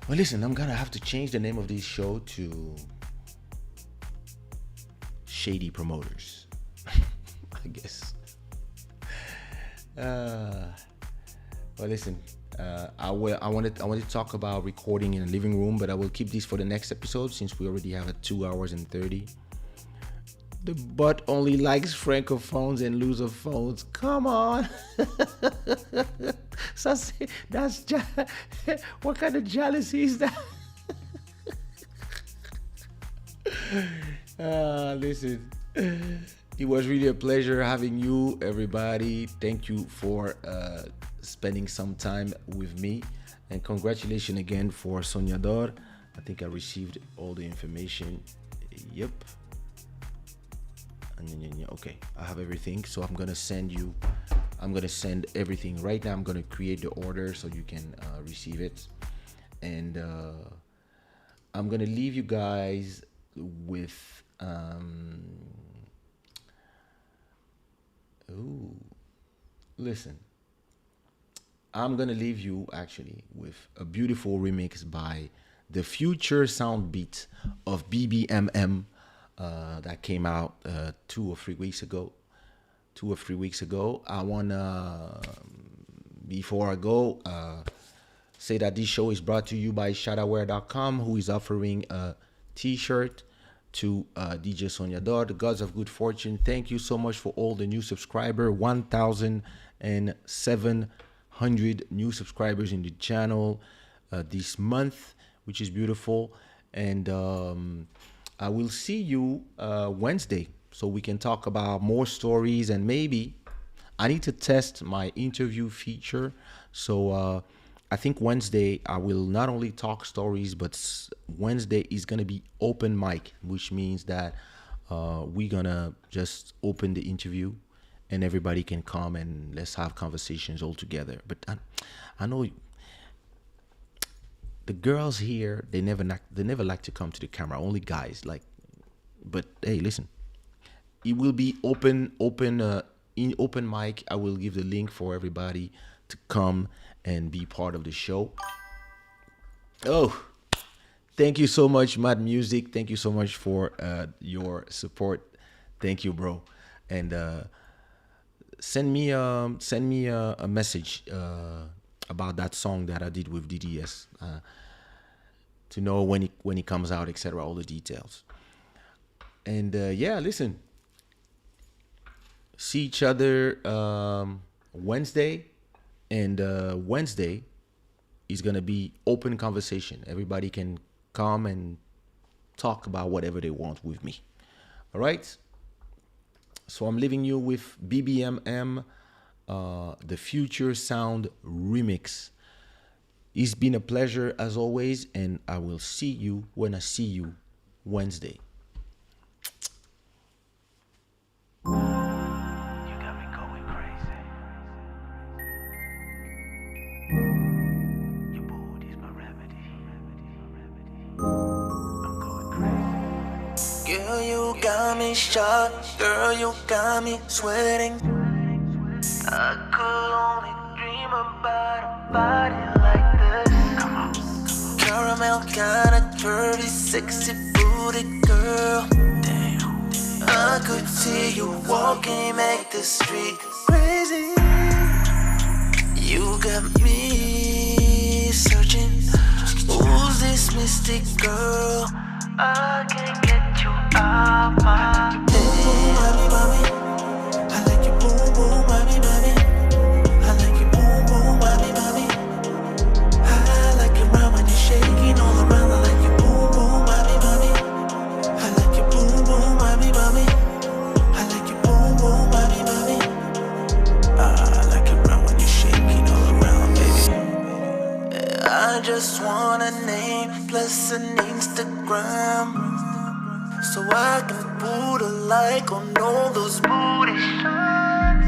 Well, listen, I'm gonna have to change the name of this show to Shady Promoters. I guess. Well, listen. I wanted to talk about recording in a living room, but I will keep this for the next episode since we already have 2 hours and 30. The butt only likes francophones and lusophones. Come on. That's what kind of jealousy is that? Listen, it was really a pleasure having you, everybody. Thank you for spending some time with me, and congratulations again for Sonia Dor. I think I received all the information. Yep. Okay, I have everything, so I'm gonna send everything right now. I'm gonna create the order so you can receive it, and I'm gonna leave you guys with listen, I'm gonna leave you actually with a beautiful remix by the Future Sound Beat of BBMM. That came out 2 or 3 weeks ago. I wanna, before I go, say that this show is brought to you by ShadaWear.com, who is offering a T-shirt to DJ Sonia Dor, the Gods of Good Fortune. Thank you so much for all the new subscribers. 1,700 new subscribers in the channel this month, which is beautiful. And I will see you Wednesday so we can talk about more stories, and maybe I need to test my interview feature. So I think Wednesday I will not only talk stories, but Wednesday is going to be open mic, which means that we're going to just open the interview and everybody can come and let's have conversations all together. But I know the girls here, they never like to come to the camera. Only guys like. But hey, listen, it will be open mic. I will give the link for everybody to come and be part of the show. Oh, thank you so much, Mad Music. Thank you so much for your support. Thank you, bro. And send me a message about that song that I did with DDS, to know when it comes out, etc. All the details. And yeah, listen. See each other Wednesday, and Wednesday is gonna be open conversation. Everybody can come and talk about whatever they want with me. All right. So I'm leaving you with BBMM, the Future Sound remix. It's been a pleasure as always, and I will see you when I see you Wednesday. You got me going crazy. Your booty's my remedy. I'm going crazy. Girl, you got me shocked. Girl, you got me sweating. I could only dream about a body like this. Come on. Caramel kinda curvy, sexy booty girl. Damn. I could see you walking, make the street crazy. You got me searching. Who's this mystic girl? I can't get you out my head. Mommy, mommy, I like you boom boom, mommy, mommy. I like you boom boom, mommy, mommy. I like it round when you're shaking all around. I like you boom boom, mommy, mommy. I like you boom boom, mommy, mommy. I like you boom boom, mommy, mommy. I like it round when you're shaking all around, baby. I just want a name plus an Instagram, so I can put a like on all those booty shots.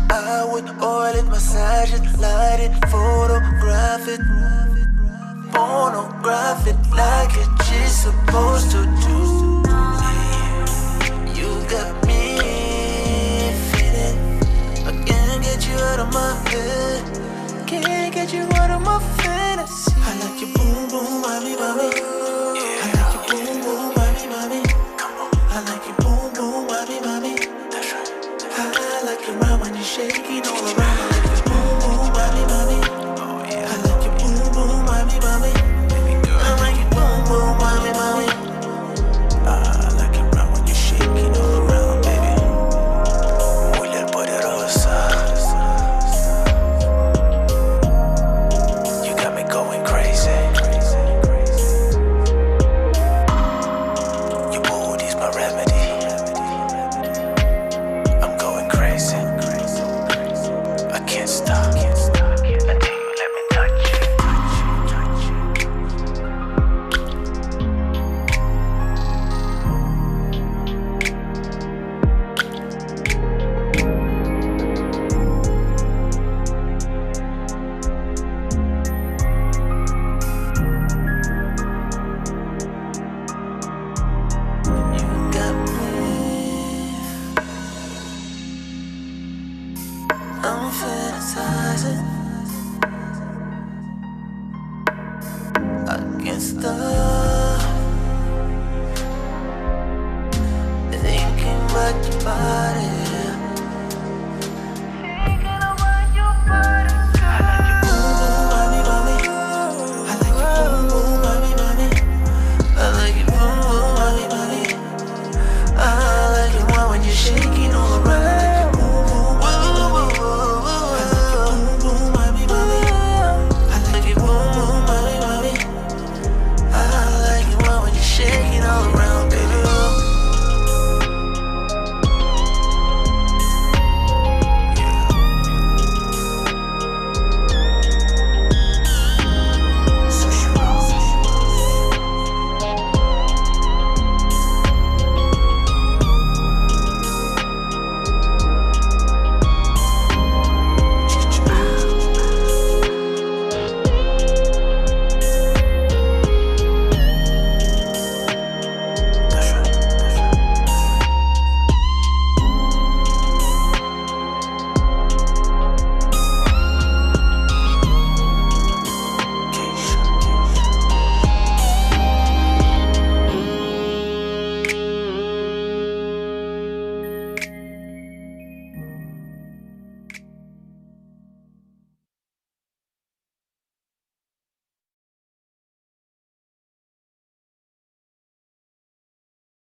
I would oil it, massage it, light it, photograph it, pornograph it like a chick's supposed to do. You got me feeling, I can't get you out of my head, can't get you out of my fantasy. I like you boom boom, mommy, mommy.